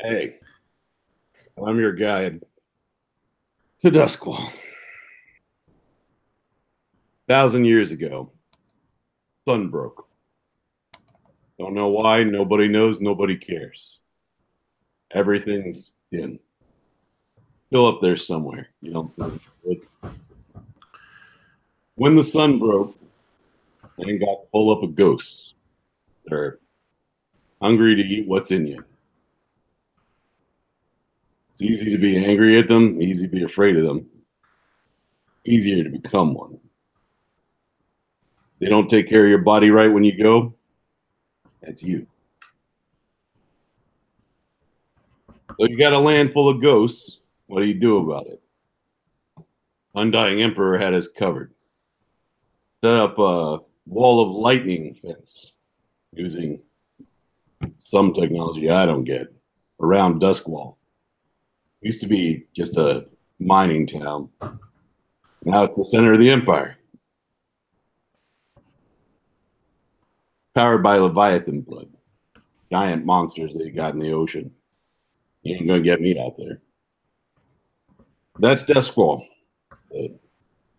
Hey, I'm your guide to Duskwall. 1,000 years ago, sun broke. Don't know why. Nobody knows. Nobody cares. Everything's dim. Still up there somewhere. You don't see it. When the sun broke and got full up of ghosts, they're hungry to eat what's in you. It's easy to be angry at them, easy to be afraid of them, easier to become one. They don't take care of your body right when you go, that's you. So you got a land full of ghosts. What do you do about it? Undying Emperor had us covered. Set up a wall of lightning fence using some technology I don't get around Duskwall. Used to be just a mining town. Now it's the center of the empire. Powered by Leviathan blood. Giant monsters that you got in the ocean. You ain't gonna get me out there. That's Duskwall. The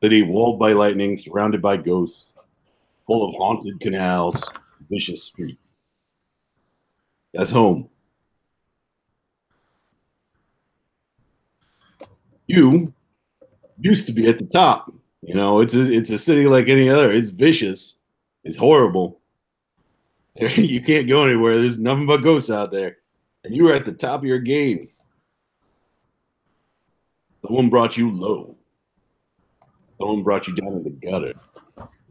city walled by lightning, surrounded by ghosts, full of haunted canals, vicious streets. That's home. You used to be at the top. You know, it's a city like any other. It's vicious. It's horrible. You can't go anywhere. There's nothing but ghosts out there. And you were at the top of your game. Someone brought you low. Someone brought you down in the gutter.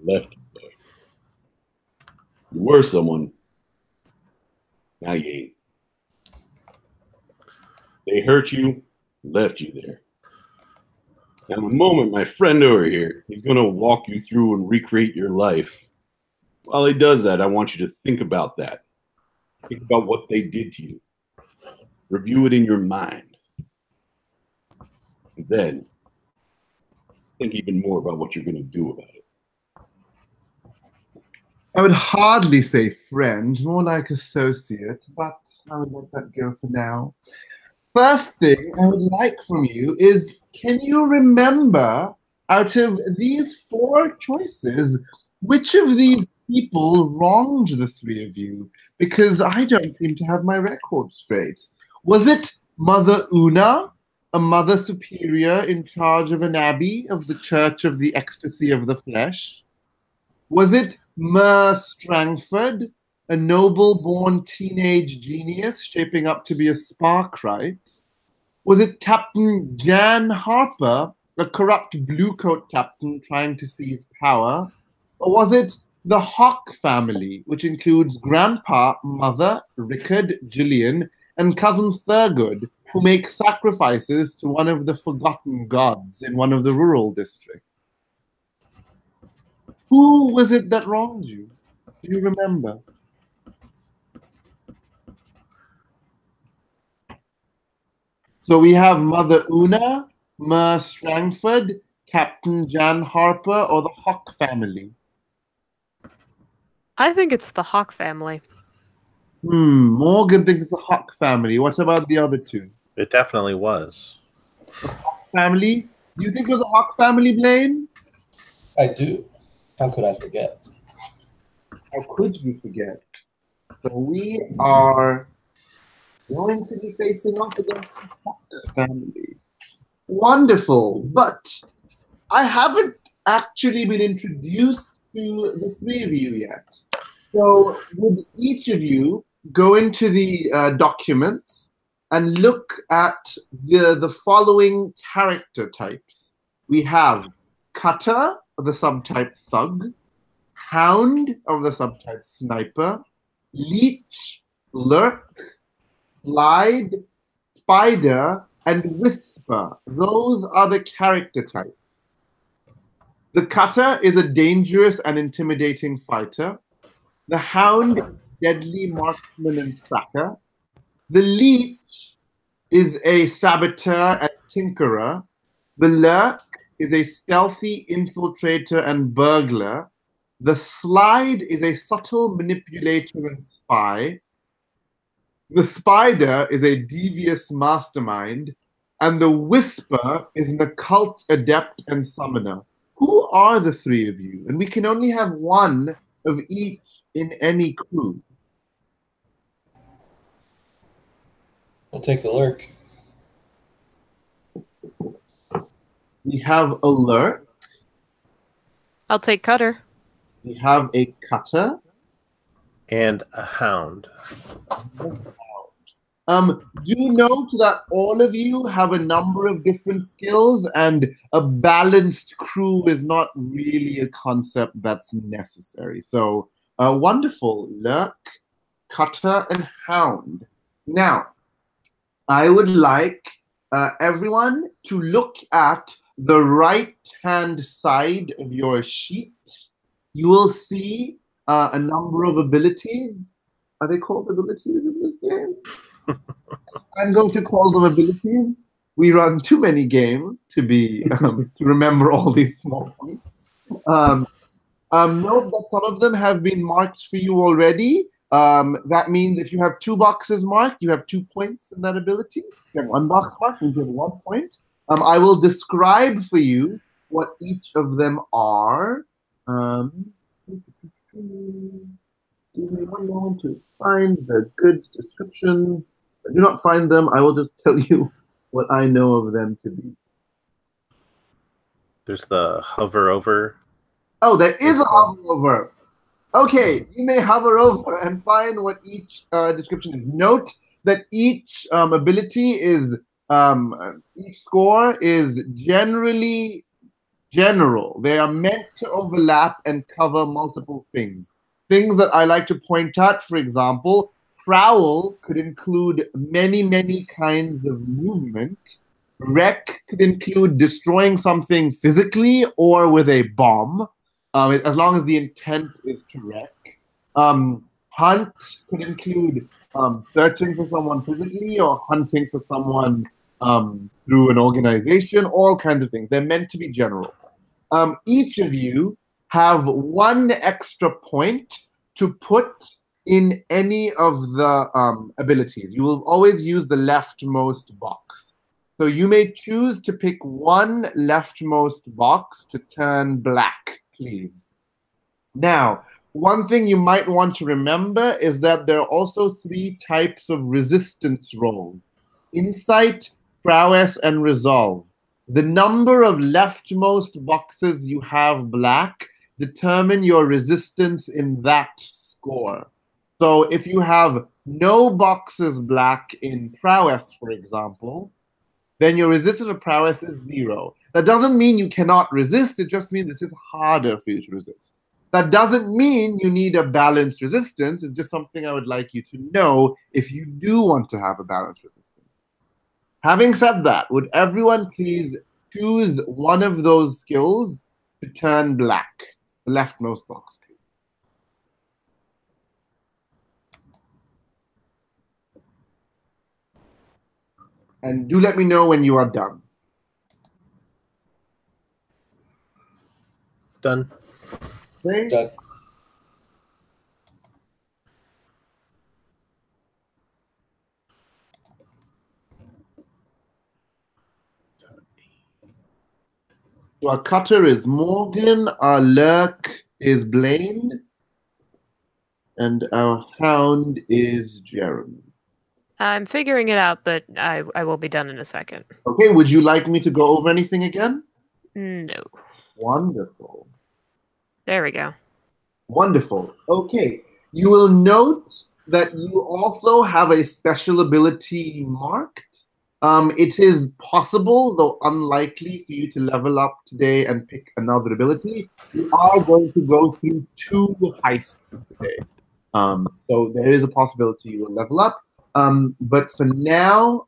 Left you there. You were someone. Now you ain't. They hurt you, left you there. Now, in a moment, my friend over here, he's going to walk you through and recreate your life. While he does that, I want you to think about that. Think about what they did to you. Review it in your mind. And then think even more about what you're going to do about it. I would hardly say friend, more like associate, but I would let that go for now. First thing I would like from you is, can you remember, out of these four choices, which of these people wronged the three of you? Because I don't seem to have my record straight. Was it Mother Una, a mother superior in charge of an abbey of the Church of the Ecstasy of the Flesh? Was it Mer Strangford, a noble-born teenage genius shaping up to be a Sparkrite? Was it Captain Jan Harper, a corrupt bluecoat captain trying to seize power? Or was it the Hawk family, which includes Grandpa, Mother, Rickard, Gillian, and Cousin Thurgood, who make sacrifices to one of the forgotten gods in one of the rural districts? Who was it that wronged you? Do you remember? So we have Mother Una, Mer Strangford, Captain Jan Harper, or the Hawk family? I think it's the Hawk family. Morgan thinks it's the Hawk family. What about the other two? It definitely was. The Hawk family? Do you think it was the Hawk family, Blaine? I do. How could I forget? How could you forget? So we are going to be facing off against the Hawk family. Wonderful, but I haven't actually been introduced to the three of you yet. So would each of you go into the documents and look at the following character types? We have Cutter, of the subtype Thug, Hound, of the subtype Sniper, Leech, Lurk, Slide, Spider, and Whisper. Those are the character types. The Cutter is a dangerous and intimidating fighter. The Hound, deadly marksman and tracker. The Leech is a saboteur and tinkerer. The Lurk is a stealthy infiltrator and burglar. The Slide is a subtle manipulator and spy. The spider is a devious mastermind, and the whisper is an occult adept and summoner. Who are the three of you? And we can only have one of each in any crew. We'll take the lurk. We have a lurk. I'll take Cutter. We have a cutter. And a hound. Do note that all of you have a number of different skills, and a balanced crew is not really a concept that's necessary. So, wonderful. Lurk, cutter, and hound. Now, I would like everyone to look at the right-hand side of your sheet. You will see a number of abilities. Are they called abilities in this game? I'm going to call them abilities. We run too many games to be to remember all these small points. Note that some of them have been marked for you already. That means if you have 2 boxes marked, you have 2 points in that ability. If you have 1 box marked, means you have 1 point. I will describe for you what each of them are. Give me one moment to find the good descriptions. If I do not find them, I will just tell you what I know of them to be. There's the hover over. Oh, there is a hover over. Okay, you may hover over and find what each description is. Note that each ability is, each score is generally general. They are meant to overlap and cover multiple things. Things that I like to point out, for example, prowl could include many, many kinds of movement. Wreck could include destroying something physically or with a bomb, as long as the intent is to wreck. Hunt could include searching for someone physically or hunting for someone through an organization, all kinds of things. They're meant to be general. Each of you have 1 extra point to put in any of the abilities. You will always use the leftmost box. So you may choose to pick 1 leftmost box to turn black, please. Now, one thing you might want to remember is that there are also 3 types of resistance rolls: Insight, Prowess, and Resolve. The number of leftmost boxes you have black determine your resistance in that score. So if you have no boxes black in Prowess, for example, then your resistance to Prowess is 0. That doesn't mean you cannot resist, it just means it's just harder for you to resist. That doesn't mean you need a balanced resistance, it's just something I would like you to know if you do want to have a balanced resistance. Having said that, would everyone please choose one of those skills to turn black? The leftmost box, please. And do let me know when you are done. Done. Okay. Done. So our cutter is Morgan, our lurk is Blaine, and our hound is Jeremy. I'm figuring it out, but I will be done in a second. Okay, would you like me to go over anything again? No. Wonderful. There we go. Wonderful. Okay, you will note that you also have a special ability marked. It is possible, though unlikely, for you to level up today and pick another ability. You are going to go through 2 heists today. So there is a possibility you will level up. But for now,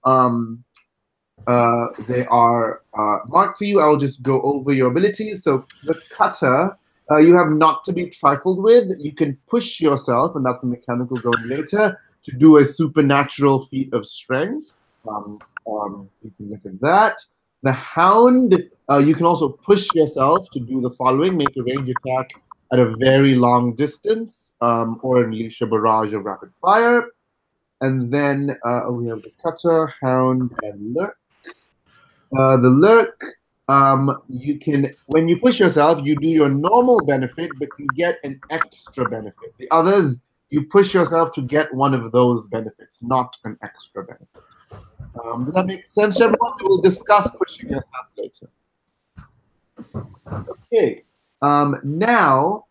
they are marked for you. I will just go over your abilities. So the cutter, you have not to be trifled with. You can push yourself, and that's a mechanical going later, to do a supernatural feat of strength. You can look at that. The hound, you can also push yourself to do the following: make a range attack at a very long distance, or unleash a barrage of rapid fire. and then we have the cutter, hound, and lurk. The lurk, you can, when you push yourself, you do your normal benefit, but you get an extra benefit. The others, you push yourself to get one of those benefits, not an extra benefit. Does that make sense to everyone? We will discuss pushing yourself later. Okay. Now,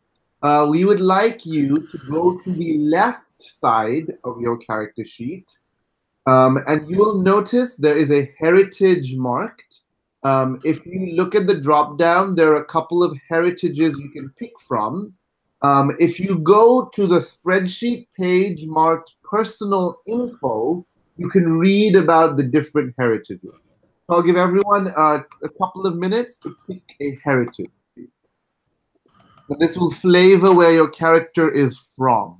we would like you to go to the left side of your character sheet, and you will notice there is a heritage marked. If you look at the drop down, there are a couple of heritages you can pick from. If you go to the spreadsheet page marked personal info, you can read about the different heritages. So I'll give everyone a couple of minutes to pick a heritage, please. So this will flavor where your character is from.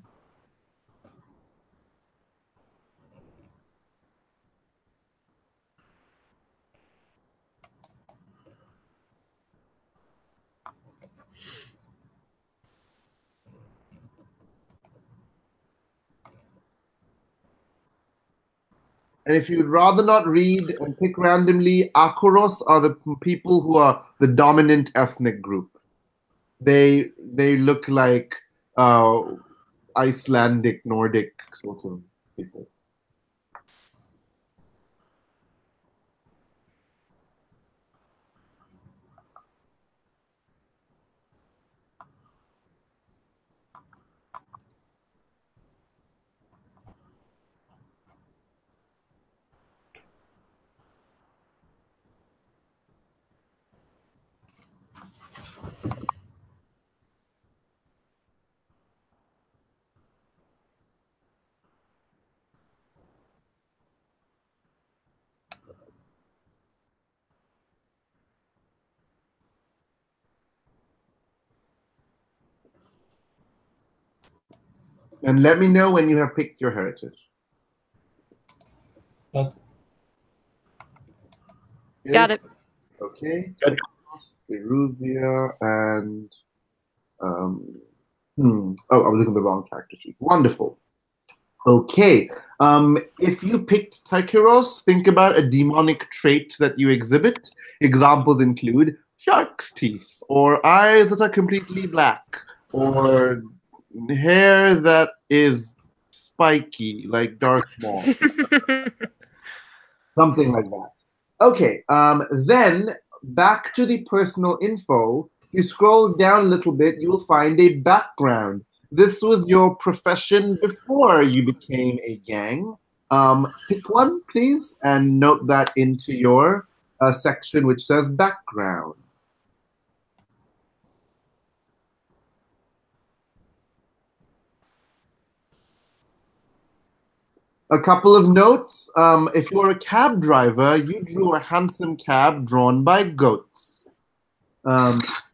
And if you'd rather not read and pick randomly, Akuros are the people who are the dominant ethnic group. They look like Icelandic, Nordic sort of people. And let me know when you have picked your heritage. Got it. Okay. Good. Peruvia and oh, I was looking at the wrong character sheet. Wonderful. Okay. If you picked Tycheros, think about a demonic trait that you exhibit. Examples include shark's teeth, or eyes that are completely black, or hair that is spiky, like Darth Maul. Something like that. Okay, then back to the personal info. If you scroll down a little bit, you will find a background. This was your profession before you became a gang. Pick one, please, and note that into your section which says background. A couple of notes. If you're a cab driver, you drew a handsome cab drawn by goats.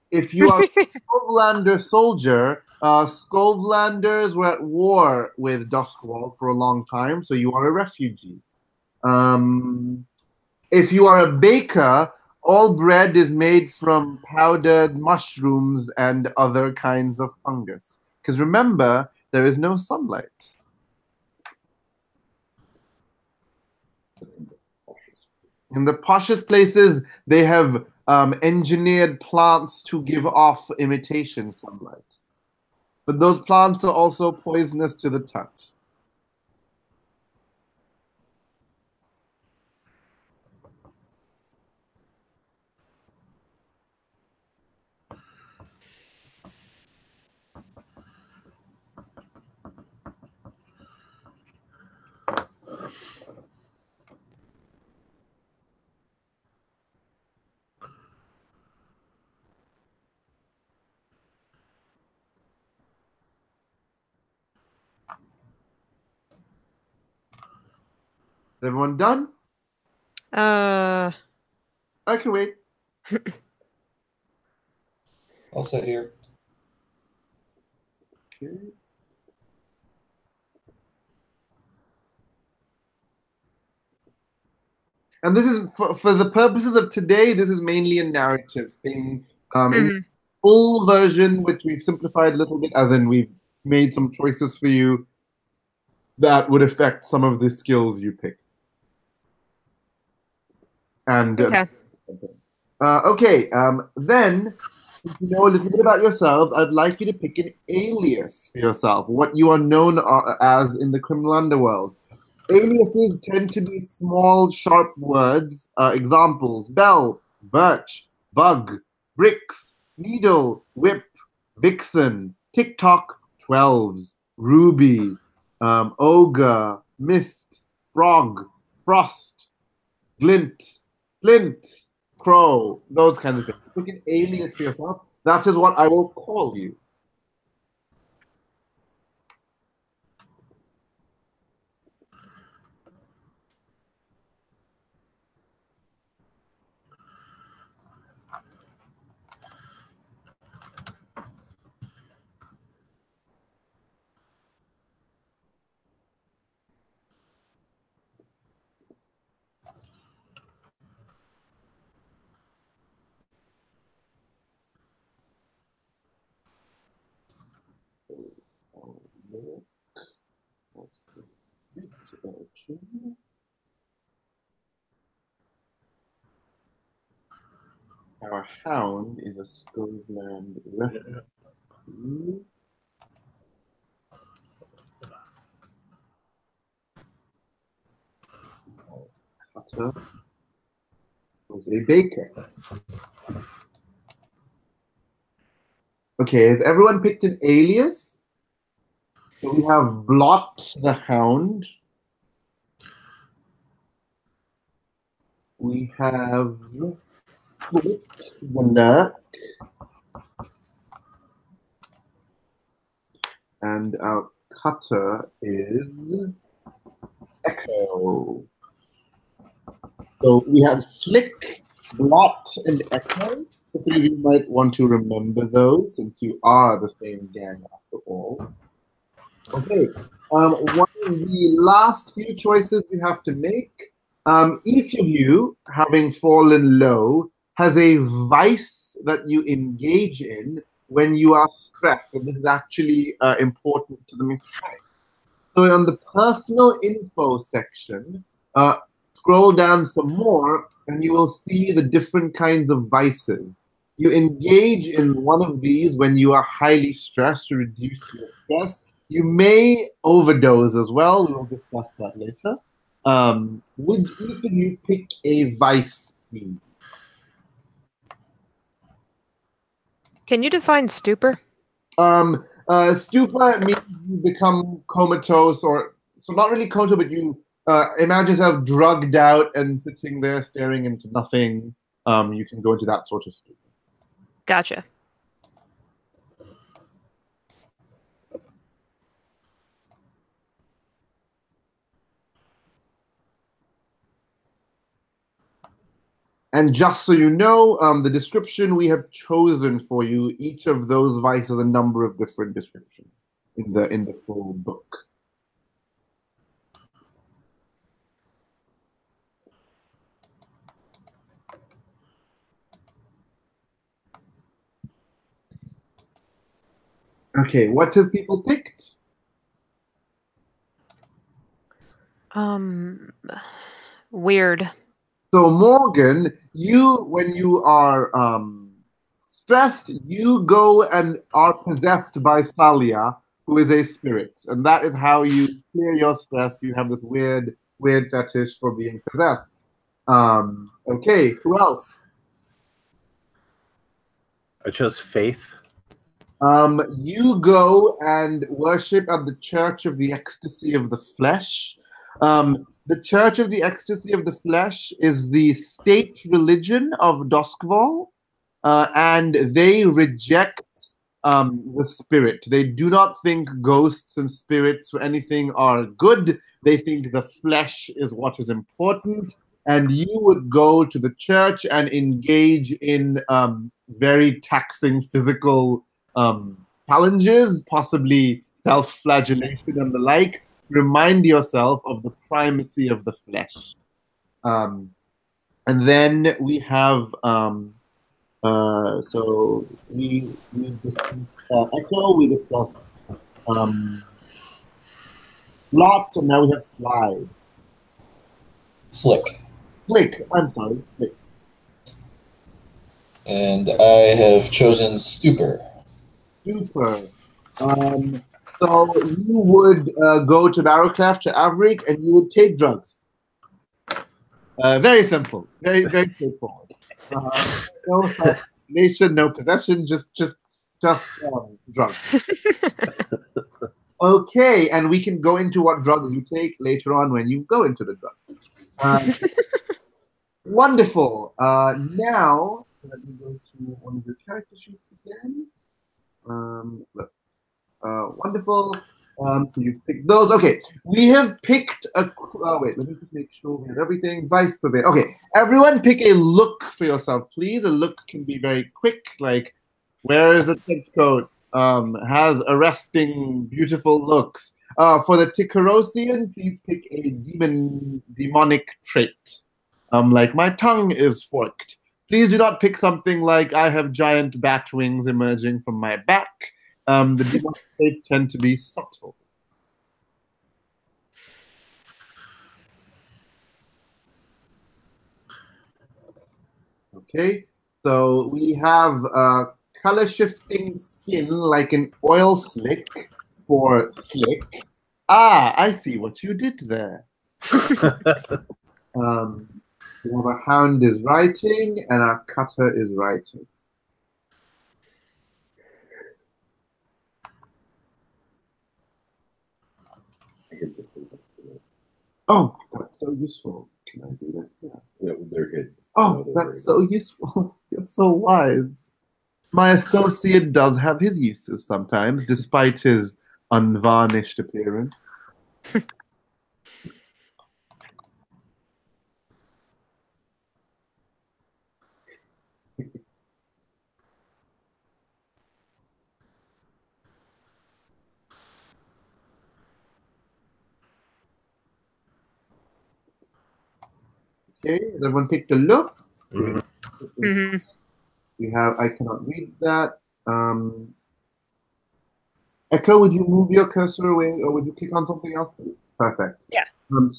If you are a Skovlander soldier, Skovlanders were at war with Duskwall for a long time, so you are a refugee. If you are a baker, all bread is made from powdered mushrooms and other kinds of fungus. Because remember, there is no sunlight. In the poshest places, they have engineered plants to give off imitation sunlight. But those plants are also poisonous to the touch. Is everyone done? I can wait. I'll sit here. Okay. And this is, for the purposes of today, this is mainly a narrative thing. In the full version, which we've simplified a little bit, as in we've made some choices for you, that would affect some of the skills you picked. And Okay. then, if you know a little bit about yourselves, I'd like you to pick an alias for yourself, what you are known as in the criminal underworld. Aliases tend to be small, sharp words. Examples: bell, birch, bug, bricks, needle, whip, vixen, TikTok, 12s, ruby, ogre, mist, frog, frost, glint, flint, crow, those kinds of things. Pick an alias for yourself. That is what I will call you. Our hound is a Scotland refugee. Cutter was a baker. Okay, has everyone picked an alias? So we have Blot the Hound. We have Flick the Nut. And our cutter is Echo. So we have Slick, Blot, and Echo. So you might want to remember those since you are the same gang after all. Okay, one of the last few choices we have to make. Each of you, having fallen low, has a vice that you engage in when you are stressed. And this is actually important to the mechanic. So on the personal info section, scroll down some more and you will see the different kinds of vices. You engage in one of these when you are highly stressed to reduce your stress. You may overdose as well. We'll discuss that later. Would each of you pick a vice scheme? Can you define stupor? Stupor means you become comatose, or so not really comatose, but you imagine yourself drugged out and sitting there staring into nothing. You can go into that sort of stupor. Gotcha. And just so you know, the description we have chosen for you, each of those vices has a number of different descriptions in the full book. Okay, what have people picked? Weird. So Morgan, when you are stressed, you go and are possessed by Salia, who is a spirit, and that is how you clear your stress. You have this weird fetish for being possessed. Okay, who else? I chose faith. You go and worship at the Church of the Ecstasy of the Flesh. The Church of the Ecstasy of the Flesh is the state religion of Doskval, and they reject the spirit. They do not think ghosts and spirits or anything are good. They think the flesh is what is important. And you would go to the church and engage in very taxing physical challenges, possibly self-flagellation and the like. Remind yourself of the primacy of the flesh. And then we have, so we discussed Echo, we discussed Lots, and now we have slide. Slick. Slick. I'm sorry, slick. And I have chosen stupor. Super. So you would go to Barrowclef to Averick, and you would take drugs. Very simple. Very straightforward. No assassination, no possession, just drugs. Okay, and we can go into what drugs you take later on when you go into the drugs. Wonderful. Now, so let me go to one of your character sheets again. Look. Wonderful. So you've picked those. Okay, we have picked a. Wait, let me just make sure we have everything. Vice Purveyor. Okay, everyone pick a look for yourself, please. A look can be very quick, like wears a trench coat, has arresting, beautiful looks. For the Ticarosian, please pick a demonic trait. Like my tongue is forked. Please do not pick something like I have giant bat wings emerging from my back. The demonic traits tend to be subtle. Okay, so we have color shifting skin like an oil slick for slick. Ah, I see what you did there. We have a hound is writing and our cutter is writing. Oh, that's so useful. Can I do that? Yeah, they're good. Oh, that's so useful. You're so wise. My associate does have his uses sometimes, despite his unvarnished appearance. Okay, everyone picked a look. Mhm. Mhm. We have, I cannot read that. Echo, would you move your cursor away or would you click on something else, please? Perfect. Yeah.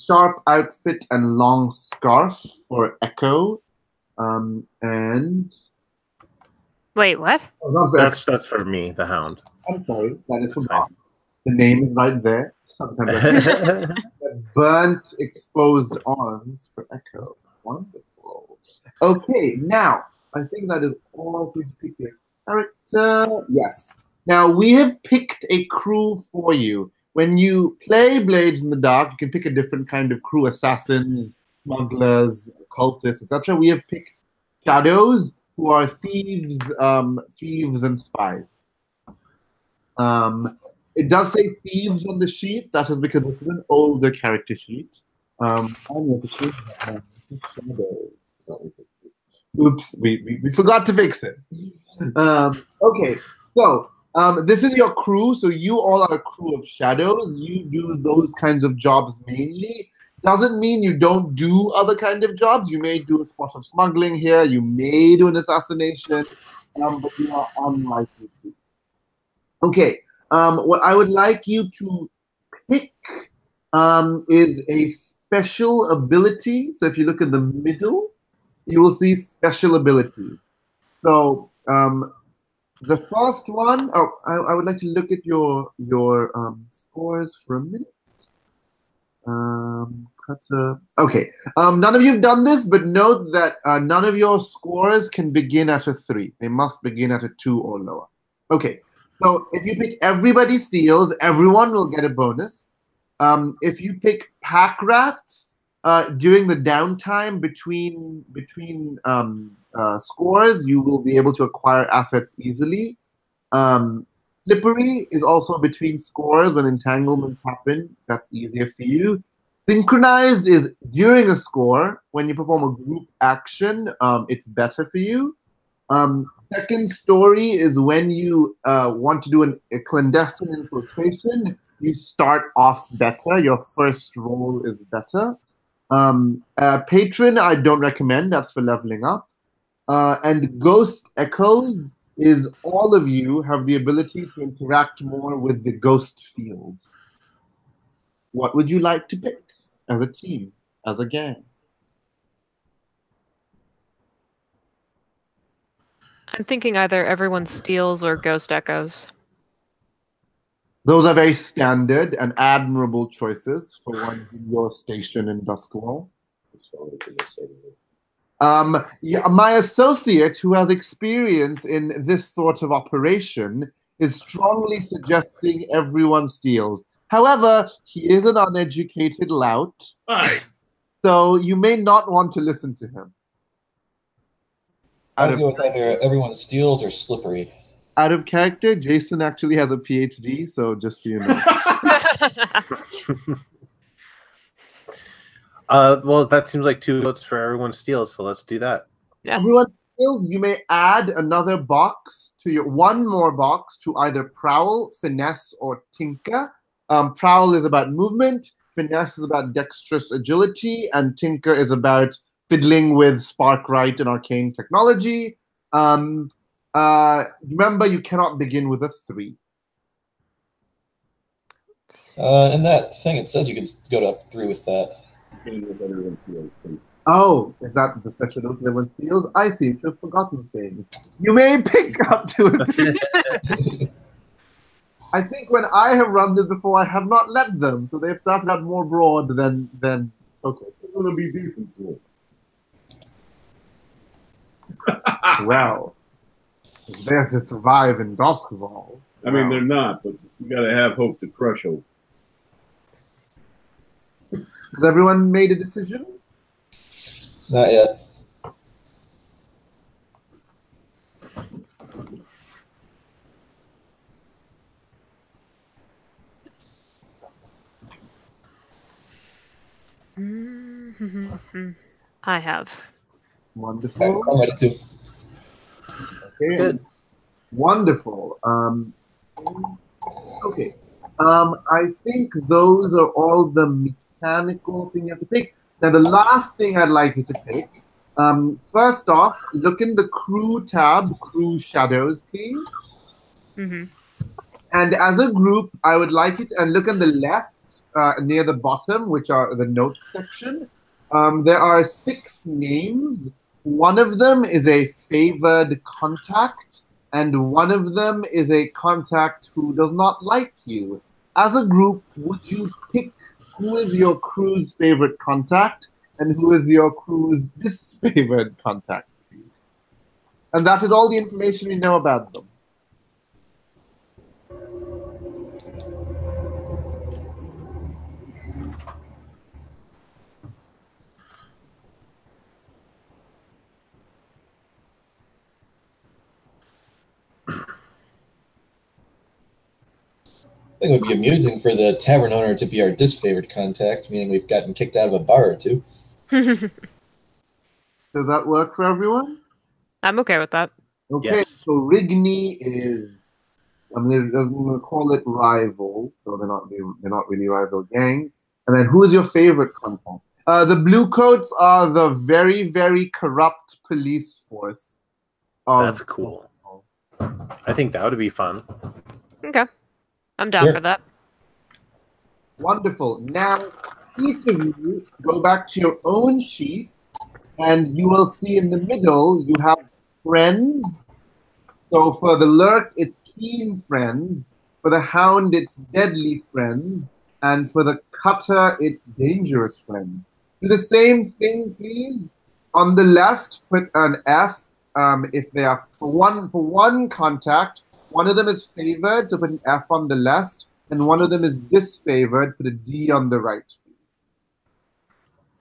Sharp outfit and long scarf for Echo. And Wait, what? oh, not for Echo. That's for me, the hound. I'm sorry, that is for That's fine. Bob. The name is right there. Sometimes I burnt exposed arms for Echo. Wonderful. Okay, now I think that is all for you to pick your character. Yes. Now we have picked a crew for you. When you play Blades in the Dark, you can pick a different kind of crew: assassins, smugglers, cultists, etc. We have picked shadows, who are thieves, thieves and spies. It does say thieves on the sheet. That is because this is an older character sheet. I'm going to change that shadows. Oops, we forgot to fix it. Okay, so this is your crew. So you all are a crew of shadows. You do those kinds of jobs mainly. Doesn't mean you don't do other kind of jobs. You may do a spot of smuggling here. You may do an assassination, but you are unlikely to. Okay, what I would like you to pick is a special ability. So if you look at the middle, you will see special abilities. So the first one, oh, I would like to look at your scores for a minute. Okay, none of you have done this, but note that none of your scores can begin at a 3. They must begin at a 2 or lower. Okay, so if you pick everybody steals, everyone will get a bonus. If you pick pack rats during the downtime between scores, you will be able to acquire assets easily. Slippery is also between scores when entanglements happen. That's easier for you. Synchronized is during a score. When you perform a group action, it's better for you. Second story is when you want to do a clandestine infiltration, you start off better. Your first roll is better. Patron, I don't recommend. That's for leveling up. And Ghost Echoes is all of you have the ability to interact more with the ghost field. What would you like to pick as a team, as a gang? I'm thinking either everyone steals or ghost echoes. Those are very standard and admirable choices for one in your station in Duskwall. Yeah, my associate, who has experience in this sort of operation, is strongly suggesting everyone steals. However, he is an uneducated lout, Aye. so you may not want to listen to him. I'd go with either everyone steals or slippery. Out of character, Jason actually has a PhD, so just so you know. Well, that seems like 2 votes for everyone steals, so let's do that. Yeah. Everyone steals, you may add another box to your one more box to either prowl, finesse, or tinker. Prowl is about movement, finesse is about dexterous agility, and tinker is about fiddling with sparkrite and arcane technology. Remember, you cannot begin with a 3. In that thing, it says you can go to up to 3 with that. Oh, is that the special note everyone steals? I seem to have forgotten things. You may pick up to a 3. I think when I have run this before, I have not let them, so they've started out more broad than okay. It's gonna be decent to it. Well, they're to survive in Duskwall. I mean, they're not, but you gotta have hope to crush hope. Has everyone made a decision? Not yet. I have. Wonderful. I'm ready to. Okay. Good. Wonderful. Okay. I think those are all the mechanical things you have to pick. Now, the last thing I'd like you to pick. First off, look in the crew tab, crew shadows, please. Mm-hmm. And as a group, I would like you to and look on the left near the bottom, which are the notes section. There are 6 names. One of them is a favored contact, and one of them is a contact who does not like you. As a group, would you pick who is your crew's favorite contact and who is your crew's disfavored contact, please? And that is all the information we know about them. I think it would be amusing for the tavern owner to be our disfavored contact, meaning we've gotten kicked out of a bar or 2. Does that work for everyone? I'm okay with that. Okay, Yes. so Rigney is, I'm going to call it rival, so they're not really rival gang. And then who is your favorite contact? The Bluecoats are the very, very corrupt police force. That's cool. I think that would be fun. Okay. I'm down Sure. for that. Wonderful. Now, each of you go back to your own sheet, and you will see in the middle you have friends. So for the lurk, it's keen friends. For the hound, it's deadly friends. And for the cutter, it's dangerous friends. Do the same thing, please. On the left, put an F if they are for one contact. One of them is favored, so put an F on the left, and one of them is disfavored, put a D on the right,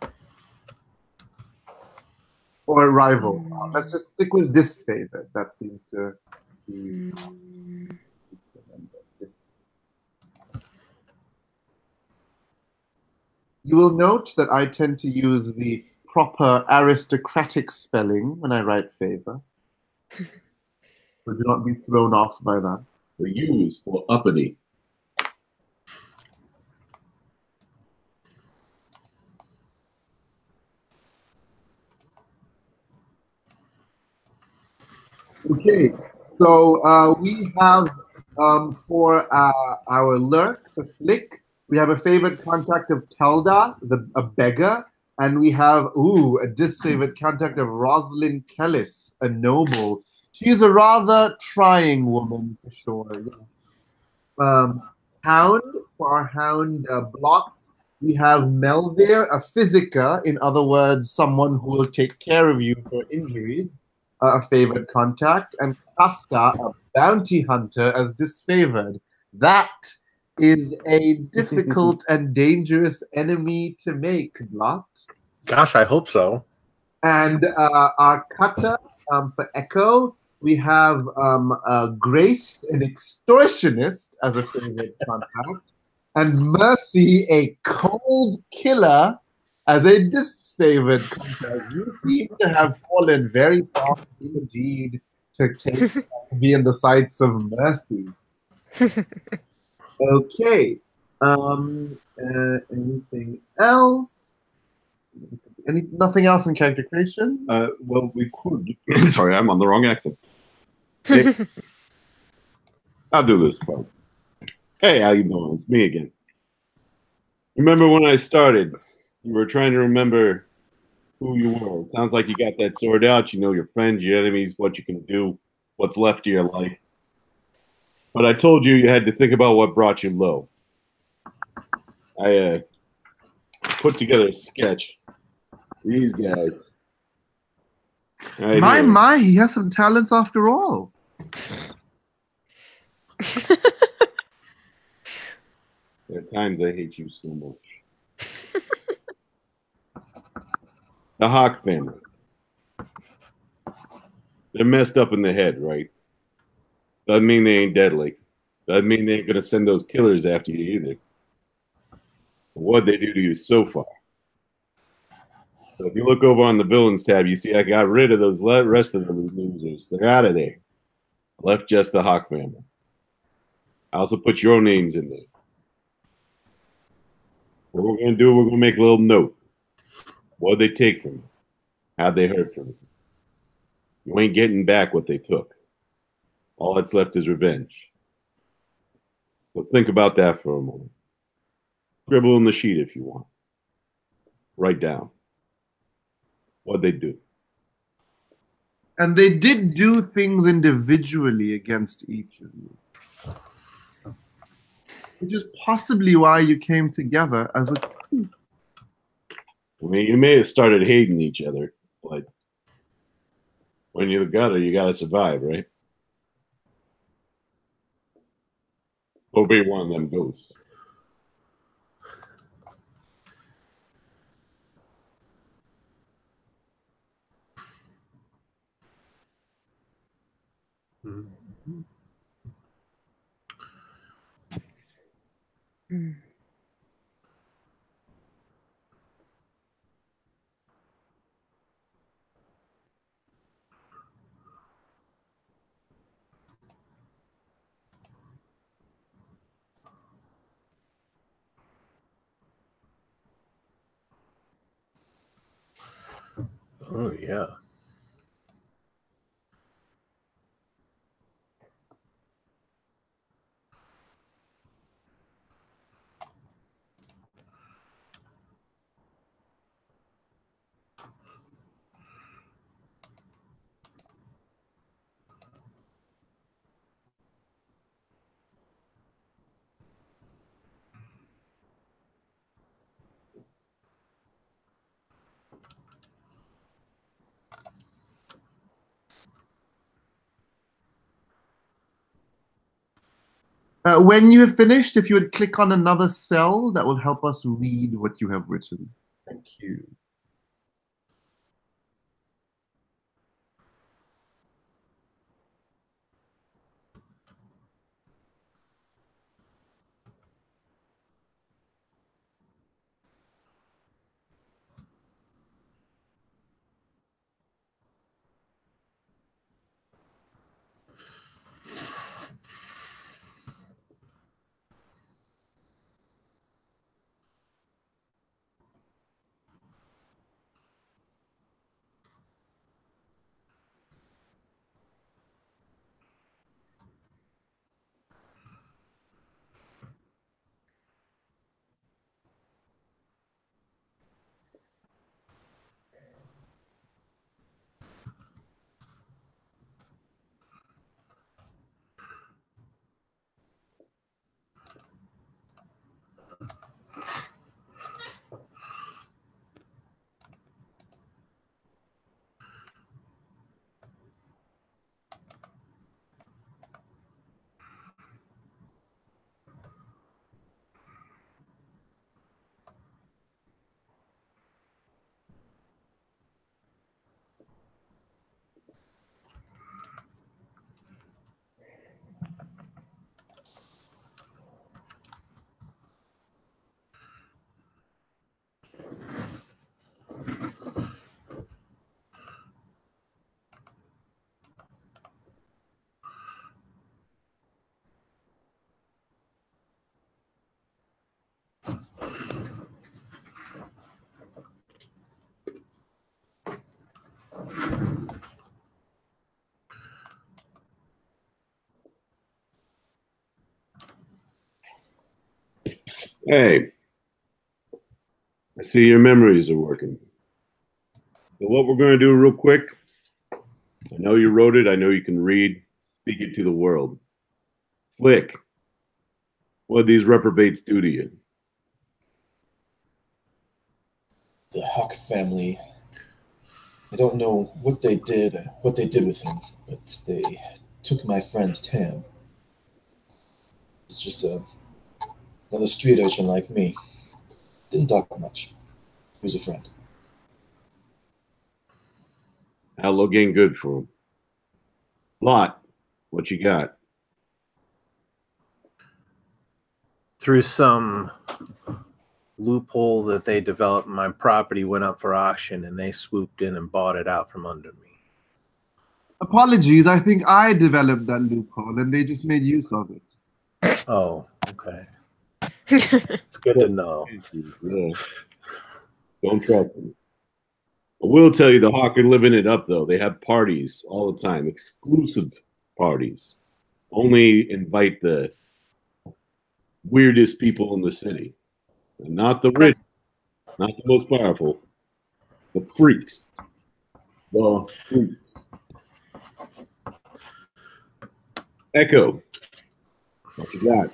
please. Or rival. Let's just stick with disfavored. That seems to be this. You will note that I tend to use the proper aristocratic spelling when I write favor. So do not be thrown off by that. The U is for uppity. Okay, so we have for our lurk, for Slick, We have a favorite contact of Telda, a beggar. And we have, a disfavored contact of Rosalind Kellis, a noble. She's a rather trying woman, for sure. Hound, for our hound blocked, we have Melvir, a physica, in other words, someone who will take care of you for injuries, a favored contact, and Casca, a bounty hunter, as disfavored. That is a difficult and dangerous enemy to make, Blot. Gosh, I hope so. And our cutter for Echo, we have Grace, an extortionist, as a favorite contact, and Mercy, a cold killer, as a disfavored contact. You seem to have fallen very far indeed to be in the sights of Mercy. Okay. Anything else? Nothing else in character creation? Well, we could. Sorry, I'm on the wrong accent. Hey, I'll do this part. Hey, how you doing? It's me again. Remember when I started? You were trying to remember who you were. It sounds like you got that sorted out. You know your friends, your enemies, what you can do, what's left of your life. But I told you you had to think about what brought you low. I put together a sketch. These guys. Right here. My, he has some talents after all. There are times I hate you so much. The Hawk family. They're messed up in the head, right? Doesn't mean they ain't deadly. Doesn't mean they ain't gonna send those killers after you either. But what'd they do to you so far? So if you look over on the villains tab, you see I got rid of those rest of the losers. They're out of there. Left just the Hawk family. I also put your names in there. What we're gonna do, we're gonna make a little note. What'd they take from you? How'd they hurt from you? You ain't getting back what they took. All that's left is revenge. So think about that for a moment. Scribble in the sheet if you want. Write down. What'd they do? And they did do things individually against each of you. Which is possibly why you came together as a team. I mean, you may have started hating each other, but when you're the gutter, you gotta survive, right? Go be one of them ghosts. Mm. Oh, yeah. When you have finished, if you would click on another cell, that will help us read what you have written. Thank you. Hey, I see your memories are working. So what we're going to do real quick, I know you wrote it, I know you can read, speak it to the world. Slick, what did these reprobates do to you? The Hawk family. I don't know what they did with him, but they took my friend Tam. He's just another street urchin like me. Didn't talk much. He was a friend. Outlook ain't good for him. Lot, what you got? Through some loophole that they developed, my property went up for auction, and they swooped in and bought it out from under me. Apologies, I think I developed that loophole and they just made use of it. Oh, okay. It's good to know. Yeah. Don't trust them. I will tell you, the Hawk are living it up, though. They have parties all the time, exclusive parties. Only invite the weirdest people in the city. And not the rich, not the most powerful. The freaks. The freaks. Echo, what you got?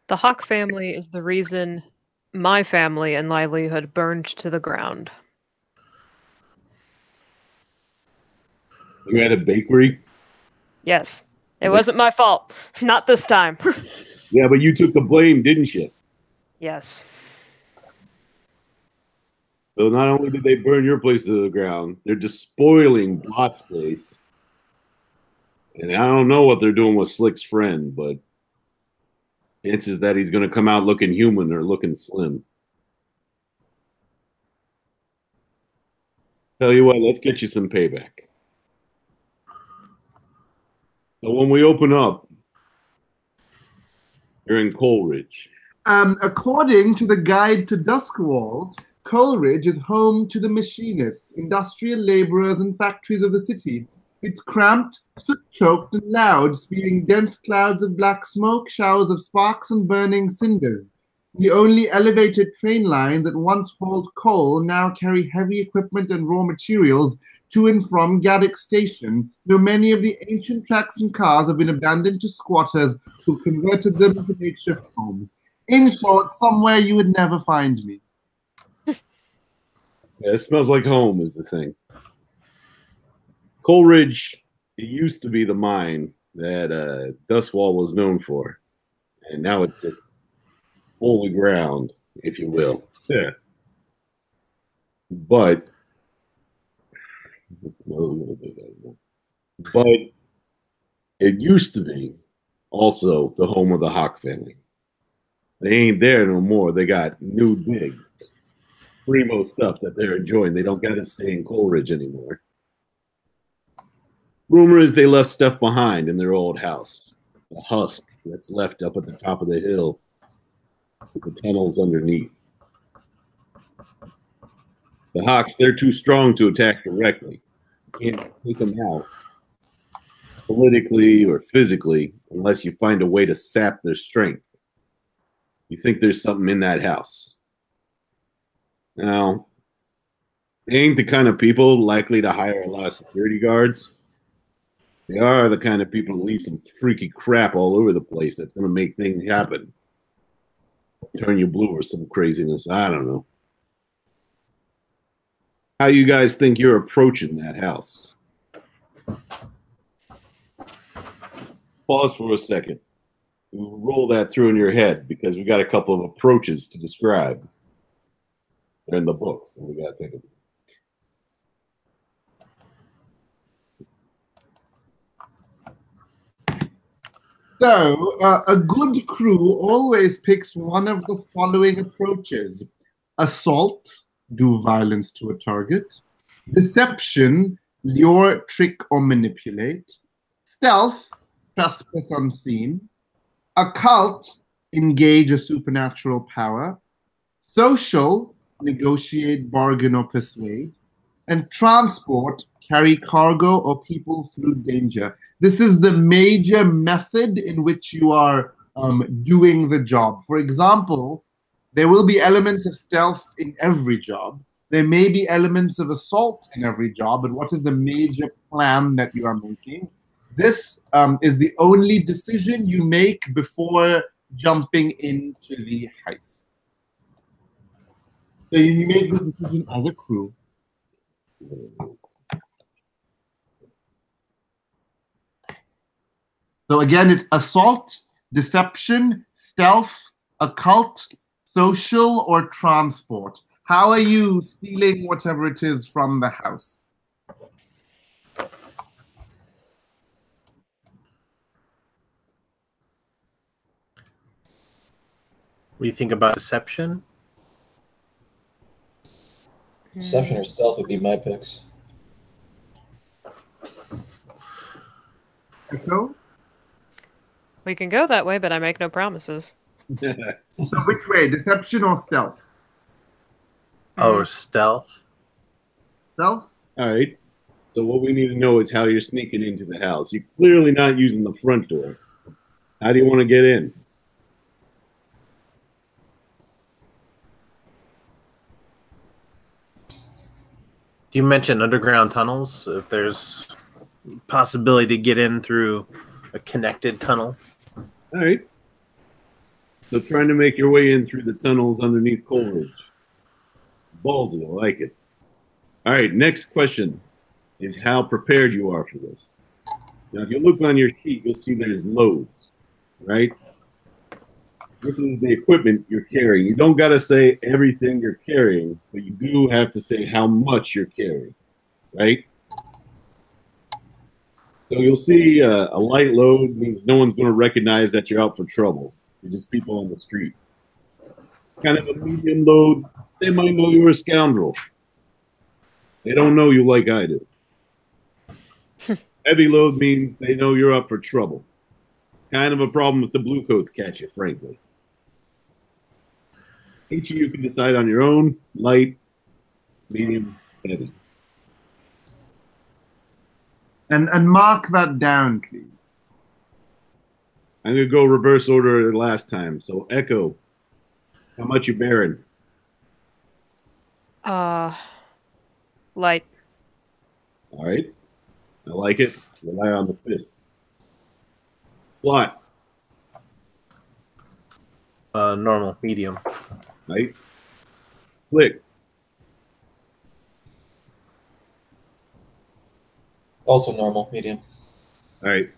The Hawk family is the reason my family and livelihood burned to the ground. You had a bakery? Yes, it wasn't my fault. Not this time. Yeah, but you took the blame, didn't you? Yes. So not only did they burn your place to the ground, they're despoiling Blot's place. And I don't know what they're doing with Slick's friend, but chances that he's going to come out looking human or looking slim. Tell you what, let's get you some payback. So when we open up, you're in Coleridge. According to the Guide to Duskwald, Coleridge is home to the machinists, industrial laborers, and factories of the city. It's cramped, soot-choked, and loud, spewing dense clouds of black smoke, showers of sparks, and burning cinders. The only elevated train lines that once hauled coal now carry heavy equipment and raw materials to and from Gaddock Station, though many of the ancient tracks and cars have been abandoned to squatters who converted them into makeshift homes. In short, somewhere you would never find me. Yeah, it smells like home is the thing. Coleridge, it used to be the mine that Dustwall was known for. And now it's just holy ground, if you will. Yeah. But it used to be also the home of the Hawk family. They ain't there no more. They got new digs. Primo stuff that they're enjoying. They don't got to stay in Coleridge anymore. Rumor is they left stuff behind in their old house. A husk that's left up at the top of the hill with the tunnels underneath. The Hawks, they're too strong to attack directly. You can't take them out politically or physically unless you find a way to sap their strength. You think there's something in that house. Now, they ain't the kind of people likely to hire a lot of security guards. They are the kind of people who leave some freaky crap all over the place that's going to make things happen. Turn you blue or some craziness. I don't know. How you guys think you're approaching that house? Pause for a second. Roll that through in your head because we got a couple of approaches to describe. They're in the books, and we got to think of it. So, a good crew always picks one of the following approaches. Assault, do violence to a target. Deception, lure, trick, or manipulate. Stealth, trespass unseen. Occult, engage a supernatural power. Social, negotiate, bargain, or persuade. And transport, carry cargo or people through danger. This is the major method in which you are doing the job. For example, there will be elements of stealth in every job. There may be elements of assault in every job, but what is the major plan that you are making? This is the only decision you make before jumping into the heist. So you make this decision as a crew. So again, it's assault, deception, stealth, occult, social, or transport. How are you stealing whatever it is from the house? What do you think about deception? Deception or stealth would be my picks. Echo? We can go that way, but I make no promises. So which way, deception or stealth? Or stealth? Stealth? All right. So what we need to know is how you're sneaking into the house. You're clearly not using the front door. How do you want to get in? Do you mention underground tunnels? If there's possibility to get in through a connected tunnel? All right. So trying to make your way in through the tunnels underneath Coleridge. Ballsy, I like it. All right, next question is how prepared you are for this. Now, if you look on your sheet, you'll see there's loads, right? This is the equipment you're carrying. You don't got to say everything you're carrying, but you do have to say how much you're carrying, right? So you'll see a light load means no one's going to recognize that you're out for trouble. You're just people on the street. Kind of a medium load, they might know you're a scoundrel. They don't know you like I do. Heavy load means they know you're up for trouble. Kind of a problem with the blue coats catch you, frankly. Each of you can decide on your own, light, medium, heavy. And mark that down, please. I'm going to go reverse order last time. So, Echo, how much you bearing? Light. All right. I like it. Rely on the fists. Plot, Normal, medium. right? Click. Also normal, medium. All right.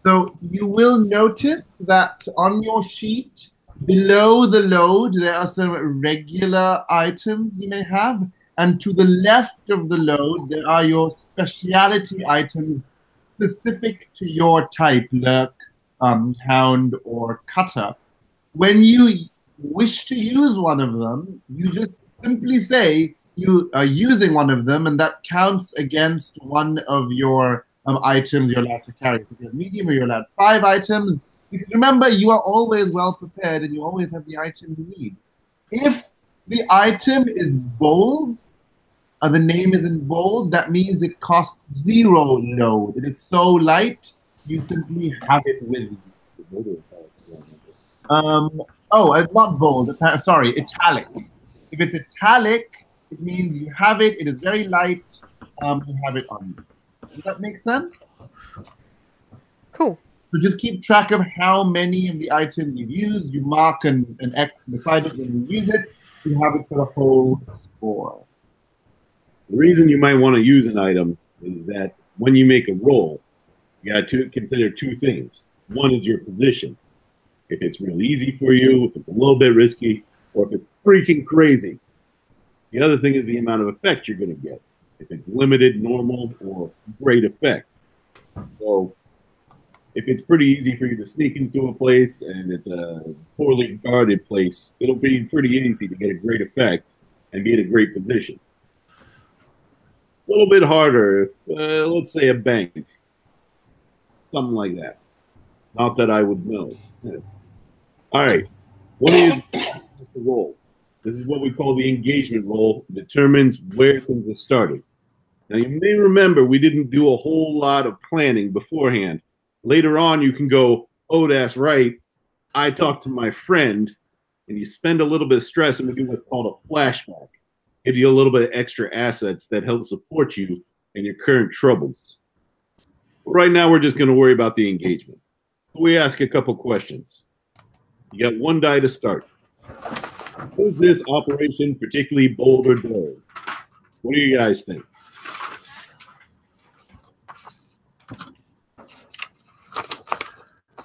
So you will notice that on your sheet, below the load, there are some regular items you may have. And to the left of the load, there are your speciality items specific to your type, lurk, hound, or cutter. When you wish to use one of them, you just simply say you are using one of them, and that counts against one of your items you're allowed to carry. If you're medium, or you're allowed 5 items. Because remember, you are always well prepared, and you always have the item you need. If the item is bold, the name is in bold, that means it costs 0 load. It is so light, you simply have it with you. Not bold, sorry, italic. If it's italic, it means you have it, it is very light, you have it on you. Does that make sense? Cool. So just keep track of how many of the items you've used. You mark an X beside it when you use it. You have it for the whole score. The reason you might want to use an item is that when you make a roll, you got to consider 2 things. One is your position. If it's real easy for you, if it's a little bit risky, or if it's freaking crazy. The other thing is the amount of effect you're going to get. If it's limited, normal, or great effect. So if it's pretty easy for you to sneak into a place and it's a poorly guarded place, it'll be pretty easy to get a great effect and be in a great position. A little bit harder if, let's say, a bank. Something like that. Not that I would know. Yeah. All right. What is the roll? This is what we call the engagement roll. It determines where things are starting. Now, you may remember we didn't do a whole lot of planning beforehand. Later on, you can go, oh, that's right. I talk to my friend, and you spend a little bit of stress, and we do what's called a flashback. Gives you a little bit of extra assets that help support you in your current troubles. Right now, we're just going to worry about the engagement. We ask a couple questions. You got one die to start. Is this operation particularly bold or daring? What do you guys think?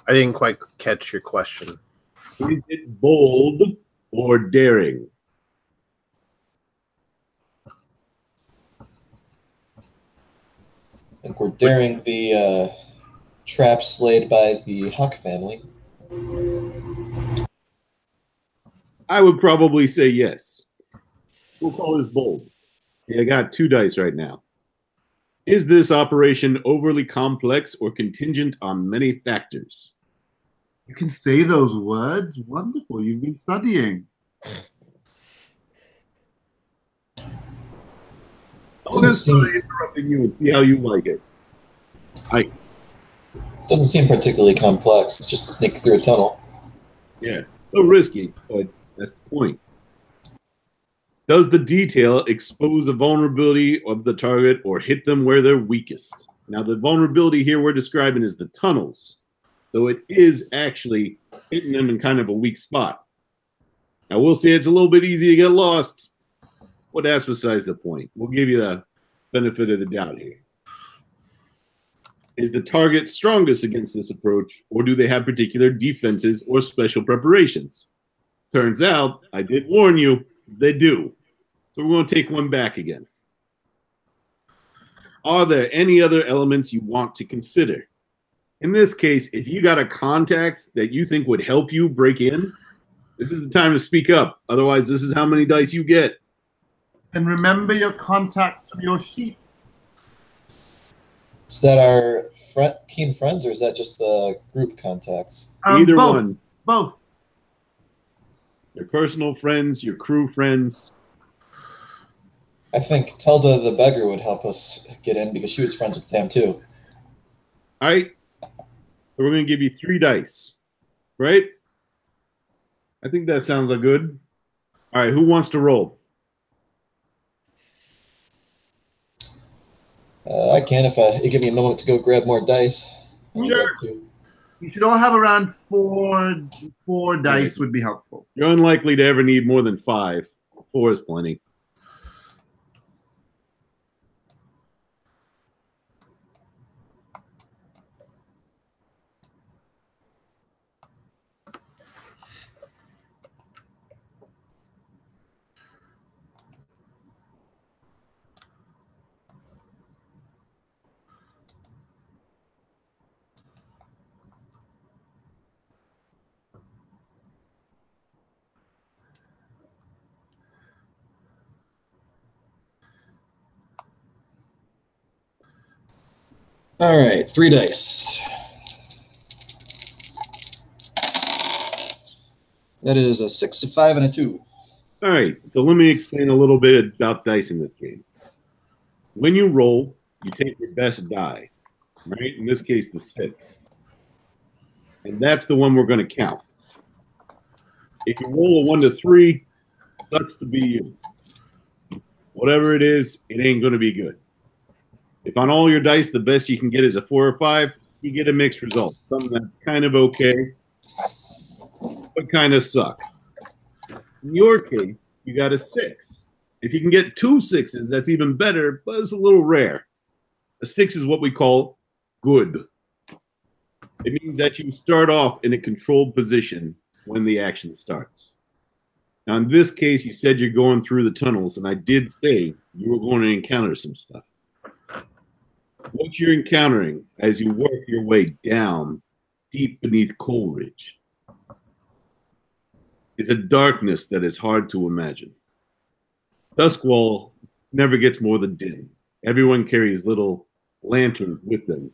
I didn't quite catch your question. Is it bold or daring? I think we're daring the traps laid by the Huck family. I would probably say yes. We'll call this bold. Yeah, I got 2 dice right now. Is this operation overly complex or contingent on many factors? You can say those words. Wonderful. You've been studying. I'm going to start interrupting you and see how you like it. Doesn't seem particularly complex. It's just sneak through a tunnel. Yeah, a little risky, but that's the point. Does the detail expose the vulnerability of the target or hit them where they're weakest? Now, the vulnerability here we're describing is the tunnels. So it is actually hitting them in kind of a weak spot. Now, we'll say it's a little bit easy to get lost, but that's besides the point. We'll give you the benefit of the doubt here. Is the target strongest against this approach, or do they have particular defenses or special preparations? Turns out, I did warn you, they do. So we're going to take one back again. Are there any other elements you want to consider? In this case, if you got a contact that you think would help you break in, this is the time to speak up. Otherwise, this is how many dice you get. And remember your contacts from your sheet. Is that our keen friends, or is that just the group contacts? Either both. one. Both. Your personal friends, your crew friends. I think Telda the beggar would help us get in because she was friends with Sam too. All right. So we're going to give you 3 dice. Right? I think that sounds like good. All right. Who wants to roll? I can if you give me a moment to go grab more dice. Sure. You should all have around four dice would be helpful. You're unlikely to ever need more than 5. 4 is plenty. All right, 3 dice. That is a 6, a 5, and a 2. All right, so let me explain a little bit about dice in this game. When you roll, you take your best die, right? In this case, the 6. And that's the one we're going to count. If you roll a 1 to 3, sucks to be you. Whatever it is, it ain't going to be good. If on all your dice, the best you can get is a 4 or 5, you get a mixed result. Something that's kind of okay, but kind of suck. In your case, you got a 6. If you can get 2 6s, that's even better, but it's a little rare. A 6 is what we call good. It means that you start off in a controlled position when the action starts. Now, in this case, you said you're going through the tunnels, and I did say you were going to encounter some stuff. What you're encountering as you work your way down deep beneath Coleridge is a darkness that is hard to imagine. Duskwall never gets more than dim. Everyone carries little lanterns with them,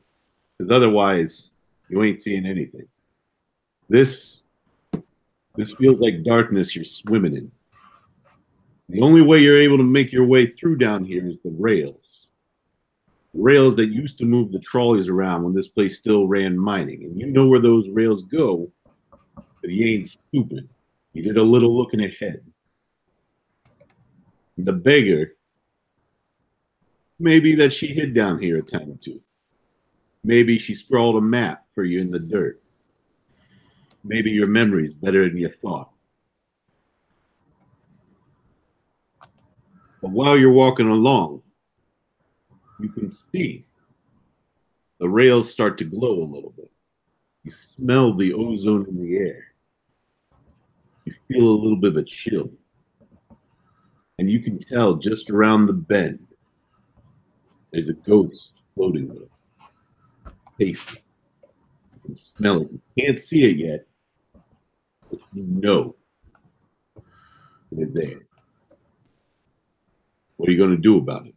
because otherwise you ain't seeing anything. This feels like darkness you're swimming in. The only way you're able to make your way through down here is the rails. The rails that used to move the trolleys around when this place still ran mining. And you know where those rails go. But he ain't stupid. He did a little looking ahead. The beggar, maybe that she hid down here a time or two. Maybe she scrawled a map for you in the dirt. Maybe your memory's better than you thought. But while you're walking along, you can see the rails start to glow a little bit. You smell the ozone in the air. You feel a little bit of a chill. And you can tell just around the bend, there's a ghost floating with it. Taste it. You can smell it. You can't see it yet, but you know it's there. What are you going to do about it?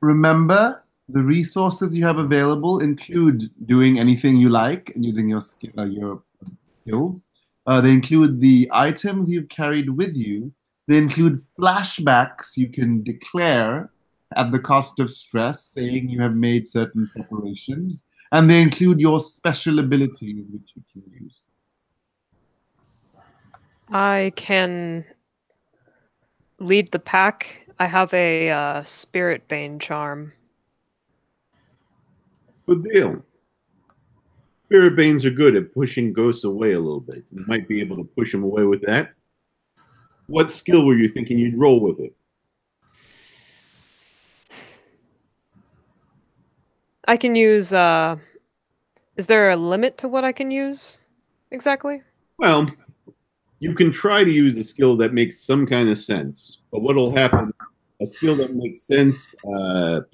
Remember, the resources you have available include doing anything you like and using your skills. They include the items you've carried with you. They include flashbacks you can declare at the cost of stress, saying you have made certain preparations. And they include your special abilities, which you can use. I can lead the pack. I have a Spirit Bane charm. Good deal. Spirit Banes are good at pushing ghosts away a little bit. You might be able to push them away with that. What skill were you thinking you'd roll with it? I can use, is there a limit to what I can use exactly? Well, you can try to use a skill that makes some kind of sense, but what'll happen, a skill that makes sense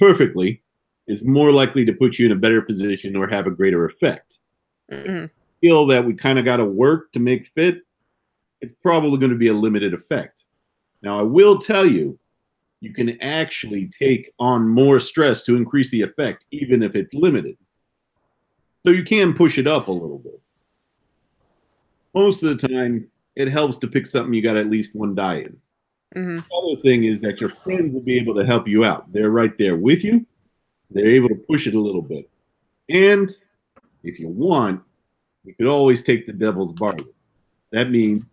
perfectly is more likely to put you in a better position or have a greater effect. Mm-hmm. Skill that we kind of got to work to make fit, it's probably going to be a limited effect. Now, I will tell you, you can actually take on more stress to increase the effect, even if it's limited. So you can push it up a little bit. Most of the time, it helps to pick something you got at least one die in. Mm-hmm. The other thing is that your friends will be able to help you out. They're right there with you. They're able to push it a little bit. And if you want, you could always take the devil's bargain. That means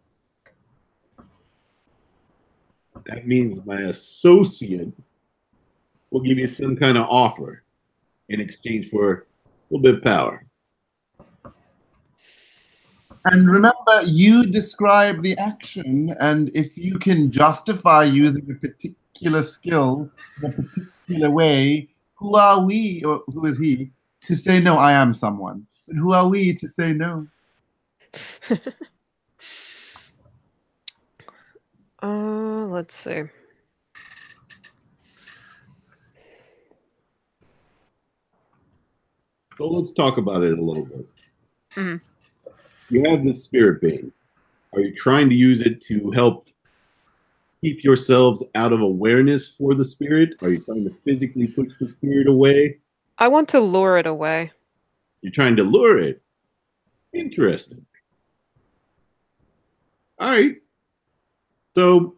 my associate will give you some kind of offer in exchange for a little bit of power. And remember, you describe the action, and if you can justify using a particular skill in a particular way, who are we, or who is he, to say, no, I am someone? And who are we to say no? Let's see. So let's talk about it a little bit. Mm-hmm. You have this Spirit Bane. Are you trying to use it to help keep yourselves out of awareness for the spirit? Are you trying to physically push the spirit away? I want to lure it away. You're trying to lure it. Interesting. All right. So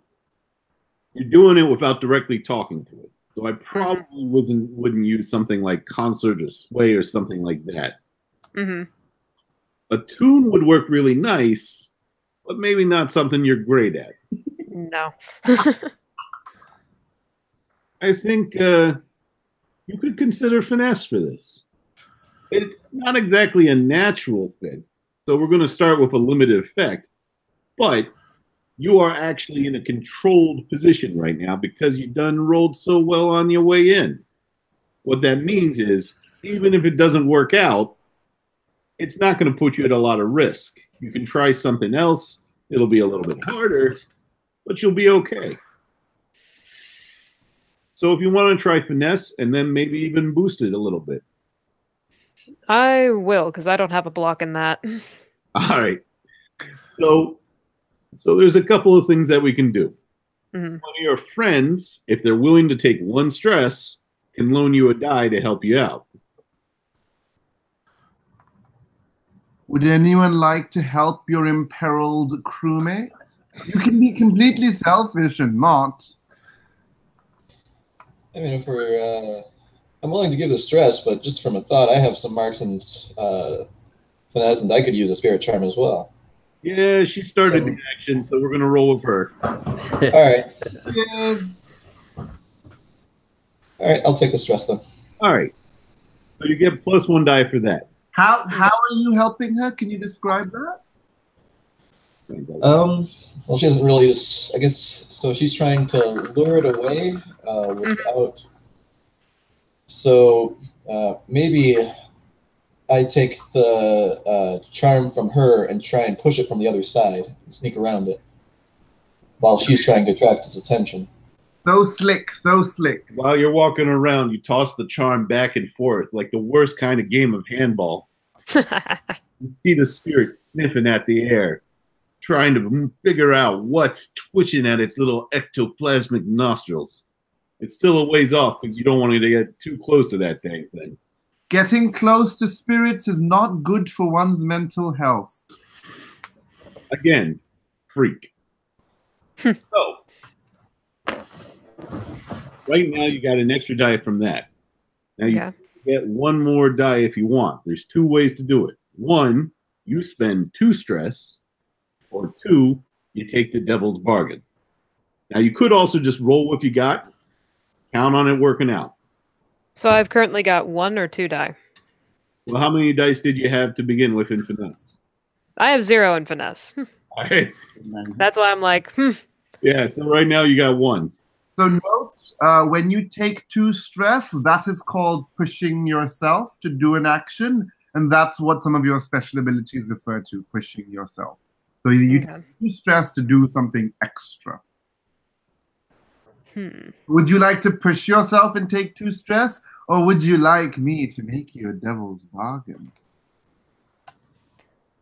you're doing it without directly talking to it. So I probably wouldn't use something like concert or sway or something like that. Mm-hmm. A tune would work really nice, but maybe not something you're great at. No. I think you could consider finesse for this. It's not exactly a natural fit, so we're going to start with a limited effect, but you are actually in a controlled position right now because you done rolled so well on your way in. What that means is, even if it doesn't work out, it's not going to put you at a lot of risk. You can try something else. It'll be a little bit harder, but you'll be okay. So if you want to try finesse and then maybe even boost it a little bit. I will, because I don't have a block in that. All right. So there's a couple of things that we can do. Mm-hmm. One of your friends, if they're willing to take one stress, can loan you a die to help you out. Would anyone like to help your imperiled crewmate? You can be completely selfish and not. I mean, if we're, I'm willing to give the stress, but just from a thought, I have some marks and finesse, and I could use a spirit charm as well. Yeah, she started the action, so we're gonna roll with her. All right. Yeah. All right, I'll take the stress then. All right. So you get +1 die for that. How are you helping her? Can you describe that? Well, she doesn't really just, I guess, so she's trying to lure it away without, so maybe I take the charm from her and try and push it from the other side, and sneak around it, while she's trying to attract its attention. So slick, so slick. While you're walking around, you toss the charm back and forth like the worst kind of game of handball. You see the spirit sniffing at the air, trying to figure out what's twitching at its little ectoplasmic nostrils. It's still a ways off because you don't want it to get too close to that dang thing. Getting close to spirits is not good for one's mental health. Again, freak. So, right now you got an extra die from that. Now you get 1 more die if you want. There's 2 ways to do it. 1, you spend 2 stress, or 2, you take the devil's bargain. Now you could also just roll what you got, count on it working out. So I've currently got 1 or 2 die. Well, how many dice did you have to begin with in finesse? I have 0 in finesse. All right. That's why I'm like, Yeah, so right now you got 1. So note, when you take 2 stress, that is called pushing yourself to do an action, and that's what some of your special abilities refer to, pushing yourself. So you take 2 stress to do something extra. Would you like to push yourself and take 2 stress, or would you like me to make you a devil's bargain?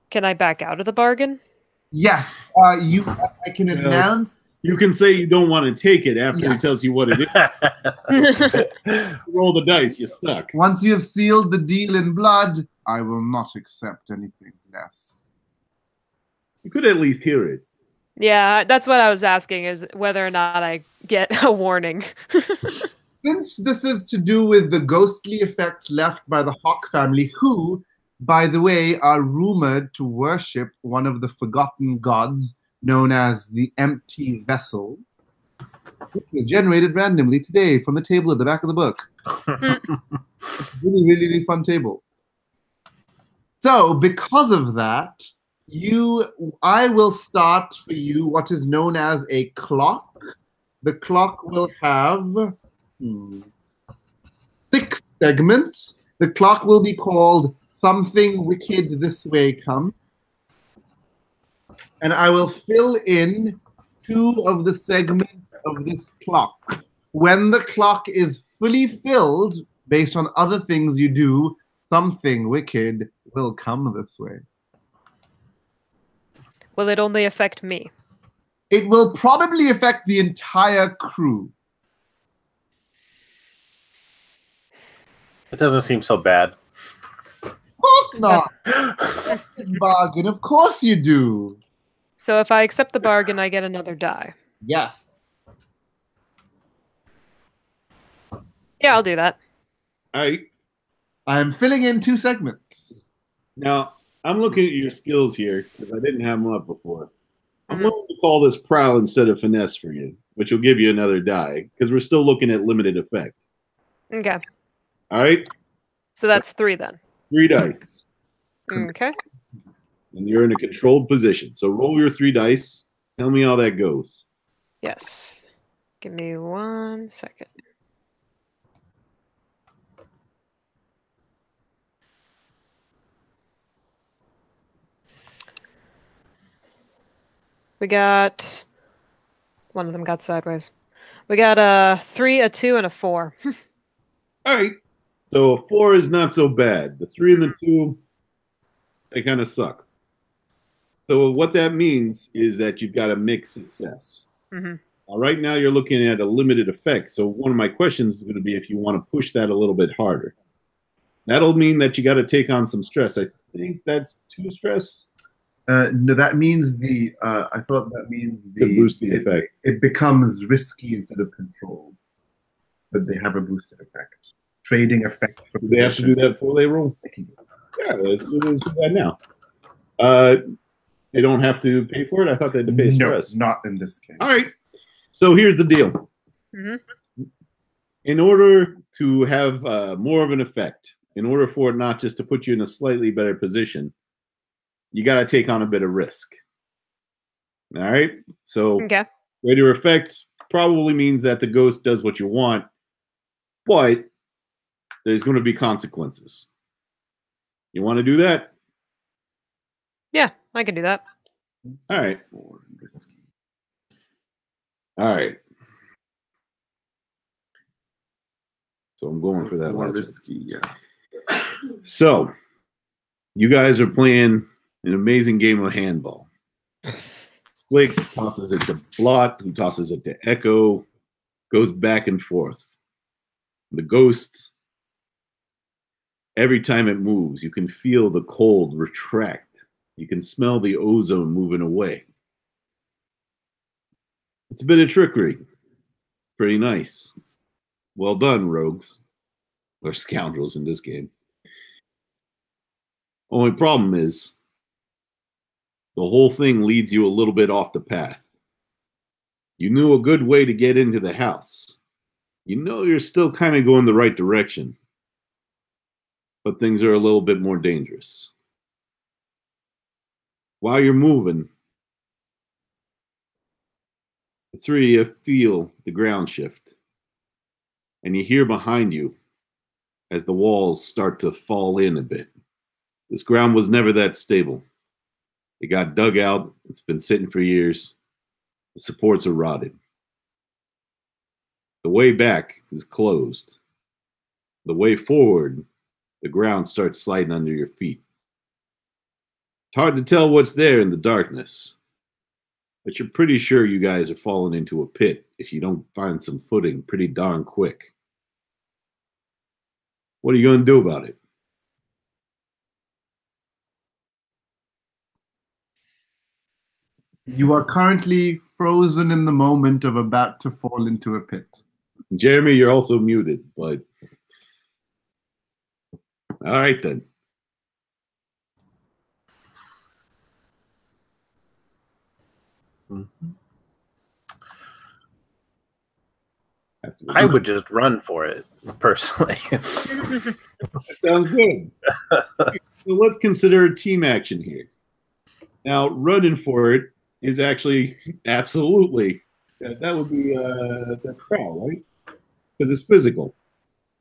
Can I back out of the bargain? Yes, I can announce. You can say you don't want to take it after he tells you what it is. Roll the dice, you're stuck. Once you have sealed the deal in blood, I will not accept anything less. You could at least hear it. Yeah, that's what I was asking, is whether or not I get a warning. Since this is to do with the ghostly effects left by the Hawk family, who, by the way, are rumored to worship one of the forgotten gods known as the Empty Vessel, which was generated randomly today from the table at the back of the book. Really, really, really fun table. So, because of that, I will start for you what is known as a clock. The clock will have 6 segments. The clock will be called Something Wicked This Way Come. And I will fill in 2 of the segments of this clock. When the clock is fully filled, based on other things you do, something wicked will come this way. Will it only affect me? It will probably affect the entire crew. It doesn't seem so bad. Of course not. This bargain, of course you do. So if I accept the bargain, I get another die. Yes. Yeah, I'll do that. All right. I am filling in 2 segments. Now, I'm looking at your skills here because I didn't have them up before. I'm willing to call this prowl instead of finesse for you, which will give you another die because we're still looking at limited effect. Okay. All right? So that's 3 then. 3 dice. Okay. And you're in a controlled position. So roll your 3 dice. Tell me how that goes. Yes. Give me 1 second. We got... One of them got sideways. We got a 3, a 2, and a 4. All right. So a 4 is not so bad. The 3 and the 2, they kind of suck. So what that means is that you've got a mixed success. Right now you're looking at a limited effect. So one of my questions is going to be if you want to push that a little bit harder. That'll mean that you got to take on some stress. I think that's 2 stress. No, that means the. I thought that means the. To boost the effect. It becomes risky instead of controlled, but they have a boosted effect. Trading effect. Do they have to do that before they roll? Yeah, let's do that now. They don't have to pay for it. I thought they had to pay stress. Not in this case. All right. So here's the deal. In order to have more of an effect, in order for it not just to put you in a slightly better position, you got to take on a bit of risk. All right. So greater effect probably means that the ghost does what you want, but there's going to be consequences. You want to do that? Yeah, I can do that. All right. All right. So I'm going for that last risky, yeah. So you guys are playing an amazing game of handball. Slick tosses it to Blot, who tosses it to Echo, goes back and forth. The ghost, every time it moves, you can feel the cold retract. You can smell the ozone moving away. It's a bit of trickery. Pretty nice. Well done, rogues. Or scoundrels in this game. Only problem is, the whole thing leads you a little bit off the path. You knew a good way to get into the house. You know you're still kind of going the right direction. But things are a little bit more dangerous. While you're moving, the three of you feel the ground shift. And you hear behind you as the walls start to fall in a bit. This ground was never that stable. It got dug out. It's been sitting for years. The supports are rotted. The way back is closed. The way forward, the ground starts sliding under your feet. It's hard to tell what's there in the darkness, but you're pretty sure you guys are falling into a pit if you don't find some footing pretty darn quick. What are you going to do about it? You are currently frozen in the moment of about to fall into a pit. Jeremy, you're also muted, but all right then. I would just run for it, personally. Sounds good. So let's consider a team action here. Now, running for it is actually absolutely, that would be, that's prowl, right? Because it's physical.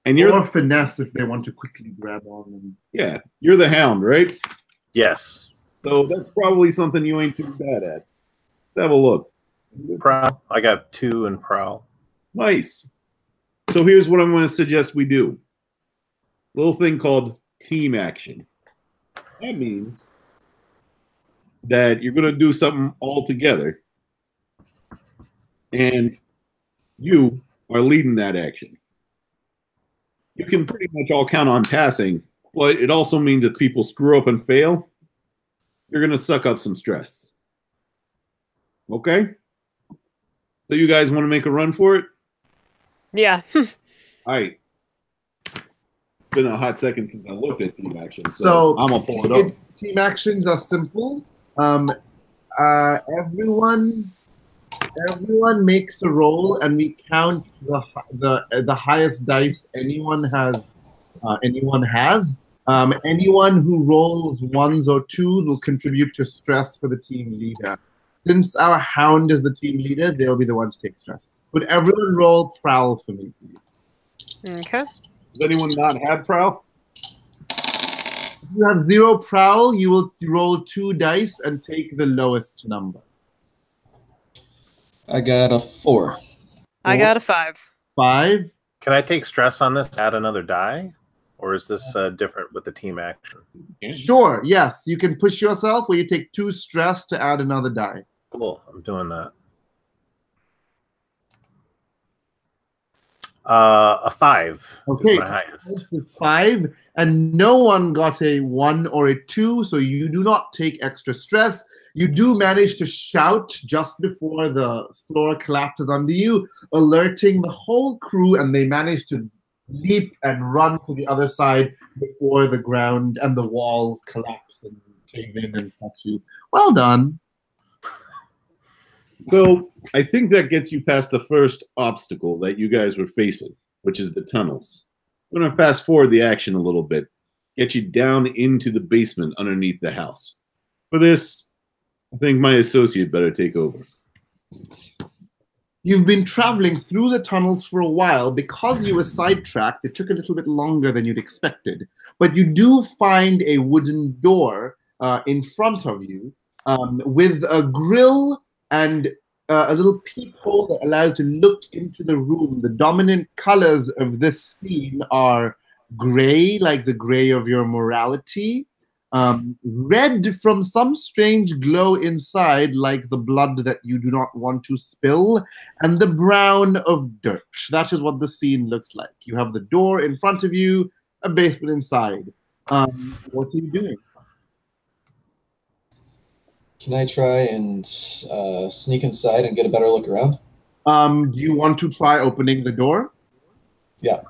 And you're finesse if they want to quickly grab on them. Yeah, you're the hound, right? Yes. So that's probably something you ain't too bad at. Let's have a look. Prowl. I got 2 in prowl. Nice. So here's what I'm going to suggest we do. A little thing called team action. That means that you're going to do something all together, and you are leading that action. You can pretty much all count on passing, but it also means if people screw up and fail, you're going to suck up some stress. Okay? So you guys want to make a run for it? Yeah. All right. It's been a hot second since I looked at team action, So I'm going to pull it up. Team actions are simple. Everyone makes a roll, and we count the highest dice anyone has. Anyone who rolls 1s or 2s will contribute to stress for the team leader. Since our hound is the team leader, they'll be the one to take stress. Would everyone roll prowl for me, please? Okay. Does anyone not have prowl? If you have 0 prowl, you will roll 2 dice and take the lowest number. I got a 4. I got a 5. 5. Can I take stress on this, add another die? Or is this different with the team action? Sure, yes. You can push yourself where you take 2 stress to add another die. Cool, I'm doing that. A 5 Okay. is my highest. This is 5, and no one got a 1 or a 2, so you do not take extra stress. You do manage to shout just before the floor collapses under you, alerting the whole crew, and they manage to leap and run to the other side before the ground and the walls collapse and cave in and touch you. Well done. So I think that gets you past the first obstacle that you guys were facing, which is the tunnels. I'm going to fast forward the action a little bit, get you down into the basement underneath the house. For this, I think my associate better take over. You've been traveling through the tunnels for a while. Because you were sidetracked, it took a little bit longer than you'd expected. But you do find a wooden door in front of you with a grill and a little peephole that allows you to look into the room. The dominant colors of this scene are gray, like the gray of your morality, red from some strange glow inside, like the blood that you do not want to spill, and the brown of dirt. That is what the scene looks like. You have the door in front of you, a basement inside. What are you doing? Can I try and sneak inside and get a better look around? Do you want to try opening the door? Yeah.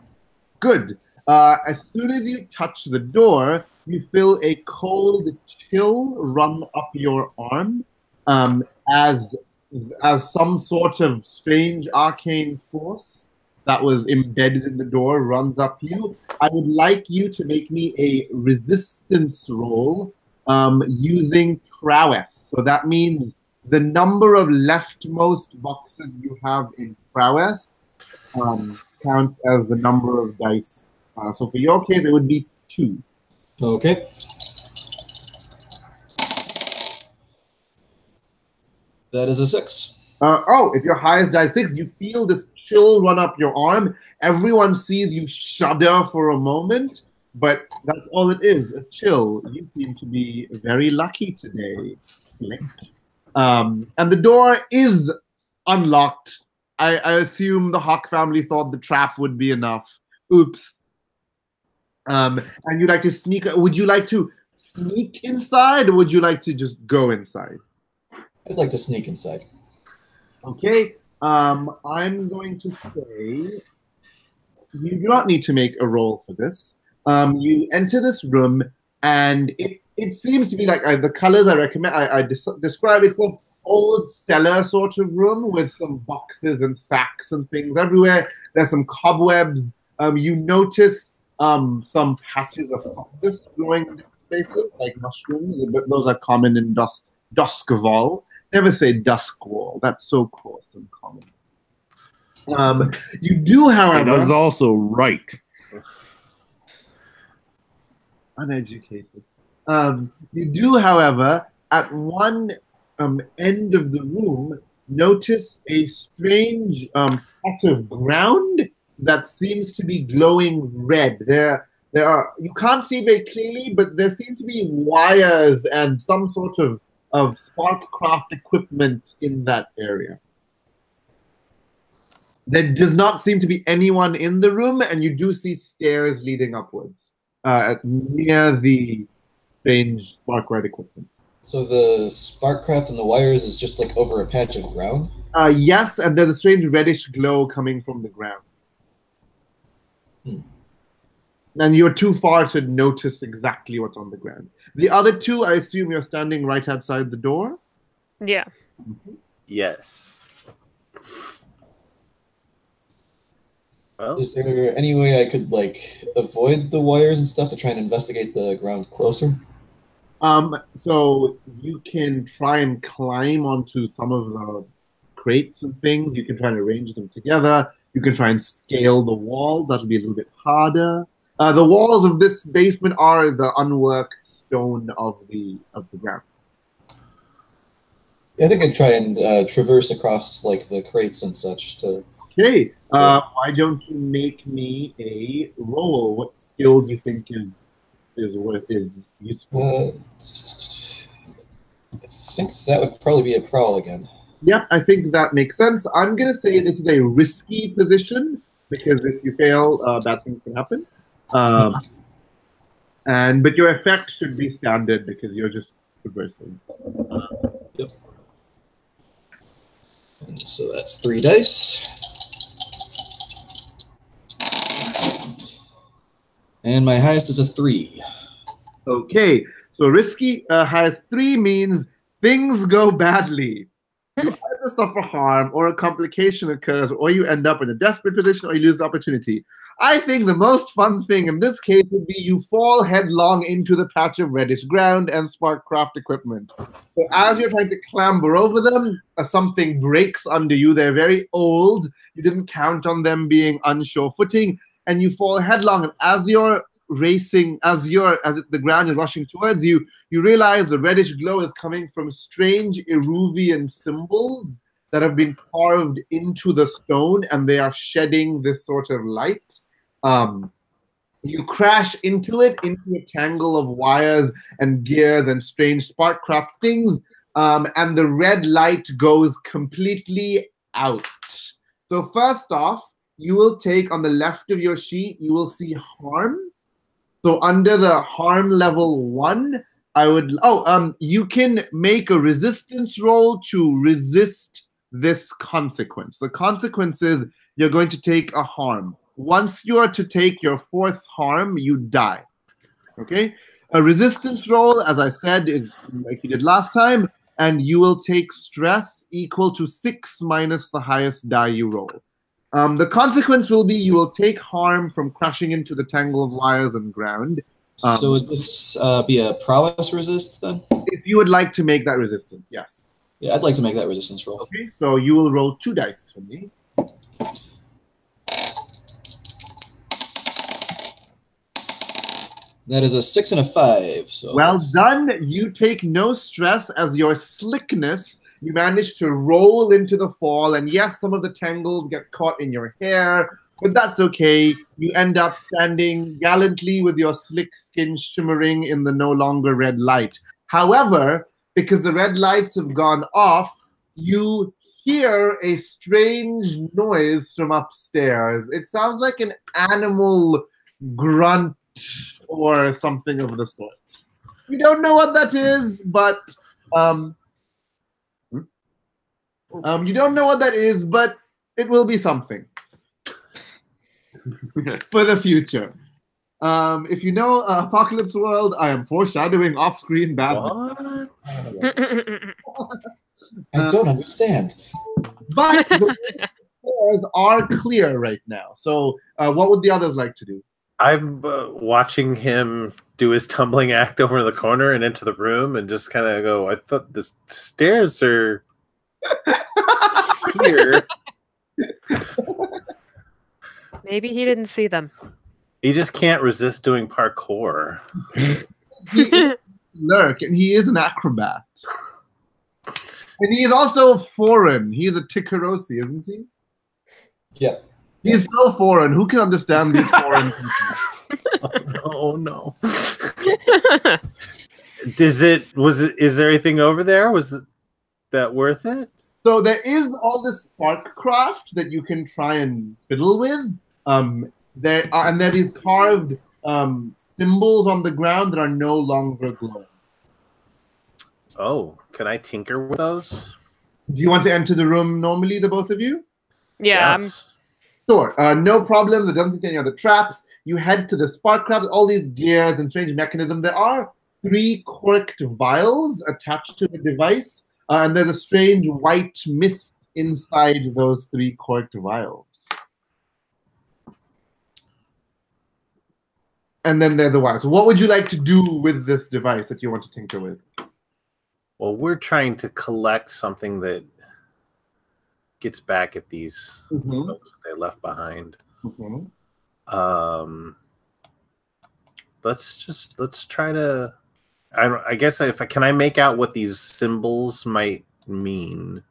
Good. As soon as you touch the door, you feel a cold chill run up your arm as some sort of strange arcane force that was embedded in the door runs up you. I would like you to make me a resistance roll using prowess. So that means the number of leftmost boxes you have in prowess counts as the number of dice. So for your case, it would be 2. Okay. That is a 6. If your highest die 6, you feel this chill run up your arm. Everyone sees you shudder for a moment, but that's all it is, a chill. You seem to be very lucky today. And the door is unlocked. I assume the Hawk family thought the trap would be enough. Oops. And you'd like to sneak. Would you like to sneak inside, or would you like to just go inside? I'd like to sneak inside. Okay. I'm going to say you do not need to make a roll for this. You enter this room, and it seems to be like the colors I recommend. I describe it as an old cellar sort of room with some boxes and sacks and things everywhere. There's some cobwebs. You notice some patches of fungus growing in different places, like mushrooms. But those are common in Duskval. Never say dusk wall. That's so coarse and common. You do, however. It is also right. Uneducated. You do, however, at one end of the room, notice a strange patch of ground that seems to be glowing red. There are, you can't see very clearly, but there seem to be wires and some sort of Sparkcraft equipment in that area. There does not seem to be anyone in the room, and you do see stairs leading upwards near the strange Sparkcraft equipment. So the Sparkcraft and the wires is just like over a patch of ground? Yes, and there's a strange reddish glow coming from the ground. And you're too far to notice exactly what's on the ground. The other two, I assume you're standing right outside the door? Yeah. Yes. Well, Is there any way I could like avoid the wires and stuff to try and investigate the ground closer? So you can try and climb onto some of the crates and things. You can try and arrange them together. You can try and scale the wall. That'll be a little bit harder. The walls of this basement are the unworked stone of the ground. Yeah, I think I'd try and traverse across like the crates and such to. Okay. Why don't you make me a roll? What skill do you think is useful? I think that would probably be a prowl again. Yep, I think that makes sense. I'm gonna say this is a risky position because if you fail, bad things can happen. But your effect should be standard because you're just traversing. Yep. And so that's 3 dice. And my highest is a 3. Okay, so risky has 3 means things go badly. You either suffer harm, or a complication occurs, or you end up in a desperate position, or you lose the opportunity. I think the most fun thing in this case would be you fall headlong into the patch of reddish ground and Sparkcraft equipment. So as you're trying to clamber over them, something breaks under you. They're very old. You didn't count on them being unsure footing, and you fall headlong. And as you're racing, the ground is rushing towards you, you realize the reddish glow is coming from strange Eruvian symbols that have been carved into the stone, and they are shedding this sort of light. You crash into a tangle of wires and gears and strange Sparkcraft things, and the red light goes completely out. So first off, you will take on the left of your sheet, you will see harm. So under the harm level 1, you can make a resistance roll to resist this consequence. The consequence is you're going to take a harm. Once you are to take your 4th harm, you die. Okay? A resistance roll, as I said, is like you did last time, and you will take stress equal to 6 minus the highest die you roll. The consequence will be you will take harm from crashing into the tangle of wires and ground. So would this be a prowess resist then? If you would like to make that resistance, yes. Yeah, I'd like to make that resistance roll. Okay, so you will roll 2 dice for me. That is a 6 and a 5. So well done. You take no stress as your slickness. You manage to roll into the fall, and yes, some of the tangles get caught in your hair, but that's okay. You end up standing gallantly with your slick skin shimmering in the no longer red light. However, because the red lights have gone off, you hear a strange noise from upstairs. It sounds like an animal grunt or something of the sort. You don't know what that is, but you don't know what that is, but it will be something for the future. If you know Apocalypse World, I am foreshadowing off-screen badly. I don't understand. But the stairs are clear right now. So what would the others like to do? I'm watching him do his tumbling act over in the corner and into the room and just kind of go, I thought the stairs are here. Maybe he didn't see them. He just can't resist doing parkour. Lurk, and he is an acrobat. And he is also foreign. He's a Tikarosi, isn't he? Yeah. He's so foreign. Who can understand these foreign people? Oh no. Is there anything over there? Was that worth it? So there is all this Sparkcraft that you can try and fiddle with. There are these carved symbols on the ground that are no longer glowing. Oh, can I tinker with those? Do you want to enter the room normally, the both of you? Yeah, Yes. Sure, no problems. It doesn't take any other traps. You head to the Sparkcraft, all these gears and strange mechanisms. There are 3 corked vials attached to the device, and there's a strange white mist inside those 3 corked vials. And then there are the wires. So what would you like to do with this device that you want to tinker with? Well, we're trying to collect something that gets back at these folks that they left behind. Let's try to. I guess can I make out what these symbols might mean?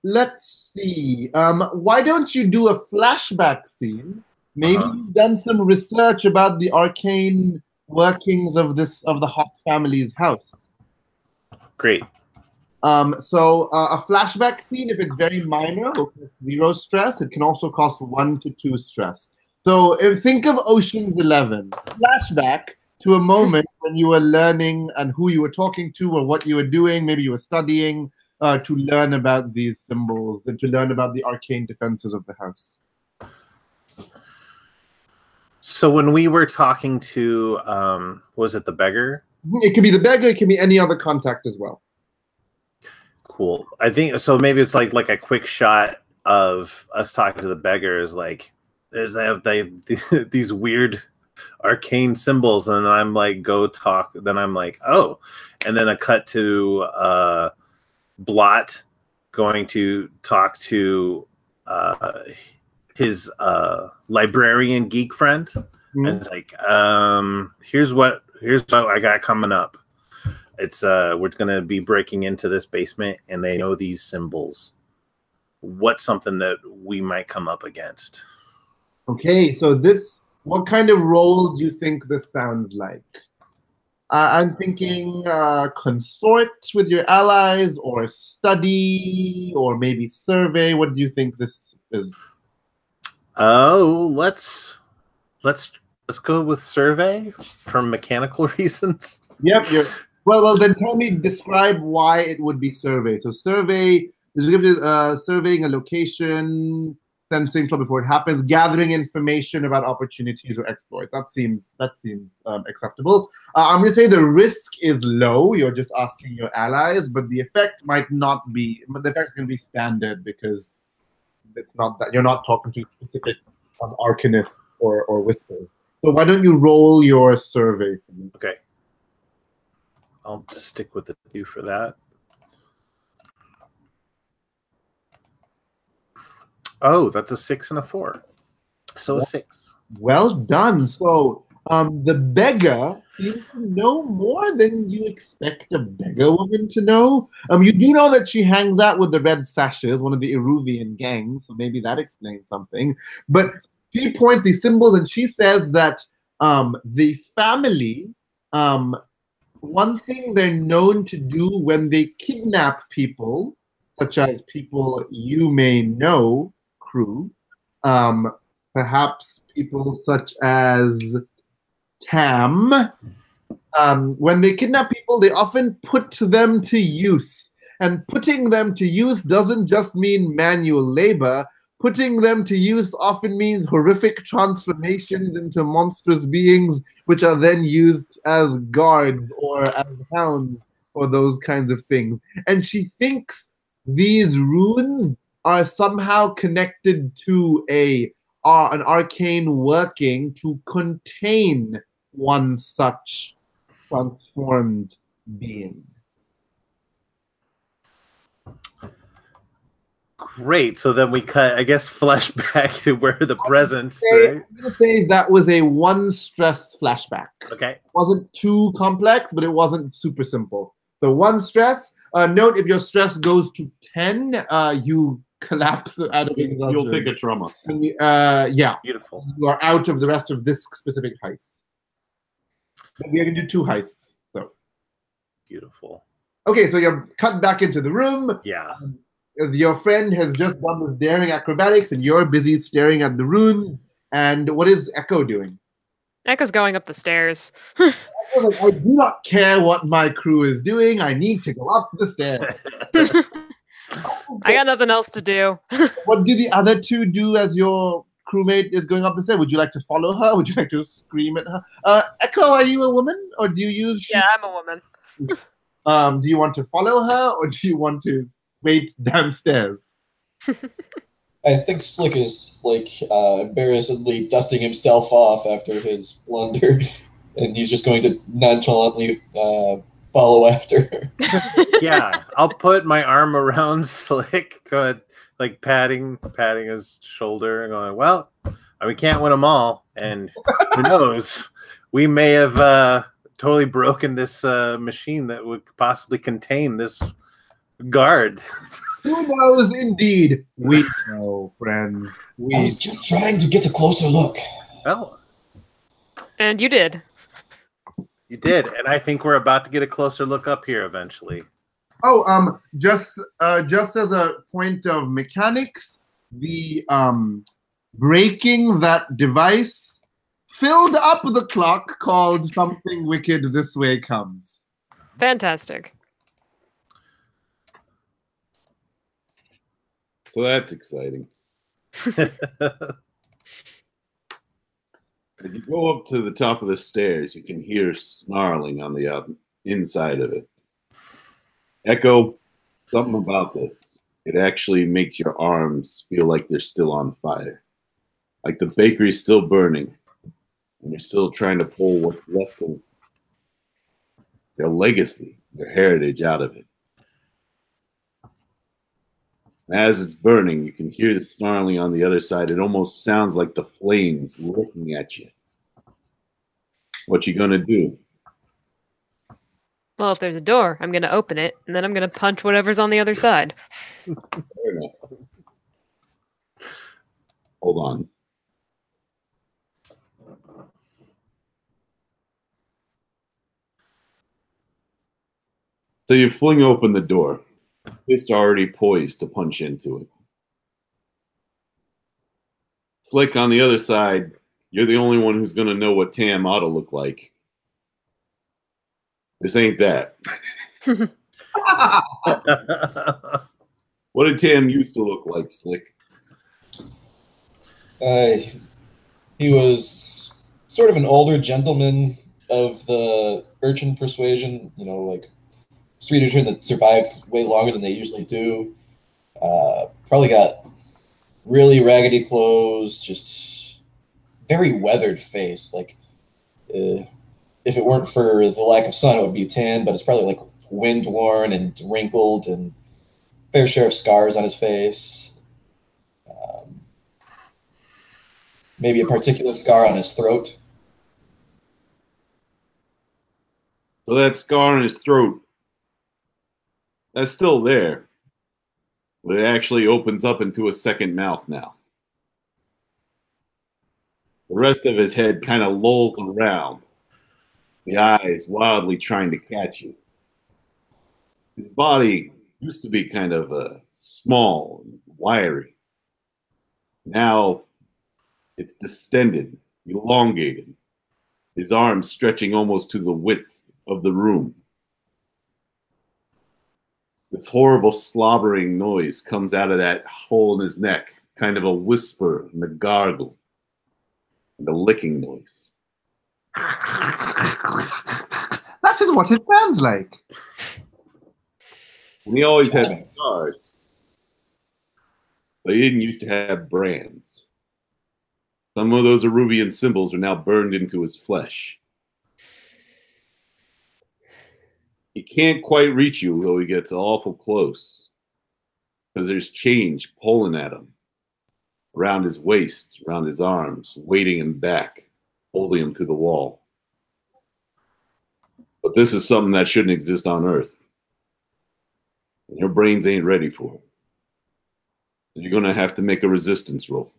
Let's see. Why don't you do a flashback scene? Maybe you've done some research about the arcane workings of the Hawk family's house. Great. So a flashback scene, if it's very minor, will cost 0 stress. It can also cost 1 to 2 stress. So think of Ocean's 11. Flashback to a moment when you were learning and who you were talking to or what you were doing. Maybe you were studying to learn about these symbols and to learn about the arcane defenses of the house. So when we were talking to, was it the beggar? It could be the beggar. It can be any other contact as well. Cool. I think so. Maybe it's like a quick shot of us talking to the beggar. Is like they these weird arcane symbols, and I'm like, go talk. Then I'm like, oh, and then a cut to Blot going to talk to his librarian geek friend, and it's like, here's what I got coming up. It's we're gonna be breaking into this basement, and they know these symbols. What's something that we might come up against? Okay, so what kind of role do you think this sounds like? I'm thinking consort with your allies, or study, or maybe survey. What do you think this is? Oh, let's go with survey for mechanical reasons. Yep. Well, then tell me, describe why it would be survey. So survey is surveying a location, sensing trouble before it happens, gathering information about opportunities or exploits. That seems acceptable. I'm going to say the risk is low. You're just asking your allies, but the effect might not be. But the effect's going to be standard because it's not that you're not talking to specific arcanists or whispers. So why don't you roll your survey for me? Okay. I'll stick with the 2 for that. Oh, that's a 6 and a 4. So a 6. Well done. So the beggar seems to know more than you expect a beggar woman to know. You do know that she hangs out with the Red Sashes, one of the Eruvian gangs, so maybe that explains something. But she points these symbols and she says that the family, one thing they're known to do when they kidnap people, such as people you may know, crew, perhaps people such as Tam, when they kidnap people, they often put them to use. And putting them to use doesn't just mean manual labor. Putting them to use often means horrific transformations into monstrous beings, which are then used as guards or as hounds or those kinds of things. And she thinks these runes are somehow connected to an arcane working to contain one such transformed being. Great. So then we cut, I guess, flashback to where the presents. Right? I'm going to say that was a 1 stress flashback. Okay. It wasn't too complex, but it wasn't super simple. So 1 stress. Note if your stress goes to 10, you collapse out of exhaustion. You'll take a trauma. Yeah. Beautiful. You are out of the rest of this specific heist. But we are going to do 2 heists. So Beautiful. okay, so you're cut back into the room. Yeah. Your friend has just done this daring acrobatics, and you're busy staring at the runes. And what is Echo doing? Echo's going up the stairs. Echo's like, I do not care what my crew is doing. I need to go up the stairs. I got nothing else to do. What do the other 2 do as your crewmate is going up the stairs? Would you like to follow her? Would you like to scream at her? Echo, are you a woman, or do you use? Yeah, I'm a woman. Do you want to follow her, or do you want to wait downstairs? I think Slick is embarrassedly dusting himself off after his blunder, and he's just going to nonchalantly follow after her. Yeah, I'll put my arm around Slick, like patting his shoulder, and going, well, we can't win them all, and who knows, we may have totally broken this machine that would possibly contain this guard. Who knows, indeed. We know, friends. I was just trying to get a closer look. Oh. And you did. You did, and I think we're about to get a closer look up here eventually. Oh, just as a point of mechanics, the breaking that device filled up the clock called Something Wicked This Way Comes. Fantastic. So that's exciting. As you go up to the top of the stairs, you can hear snarling on the inside of it. Echo, something about this. It actually makes your arms feel like they're still on fire. Like the bakery's still burning, and you're still trying to pull what's left of their legacy, their heritage out of it. As it's burning, you can hear the snarling on the other side. It almost sounds like the flames looking at you. What you gonna do? Well, if there's a door, I'm going to open it, and then I'm going to punch whatever's on the other side. Fair enough. Hold on. So you fling open the door. Fist already poised to punch into it. Slick on the other side, you're the only one who's going to know what Tam ought to look like. This ain't that. What did Tam used to look like, Slick? He was sort of an older gentleman of the urchin persuasion, you know, like street urchin that survived way longer than they usually do. Probably got really raggedy clothes, just very weathered face. Like, if it weren't for the lack of sun, it would be tan, but it's probably like wind worn and wrinkled and fair share of scars on his face. Maybe a particular scar on his throat. So that scar on his throat, that's still there. But it actually opens up into a second mouth now. The rest of his head kind of lolls around, the eyes wildly trying to catch you. His body used to be kind of small and wiry. Now it's distended, elongated, his arms stretching almost to the width of the room. This horrible slobbering noise comes out of that hole in his neck, kind of a whisper and a gargle, and a licking noise. That is what it sounds like. And he always had scars, but he didn't used to have brands. Some of those Arubian symbols are now burned into his flesh. He can't quite reach you, though he gets awful close, because there's change pulling at him, around his waist, around his arms, weighting him back, holding him to the wall. But this is something that shouldn't exist on Earth. And your brains ain't ready for it. So you're going to have to make a resistance roll.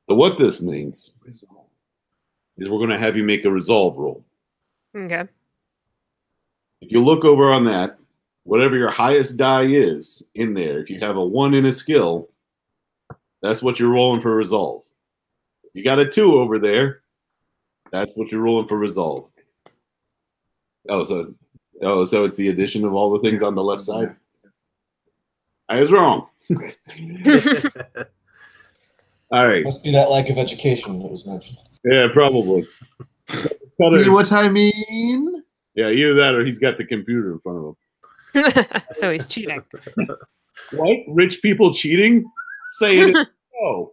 So what this means is we're going to have you make a resolve roll. Okay. If you look over on that, whatever your highest die is in there, if you have a 1 in a skill, that's what you're rolling for resolve. If you got a 2 over there, that's what you're rolling for resolve. So it's the addition of all the things on the left side. I was wrong. All right. Must be that lack of education that was mentioned. Yeah, probably. See what I mean? Yeah, either that or he's got the computer in front of him. So he's cheating. What? Rich people cheating? Say it. No.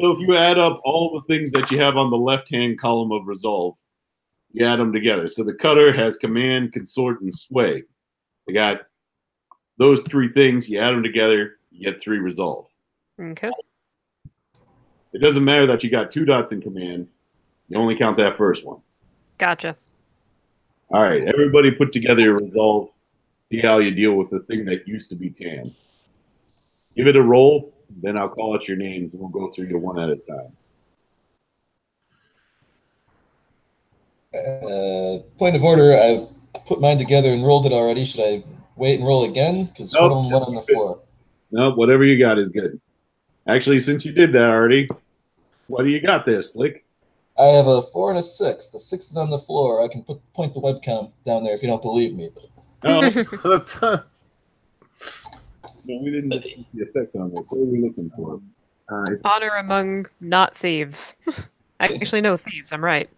So if you add up all the things that you have on the left-hand column of resolve, you add them together. So the cutter has command, consort, and sway. You got those 3 things. You add them together, you get 3 resolve. Okay. It doesn't matter that you got 2 dots in command. You only count that first one. Gotcha. All right, everybody put together your resolve. See how you deal with the thing that used to be Tam. Give it a roll, then I'll call out your names and we'll go through you one at a time. Point of order, I put mine together and rolled it already. Should I wait and roll again? Because one of them went on the floor. No, whatever you got is good. Actually, since you did that already, what do you got there, Slick? I have a 4 and a 6. The 6 is on the floor. I can point the webcam down there if you don't believe me. No, no, we didn't discuss the effects on this. What are we looking for? Honor among not thieves. Actually, no thieves. I'm right.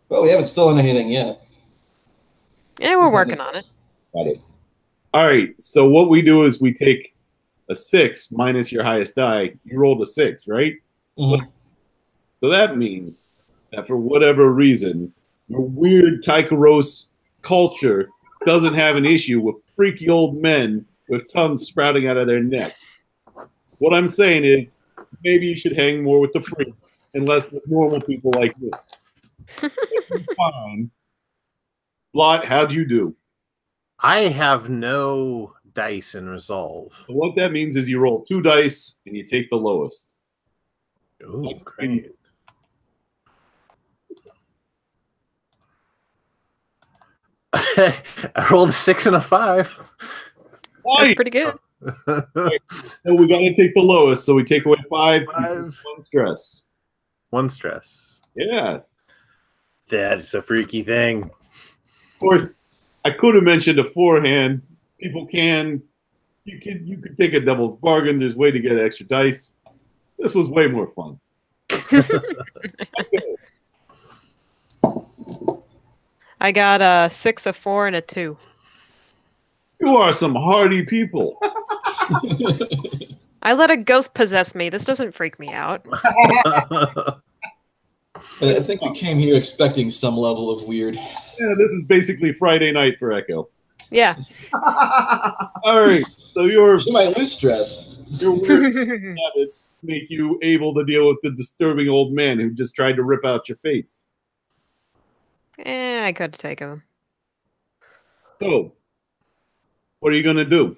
Well, we haven't stolen anything yet. Yeah, we're working on it. Got it. All right. So what we do is we take a 6 minus your highest die. You rolled a 6, right? Mhm. So that means that for whatever reason, your weird Tycheros culture doesn't have an issue with freaky old men with tongues sprouting out of their neck. What I'm saying is, maybe you should hang more with the freaks and less with normal people like me. Fine. Blot, how'd you do? I have no dice in resolve. So what that means is you roll 2 dice and you take the lowest. Oh, great. I rolled a 6 and a 5. That's pretty good. So we got to take the lowest, so we take away 5. 1 stress. 1 stress. Yeah. That's a freaky thing. Of course, I could have mentioned beforehand. You could take a devil's bargain. There's a way to get extra dice. This was way more fun. I got a 6, a 4, and a 2. You are some hardy people. I let a ghost possess me. This doesn't freak me out. I think we came here expecting some level of weird. Yeah, this is basically Friday night for Echo. Yeah. All right, so your She might lose stress. weird habits make you able to deal with the disturbing old man who just tried to rip out your face. I could take him. So, what are you going to do?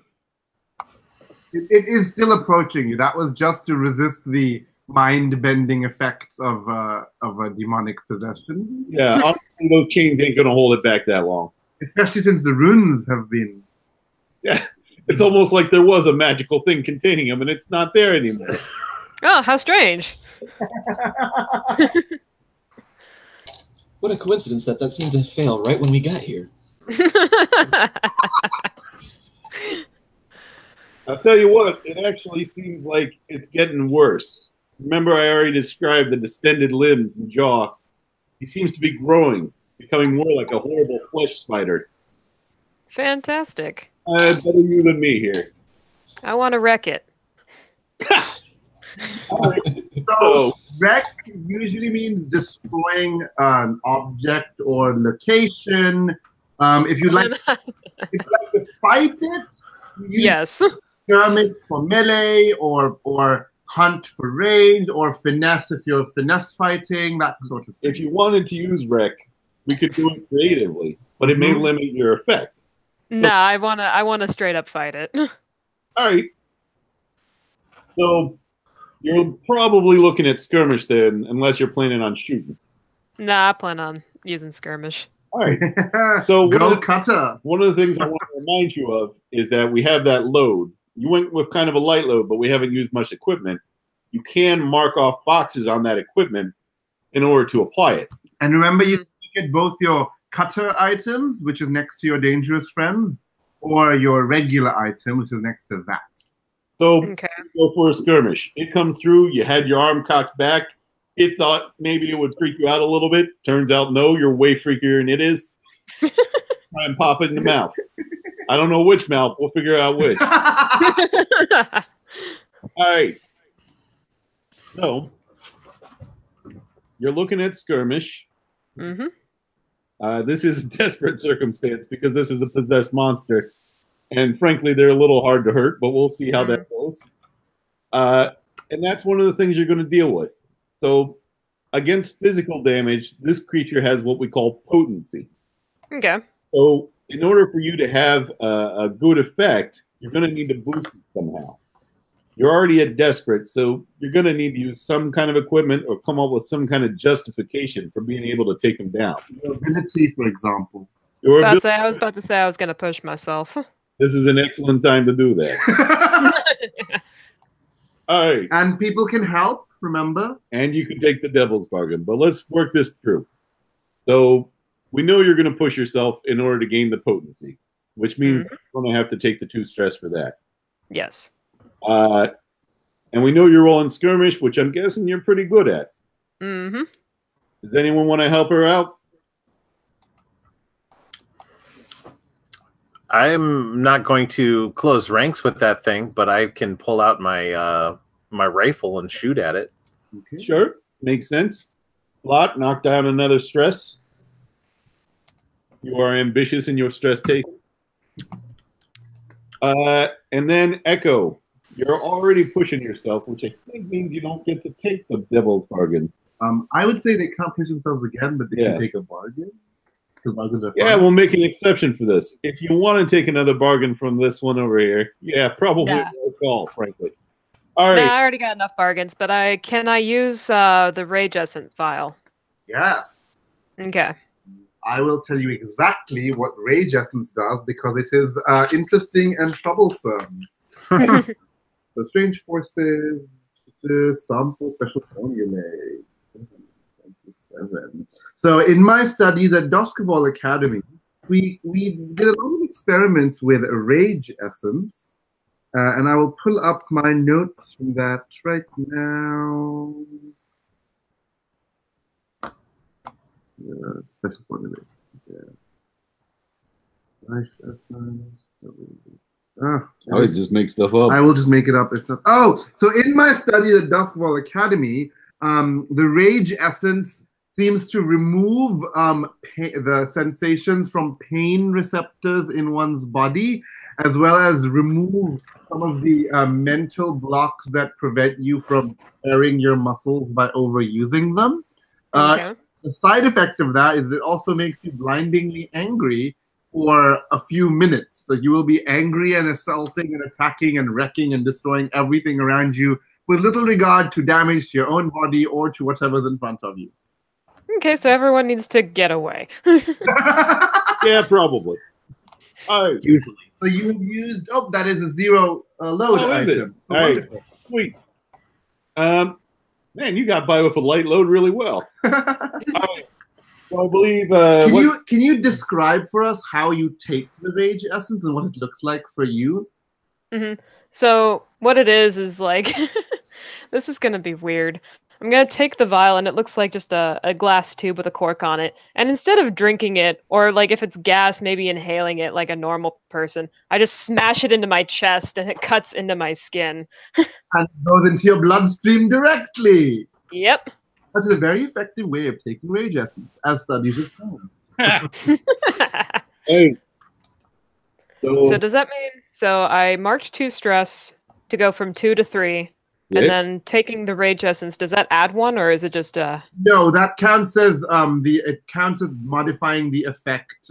It is still approaching you. That was just to resist the mind-bending effects of a demonic possession. Yeah, honestly, those chains ain't going to hold it back that long. Especially since the runes have been. Yeah, it's almost like there was a magical thing containing him, and it's not there anymore. Oh, how strange. What a coincidence that seemed to fail right when we got here. I'll tell you what, it actually seems like it's getting worse. Remember, I already described the distended limbs and jaw. He seems to be growing, becoming more like a horrible flesh spider. Fantastic. Better you than me here. I want to wreck it. So, wreck usually means destroying an object or location. If you'd like to fight it, yes. Skirmish for melee or hunt for range or finesse if you're finesse fighting, that sort of thing. If you wanted to use wreck, we could do it creatively, but it may limit your effect. No, I wanna straight up fight it. All right. So you're probably looking at skirmish then, unless you're planning on shooting. Nah, I plan on using skirmish. All right. So cutter. One of the things I want to remind you of is that we have that load. You went with kind of a light load, but we haven't used much equipment. You can mark off boxes on that equipment in order to apply it. And remember, you can get both your cutter items, which is next to your dangerous friends, or your regular item, which is next to that. So Okay. go for a skirmish. It comes through. You had your arm cocked back. It thought maybe it would freak you out a little bit. Turns out, no, you're way freakier than it is. Try and pop it in the mouth. I don't know which mouth. We'll figure out which. All right. So you're looking at skirmish. Mm-hmm. This is a desperate circumstance because this is a possessed monster. And frankly, they're a little hard to hurt, but we'll see how that goes. And that's one of the things you're going to deal with. So against physical damage, this creature has what we call potency. Okay. So in order for you to have a good effect, you're going to need to boost it somehow. You're already at desperate, so you're going to need to use some kind of equipment or come up with some kind of justification for being able to take him down. Your ability, for example. I was about to say I was going to push myself. This is an excellent time to do that. All right. And people can help, remember? And you can take the devil's bargain, but let's work this through. So we know you're going to push yourself in order to gain the potency, which means you're going to have to take the 2 stress for that. Yes. And we know you're rolling skirmish, which I'm guessing you're pretty good at. Mm-hmm. Does anyone want to help her out? I'm not going to close ranks with that thing, but I can pull out my my rifle and shoot at it. Okay. Sure. Makes sense. Lot, knock down another stress. You are ambitious in your stress taking. And then Echo, you're already pushing yourself, which I think means you don't get to take the devil's bargain. I would say they can't push themselves again, but they Yeah. can take a bargain. Because bargains are fun. Yeah, we'll make an exception for this. If you want to take another bargain from this one over here, yeah, probably Nah. no call, frankly. All Nah, right. I already got enough bargains, but can I use the Rage Essence vial? Yes. Okay. I will tell you exactly what Rage Essence does because it is interesting and troublesome. The strange forces, sample special formulae. 27. So in my studies at Doskoval Academy, we did a lot of experiments with Rage Essence, and I will pull up my notes from that right now. Special formula. Yeah. Life essence. I always just make stuff up. I will just make it up. It's not. Oh, so in my study at Duskfall Academy, the Rage Essence seems to remove the sensations from pain receptors in one's body, as well as remove some of the mental blocks that prevent you from tearing your muscles by overusing them. Okay. The side effect of that is it also makes you blindingly angry for a few minutes. So you will be angry and assaulting and attacking and wrecking and destroying everything around you with little regard to damage to your own body or to whatever's in front of you. Okay, so everyone needs to get away. Yeah, probably. All right. Usually. So you have used, oh, that is a zero load Oh, is it? item. All right. Wonderful. Sweet. Man, you got by with a light load really well. All right. So I believe. Can you describe for us how you take the Rage Essence and what it looks like for you? Mm-hmm. So what it is like, this is gonna be weird. I'm gonna take the vial and it looks like just a glass tube with a cork on it. And instead of drinking it, or like if it's gas, maybe inhaling it like a normal person, I just smash it into my chest and it cuts into my skin. And it goes into your bloodstream directly. Yep. That is a very effective way of taking Rage Essence, as studies have shown. Hey. So does that mean, so I marked 2 stress to go from 2 to 3, Yeah. and then taking the Rage Essence, does that add 1, or is it just No, that counts as it counts as modifying the effect,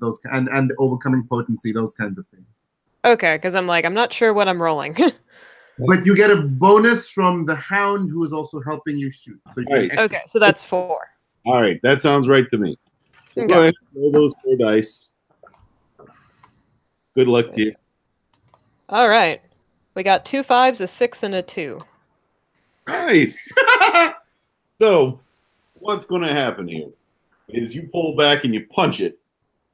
those and overcoming potency, those kinds of things. Okay, because I'm not sure what I'm rolling. But you get a bonus from the hound who is also helping you shoot. So you get Right. extra- Okay, so that's 4. All right, that sounds right to me. So Okay. Go ahead, roll those 4 dice. Good luck to you. All right. We got 2 5s, a 6, and a 2. Nice. So, what's going to happen here is you pull back and you punch it.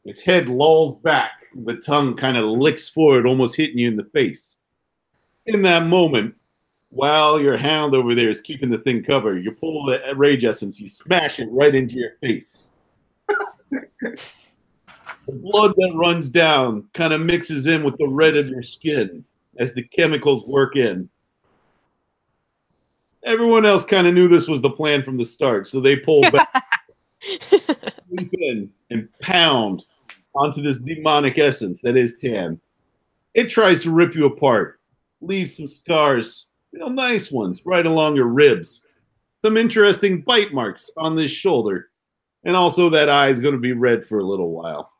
Its head lolls back. The tongue kind of licks forward, almost hitting you in the face. In that moment, while your hound over there is keeping the thing covered, you pull the Rage Essence, you smash it right into your face. The blood that runs down kind of mixes in with the red of your skin as the chemicals work in. Everyone else kind of knew this was the plan from the start, so they pull back, leap in, and pound onto this demonic essence that is Tam. It tries to rip you apart, leave some scars, real nice ones, right along your ribs. Some interesting bite marks on this shoulder. And also that eye is going to be red for a little while.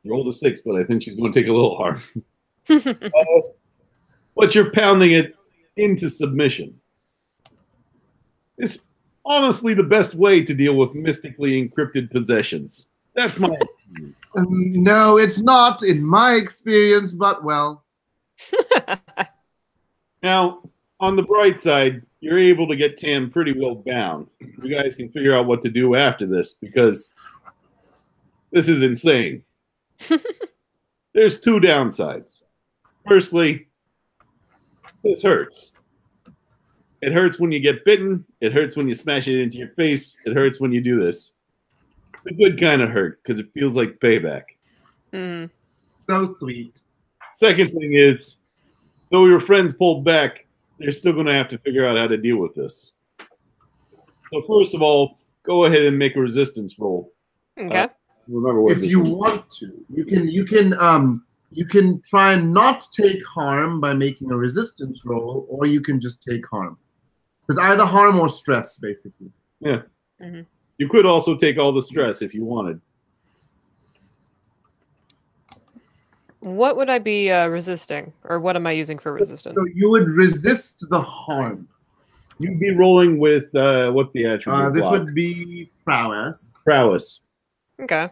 Rolled a 6, but I think she's going to take a little hard. But you're pounding it into submission. It's honestly the best way to deal with mystically encrypted possessions. That's my opinion. No, it's not in my experience, but well. Now, on the bright side, you're able to get Tam pretty well bound. You guys can figure out what to do after this because this is insane. There's 2 downsides. Firstly, This hurts. It hurts when you get bitten. It hurts when you smash it into your face. It hurts when you do this. It's a good kind of hurt because it feels like payback. Mm. So sweet. Second thing is, though your friends pulled back, they're still going to have to figure out how to deal with this. So first of all, go ahead and make a resistance roll. Okay. Remember what If this you is. want to, you can try and not take harm by making a resistance roll, or you can just take harm. It's either harm or stress, basically. Yeah. Mm-hmm. You could also take all the stress if you wanted. What would I be resisting, or what am I using for resistance? So you would resist the harm. You'd be rolling with what's the attribute? This block? would be prowess, Prowess. Okay.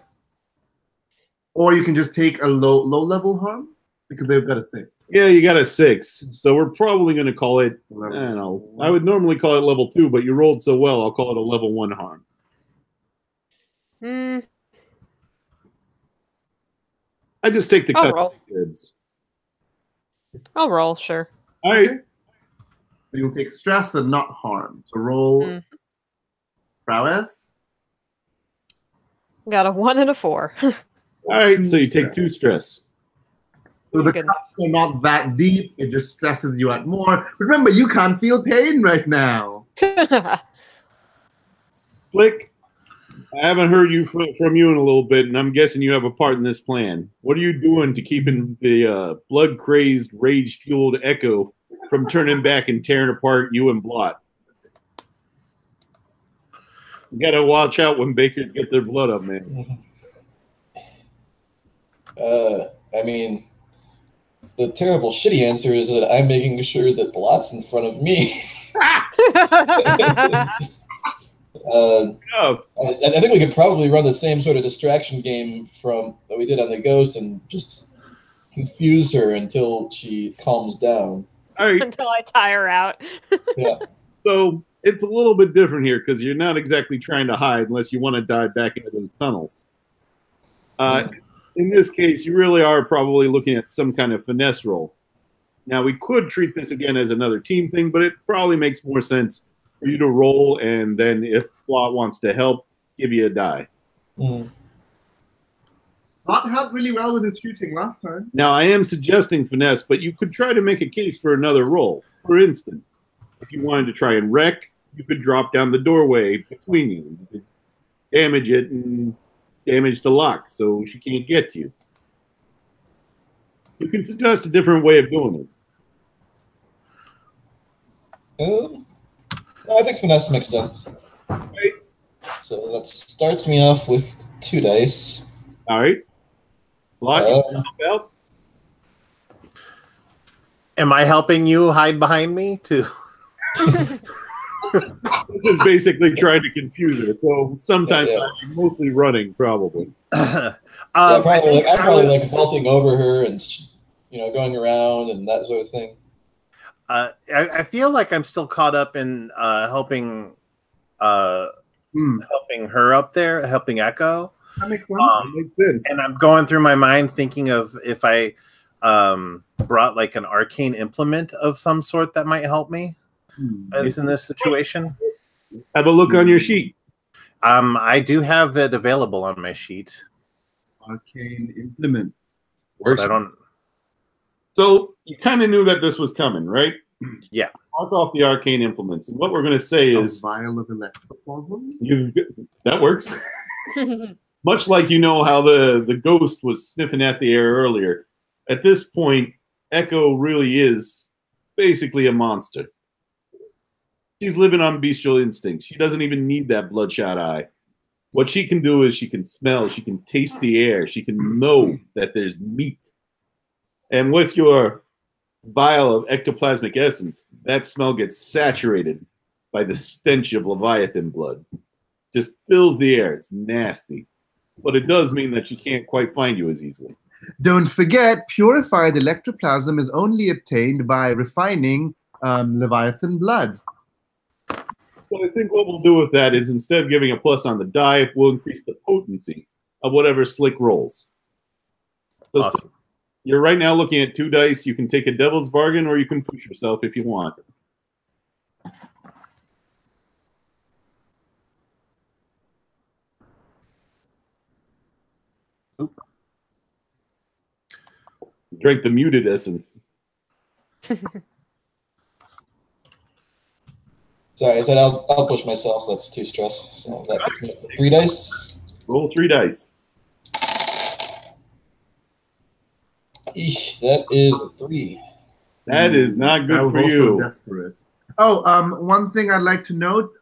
or you can just take a low level harm because they've got a 6. Yeah, you got a 6. So we're probably going to call it, I don't know. I would normally call it level 2, but you rolled so well, I'll call it a level 1 harm. Hmm. I just take the I'll cut. roll. Kids. I'll roll, sure. All right. Okay. So you'll take stress and not harm. So roll Mm. prowess. Got a 1 and a 4. All right. So you take Stress. 2 stress. So the Good. cuts are not that deep. It just stresses you out more. But remember, you can't feel pain right now. Flick, I haven't heard from you in a little bit, and I'm guessing you have a part in this plan. What are you doing to keeping the blood-crazed, rage-fueled Echo from turning back and tearing apart you and Blot? You gotta watch out when bakers get their blood up, man. I mean, the terrible, shitty answer is that I'm making sure that Blot's in front of me. Oh, I think we could probably run the same sort of distraction game that we did on the Ghost and just confuse her until she calms down. all right. Until I tire out. Yeah. So it's a little bit different here because you're not exactly trying to hide unless you want to dive back into those tunnels. In this case, you really are probably looking at some kind of finesse roll. Now, we could treat this again as another team thing, but it probably makes more sense for you to roll, and then if Plot wants to help, give you a die. Mm. Not helped really well with his shooting last time. Now, I am suggesting finesse, but you could try to make a case for another roll. For instance, if you wanted to try and wreck, you could drop down the doorway between you. You could damage it and damage the lock so she can't get to you. You can suggest a different way of doing it. I think finesse makes sense. Right? So that starts me off with 2 dice. All right. Lock, you wanna help out? Am I helping you hide behind me too? This is basically trying to confuse her. So sometimes Yeah. I'm mostly running, probably. I'm I think probably I was- like vaulting over her and going around and that sort of thing. I feel like I'm still caught up in helping her up there, helping Echo. That makes sense. Makes sense. And I'm going through my mind thinking of if I brought like an arcane implement of some sort that might help me, at least in this situation. Have a look on your sheet. I do have it available on my sheet. Arcane implements. But I don't. So you kind of knew that this was coming, right? Yeah. Mark off the arcane implements. And what we're going to say A is, vial of electroplasm. that works. Much like you know how the ghost was sniffing at the air earlier. At this point, Echo really is basically a monster. She's living on bestial instincts. She doesn't even need that bloodshot eye. What she can do is she can smell, she can taste the air, she can know that there's meat. And with your vial of ectoplasmic essence, that smell gets saturated by the stench of Leviathan blood. Just fills the air. It's nasty. But it does mean that she can't quite find you as easily. Don't forget, purified electroplasm is only obtained by refining Leviathan blood. So I think what we'll do with that is instead of giving a plus on the die, we'll increase the potency of whatever Slick rolls. So Awesome. You're right now looking at 2 dice. You can take a devil's bargain, or you can push yourself if you want. Drink the muted essence. Sorry, I said I'll push myself. So that's 2 stress. So that puts me up to 3 dice. Roll 3 dice. Eesh, that is a 3. That is not That good was for also you. desperate. Oh, one thing I'd like to note,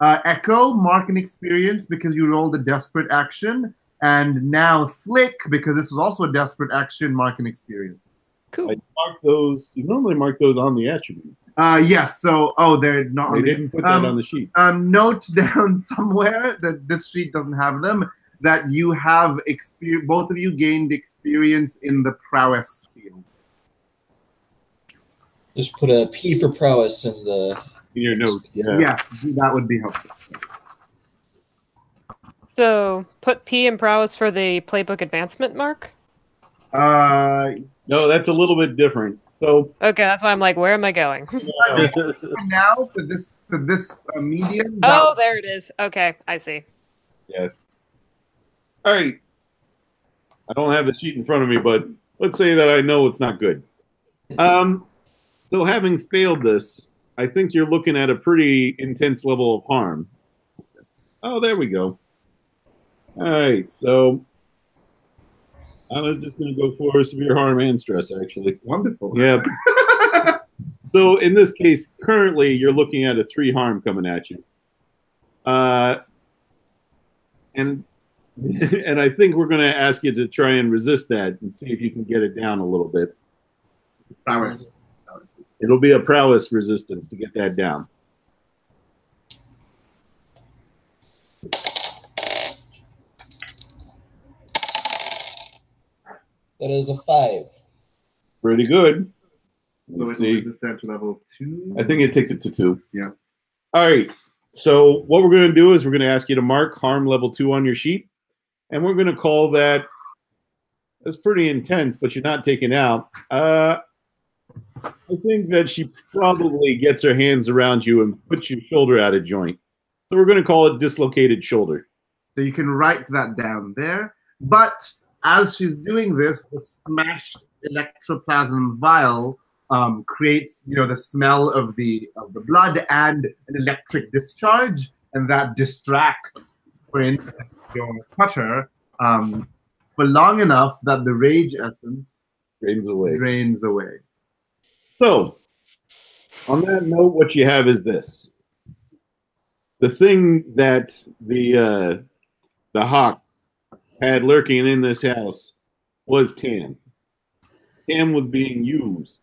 Echo, mark an experience because you rolled a desperate action, and now Slick, because this was also a desperate action, mark an experience. Cool. I mark those. You normally mark those on the attribute. Yes, so, they're not They on the... didn't put that on the sheet. Note down somewhere that this sheet doesn't have them, that you have both of you gained experience in the prowess field. Just put a P for prowess in the. In your note, yeah. Yes, that would be helpful. So put P in prowess for the playbook advancement mark. No, that's a little bit different. So Okay, that's why I'm like, where am I going? For now, for this medium. Oh, there it is. Okay, I see. yeah. All right. I don't have the sheet in front of me, but let's say that I know it's not good. So having failed this, I think you're looking at a pretty intense level of harm. Oh, there we go. All right, so I was just going to go for severe harm and stress, actually. Wonderful. Yeah. So in this case, currently you're looking at a 3 harm coming at you. And I think we're going to ask you to try and resist that and see if you can get it down a little bit. Prowess. It'll be a prowess resistance to get that down. That is a 5. Pretty good. So Let's it's see. resistant to level 2. I think it takes it to 2. Yeah. All right. So what we're going to do is we're going to ask you to mark harm level 2 on your sheet. And we're going to call that, that's pretty intense, but you're not taken out. I think that she probably gets her hands around you and puts your shoulder out of joint. So we're going to call it dislocated shoulder. So you can write that down there. But as she's doing this, the smashed electroplasm vial creates, the smell of the blood and an electric discharge, and that distracts your cutter for long enough that the rage essence Drains away. drains away. So, on that note, what you have is this. The thing that the Hawk had lurking in this house was Tam. Tam was being used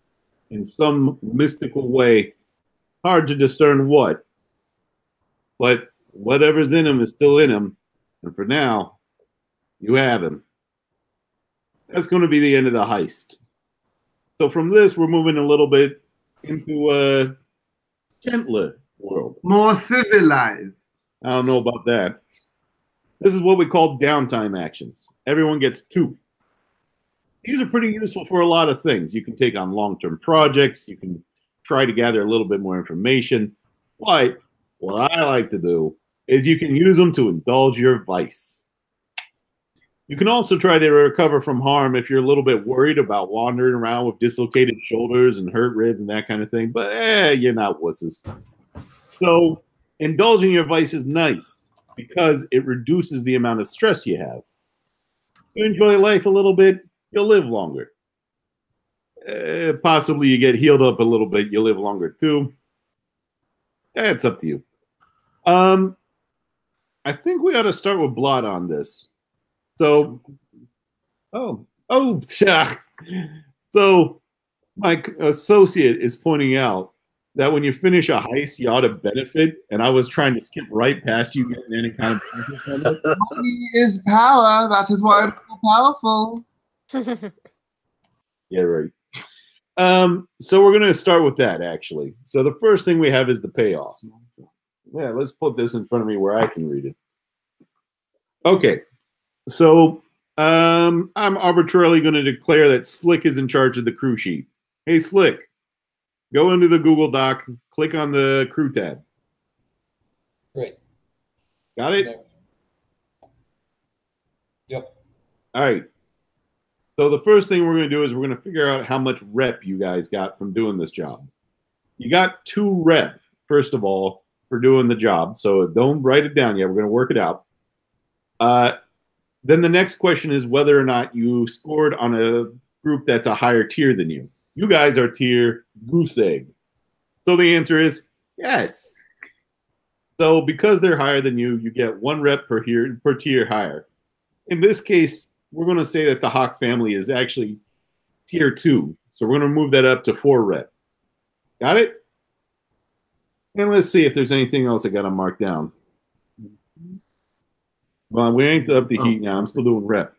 in some mystical way. Hard to discern what. But whatever's in him is still in him. And for now, you have him. That's going to be the end of the heist. So from this, we're moving a little bit into a gentler world. More civilized. I don't know about that. This is what we call downtime actions. Everyone gets 2. These are pretty useful for a lot of things. You can take on long-term projects. You can try to gather a little bit more information. But what I like to do is you can use them to indulge your vice. You can also try to recover from harm if you're a little bit worried about wandering around with dislocated shoulders and hurt ribs and that kind of thing. But you're not wusses. So indulging your vice is nice because it reduces the amount of stress you have. You enjoy life a little bit, you'll live longer. Possibly you get healed up a little bit, you'll live longer too. It's up to you. I think we ought to start with Blot on this. So, so my associate is pointing out that when you finish a heist, you ought to benefit, and I was trying to skip right past you getting any kind of benefit from it. Money is power. That is why I'm so powerful. Yeah, right. So we're going to start with that, actually. So the first thing we have is the payoff. Yeah, let's put this in front of me where I can read it. Okay. So I'm arbitrarily going to declare that Slick is in charge of the crew sheet. Hey, Slick, go into the Google Doc, click on the crew tab. Great. Got it? Yep. All right. So the first thing we're going to do is we're going to figure out how much rep you guys got from doing this job. You got 2 rep, first of all, for doing the job. So don't write it down yet. We're going to work it out. Then the next question is whether or not you scored on a group that's a higher tier than you. You guys are tier goose egg. So the answer is yes. So because they're higher than you, you get 1 rep per tier higher. In this case, we're going to say that the Hawk family is actually tier 2. So we're going to move that up to 4 rep. Got it? And let's see if there's anything else I got to mark down. Well, we ain't up to heat now. I'm still doing rep.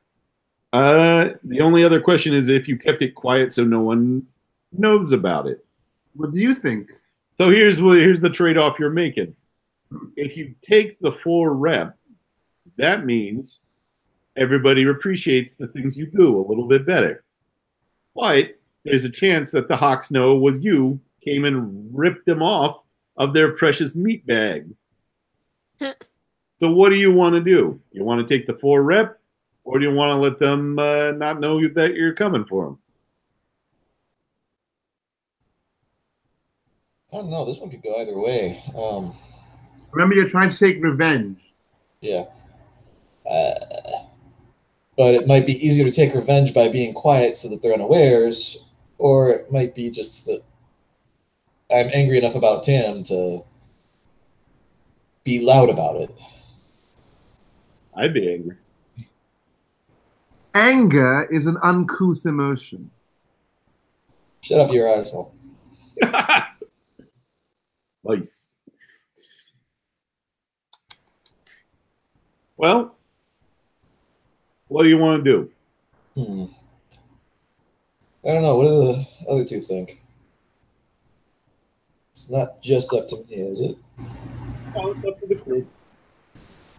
The only other question is if you kept it quiet so no one knows about it. What do you think? So here's the trade-off you're making. If you take the 4 rep, that means everybody appreciates the things you do a little bit better. But there's a chance that the Hawks know was you came and ripped them off of their precious meat bag. So what do you want to do? You want to take the 4 rep, or do you want to let them not know that you're coming for them? I don't know. This one could go either way. Remember, you're trying to take revenge. Yeah. But it might be easier to take revenge by being quiet so that they're unawares, or it might be just that I'm angry enough about Tim to be loud about it. I'd be angry. Anger is an uncouth emotion. Shut up your arsehole. Nice. Well, what do you want to do? I don't know. What do the other 2 think? It's not just up to me, is it? Oh, it's up to the crew.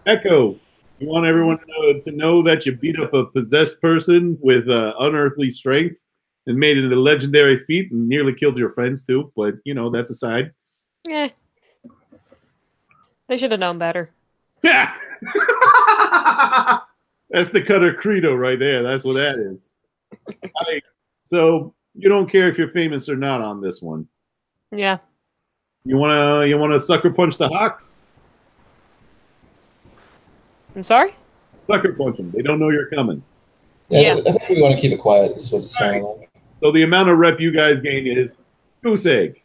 Echo, you want everyone to know that you beat up a possessed person with unearthly strength and made it a legendary feat and nearly killed your friends too, but, that's aside. Eh. They should have known better. Yeah. That's the Cutter Credo right there. That's what that is. So you don't care if you're famous or not on this one. Yeah. You wanna sucker punch the Hawks? I'm sorry? Sucker punch them. They don't know you're coming. Yeah. I think we want to keep it quiet, is what it's sounding like. So the amount of rep you guys gain is goose egg.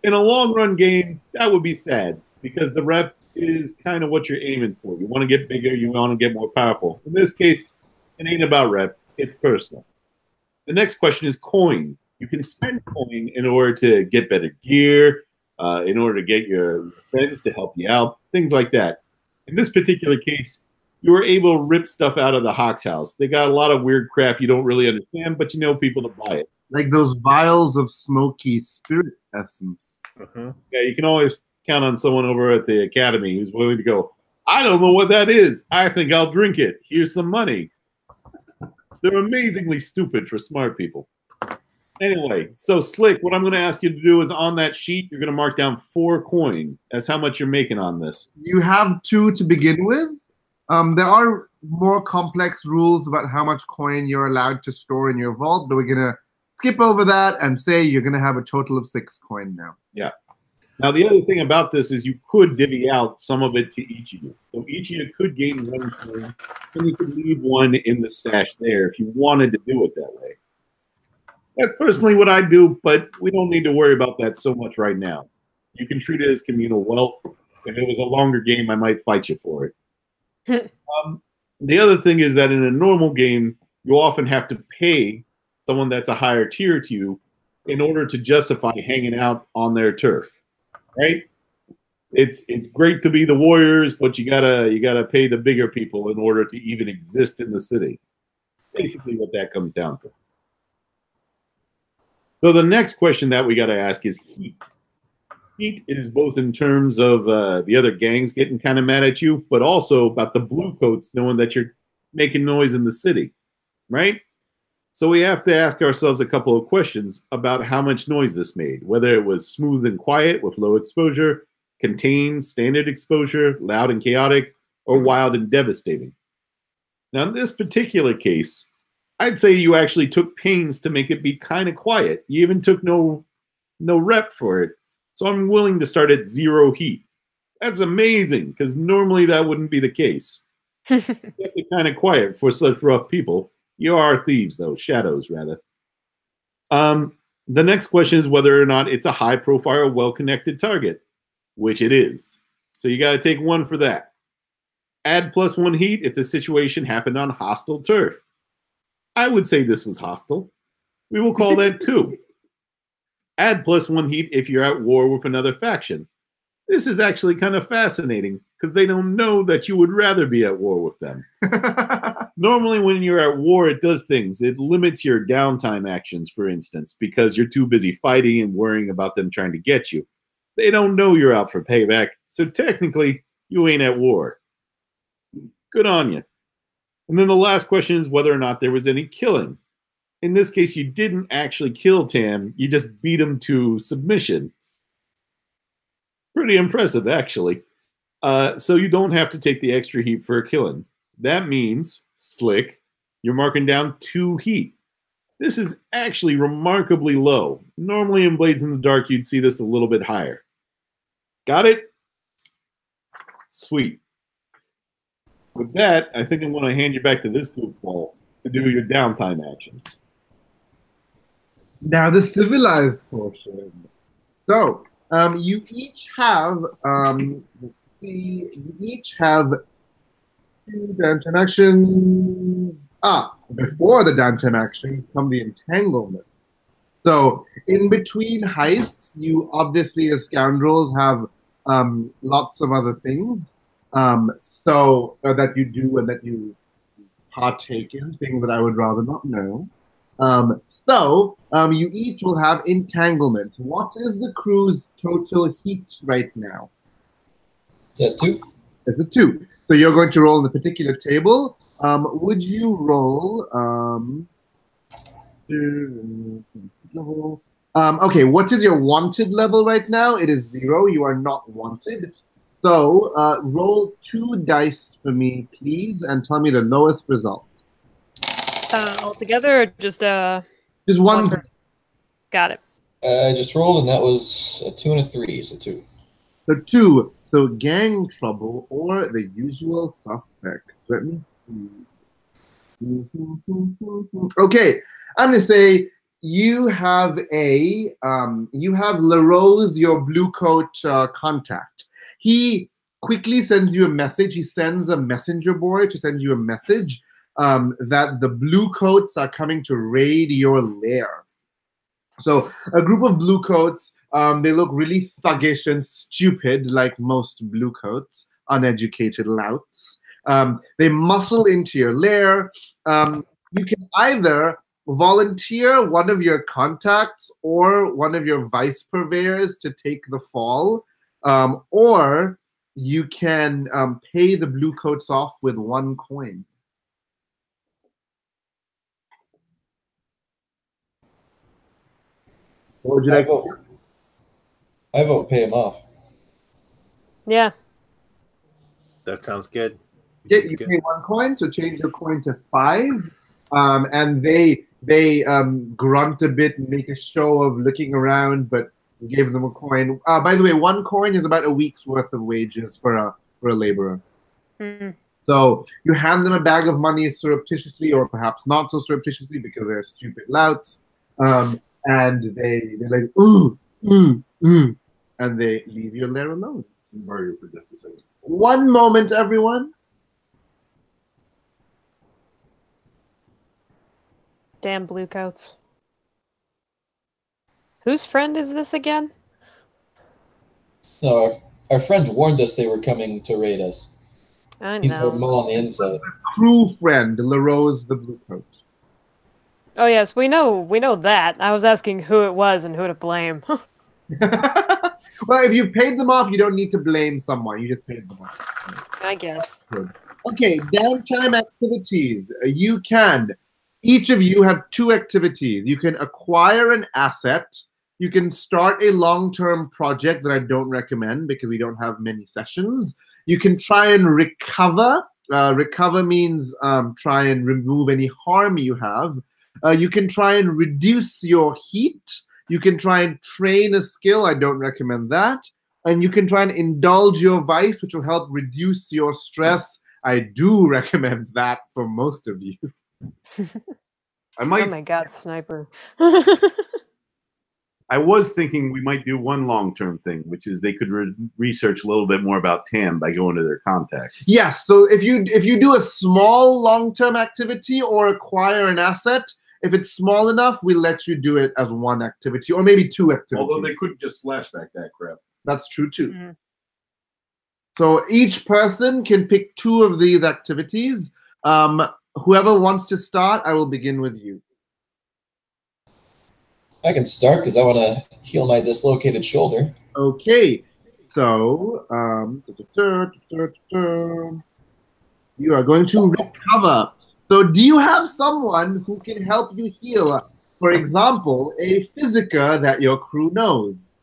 In a long run game, that would be sad because the rep is kind of what you're aiming for. You want to get bigger, you want to get more powerful. In this case, it ain't about rep, it's personal. The next question is coin. You can spend coin in order to get better gear, in order to get your friends to help you out, things like that. In this particular case, you were able to rip stuff out of the Hawks house. They got a lot of weird crap you don't really understand, but you know people to buy it. Like those vials of smoky spirit essence. Yeah, you can always count on someone over at the academy who's willing to go, I don't know what that is. I think I'll drink it. Here's some money. They're amazingly stupid for smart people. Anyway, so Slick, what I'm going to ask you to do is on that sheet, you're going to mark down 4 coin. That's how much you're making on this. You have 2 to begin with. There are more complex rules about how much coin you're allowed to store in your vault, but we're going to skip over that and say you're going to have a total of 6 coin now. Yeah. Now, the other thing about this is you could divvy out some of it to each of you. So each of you could gain 1 coin, and you could leave 1 in the stash there if you wanted to do it that way. That's personally what I do, but we don't need to worry about that so much right now. You can treat it as communal wealth. If it was a longer game, I might fight you for it. The other thing is that in a normal game, you often have to pay someone that's a higher tier to you in order to justify hanging out on their turf, right? It's great to be the Warriors, but you gotta pay the bigger people in order to even exist in the city. Basically, what that comes down to. So the next question that we got to ask is heat. Heat is both in terms of the other gangs getting kind of mad at you, but also about the blue coats knowing that you're making noise in the city, right? So we have to ask ourselves a couple of questions about how much noise this made, whether it was smooth and quiet with low exposure, contained, standard exposure, loud and chaotic, or wild and devastating. Now, in this particular case, I'd say you actually took pains to make it be kind of quiet. You even took no rep for it. So I'm willing to start at 0 heat. That's amazing, because normally that wouldn't be the case. You have to kind of quiet for such rough people. You are thieves, though. Shadows, rather. The next question is whether or not it's a high-profile, well-connected target, which it is. So you got to take 1 for that. Add +1 heat if the situation happened on hostile turf. I would say this was hostile. We will call that 2. Add +1 heat if you're at war with another faction. This is actually kind of fascinating because they don't know that you would rather be at war with them. Normally when you're at war, it does things. It limits your downtime actions, for instance, because you're too busy fighting and worrying about them trying to get you. They don't know you're out for payback, so technically, you ain't at war. Good on you. And then the last question is whether or not there was any killing. In this case, you didn't actually kill Tam, you just beat him to submission. Pretty impressive, actually. So you don't have to take the extra heat for a killing. That means, Slick, you're marking down 2 heat. This is actually remarkably low. Normally in Blades in the Dark, you'd see this a little bit higher. Got it? Sweet. With that, I think I'm going to hand you back to this goofball to do your downtime actions. Now the civilized portion. So, you each have, let's see, you each have 2 downtime actions. Before the downtime actions come the entanglement. So, in between heists, you obviously, as scoundrels, have lots of other things. That you do and that you partake in, things that I would rather not know. You each will have entanglement. What is the crew's total heat right now? Is that 2? It's a 2. So you're going to roll on the particular table. Would you roll? Okay, what is your wanted level right now? It is 0. You are not wanted. So roll 2 dice for me, please, and tell me the lowest result. Altogether, or just one person? Got it. I just rolled, and that was a 2 and a 3, so 2. So 2. So gang trouble or the usual suspects. Let me see. Okay, I'm gonna say you have LaRose, your blue coat contact. He quickly sends you a message. He sends a messenger boy to send you a message that the blue coats are coming to raid your lair. So a group of blue coats, they look really thuggish and stupid like most blue coats, uneducated louts. They muscle into your lair. You can either volunteer one of your contacts or one of your vice purveyors to take the fall. Or you can pay the blue coats off with 1 coin. What would you like? I vote pay him off. Yeah. That sounds good. Yeah, you pay 1 coin, so change your coin to 5. And they grunt a bit and make a show of looking around, but you gave them a coin. By the way, 1 coin is about a week's worth of wages for a laborer. Mm. So you hand them a bag of money surreptitiously, or perhaps not so surreptitiously because they're stupid louts. And they're like, ooh, and they leave your lair alone. Borrow you for just a second. 1 moment, everyone. Damn blue coats. Whose friend is this again? No, our friend warned us they were coming to raid us. I He's our know. mo on the inside. Crew friend, LaRose the Blue Coat. Oh yes, we know that. I was asking who it was and who to blame. Well, if you paid them off, you don't need to blame someone. You just paid them off. I guess. Good. Okay, downtime activities. You can, each of you have 2 activities. You can acquire an asset. You can start a long-term project that I don't recommend because we don't have many sessions. You can try and recover. Recover means try and remove any harm you have. You can try and reduce your heat. You can try and train a skill. I don't recommend that. And you can try and indulge your vice, which will help reduce your stress. I do recommend that for most of you. I Oh might. my god, sniper. I was thinking we might do one long-term thing, which is they could research a little bit more about TAM by going to their contacts. Yes. So if you do a small long-term activity or acquire an asset, if it's small enough, we let you do it as one activity or maybe 2 activities. Although they could just flashback that crap. That's true too. Mhm. So each person can pick 2 of these activities. Whoever wants to start, I will begin with you. I can start because I want to heal my dislocated shoulder. Okay. So you are going to recover. So do you have someone who can help you heal? For example, a physica that your crew knows.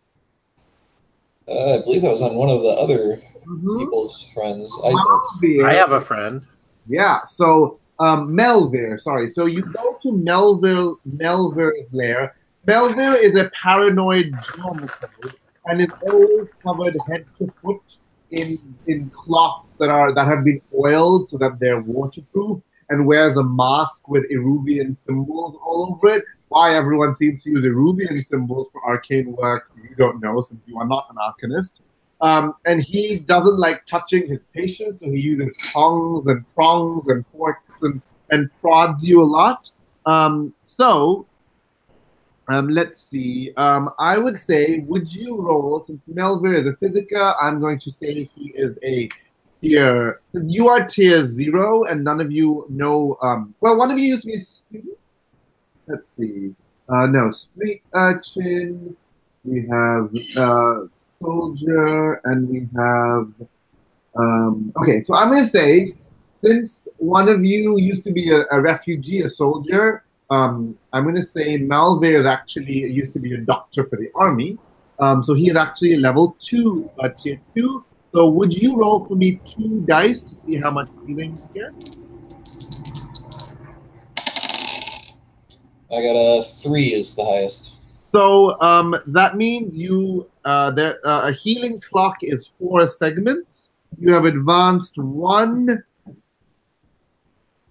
I believe that was on one of the other Mhm. people's friends. I don't. Melvir. I have a friend. Yeah, so Melvir, sorry. So you go to Melvir's lair. Melvir is a paranoid germaphobe and is always covered head to foot in cloths that have been oiled so that they're waterproof, and wears a mask with Eruvian symbols all over it. Why everyone seems to use Eruvian symbols for arcane work, you don't know since you are not an arcanist. And he doesn't like touching his patients, so he uses tongs and prongs and forks and prods you a lot. Let's see. I would say, would you roll, since Melvir is a physica, I'm going to say he is a tier, since you are tier 0 and none of you know, well, one of you used to be a student. Let's see. No, street urchin. We have soldier, and we have okay, so I'm going to say, since one of you used to be a refugee, a soldier, I'm going to say Malveer actually used to be a doctor for the army. So he is actually a level 2, tier 2. So would you roll for me 2 dice to see how much healing you get? I got a 3 is the highest. So that means you a healing clock is 4 segments. You have advanced one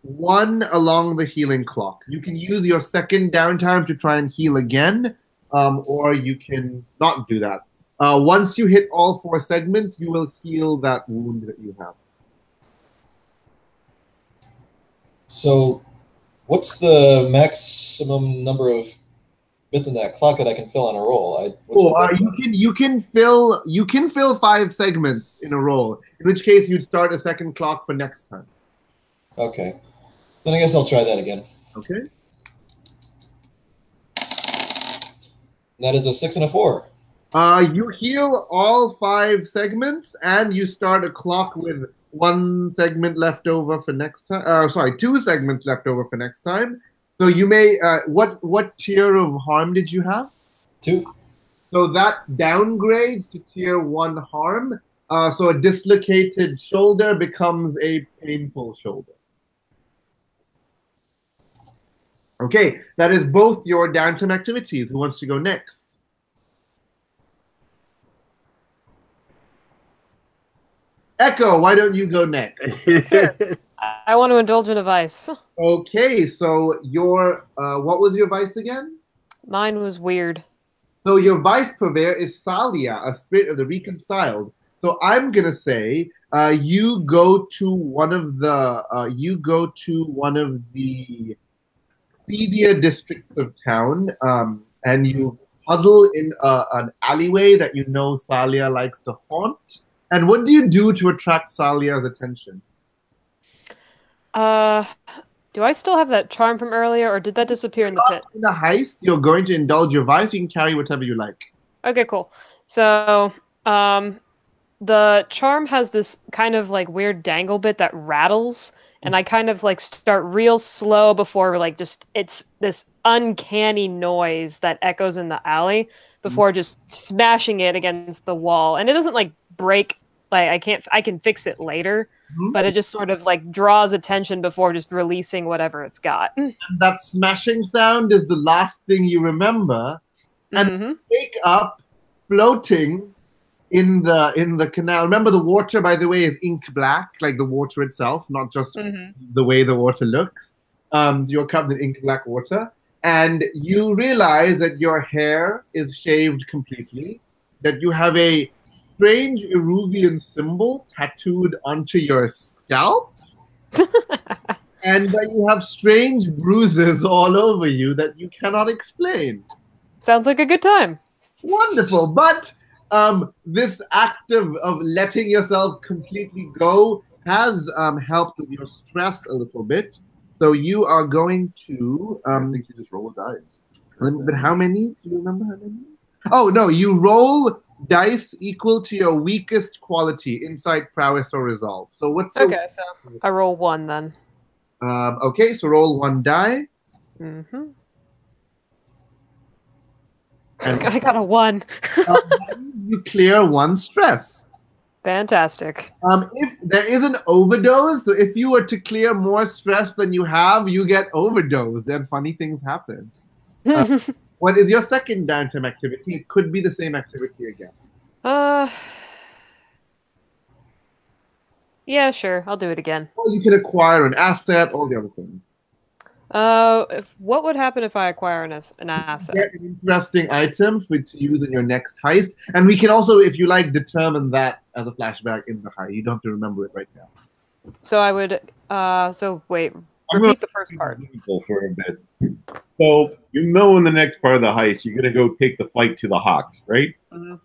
along the healing clock. You can use your second downtime to try and heal again, or you can not do that. Once you hit all 4 segments, you will heal that wound that you have. So, what's the maximum number of bits in that clock that I can fill on a roll? You can fill 5 segments in a roll. In which case, you'd start a second clock for next time. Okay, then I guess I'll try that again. Okay. That is a 6 and a 4. You heal all 5 segments, and you start a clock with 1 segment left over for next time. Sorry, 2 segments left over for next time. So you may. What tier of harm did you have? 2. So that downgrades to tier 1 harm. So a dislocated shoulder becomes a painful shoulder. Okay, that is both your downtime activities. Who wants to go next? Echo, why don't you go next? I want to indulge in a vice. Okay, so your what was your vice again? Mine was weird. So your vice purveyor is Salia, a spirit of the reconciled. So I'm gonna say you go to one of the Thedia districts of town, and you huddle in an alleyway that you know Salia likes to haunt. And what do you do to attract Salia's attention? Do I still have that charm from earlier, or did that disappear in the pit? In the heist, you're going to indulge your vice. You can carry whatever you like. Okay, cool. So, the charm has this kind of like weird dangle bit that rattles, and I kind of like start real slow before like just it's this uncanny noise that echoes in the alley before just smashing it against the wall. And it doesn't like break, like I can fix it later, but it just sort of like draws attention before just releasing whatever it's got. And that smashing sound is the last thing you remember. And wake up floating in the canal. Remember, the water, by the way, is ink black, like the water itself, not just the way the water looks. So you're covered in ink black water, and you realize that your hair is shaved completely, that you have a strange Eruvian symbol tattooed onto your scalp, and that you have strange bruises all over you that you cannot explain. Sounds like a good time. Wonderful, but this act of letting yourself completely go has helped with your stress a little bit. So you are going to I think you just roll a dice. but how many? Do you remember how many? Oh no, you roll dice equal to your weakest quality: insight, prowess, or resolve. So what's your Okay, so I roll 1 then. okay, so roll 1 die. And I got a 1. you clear 1 stress. Fantastic. If there is an overdose, so if you were to clear more stress than you have, you get overdosed and funny things happen. What is your second downtime activity? It could be the same activity again. Yeah, sure. I'll do it again. Or you can acquire an asset, all the other things. What would happen if I acquire an asset? Get an interesting item to use in your next heist. And we can also, if you like, determine that as a flashback in the heist. You don't have to remember it right now. So I would, so wait, repeat the first part. For a bit. So, you know, in the next part of the heist, you're going to go take the fight to the Hawks, right? And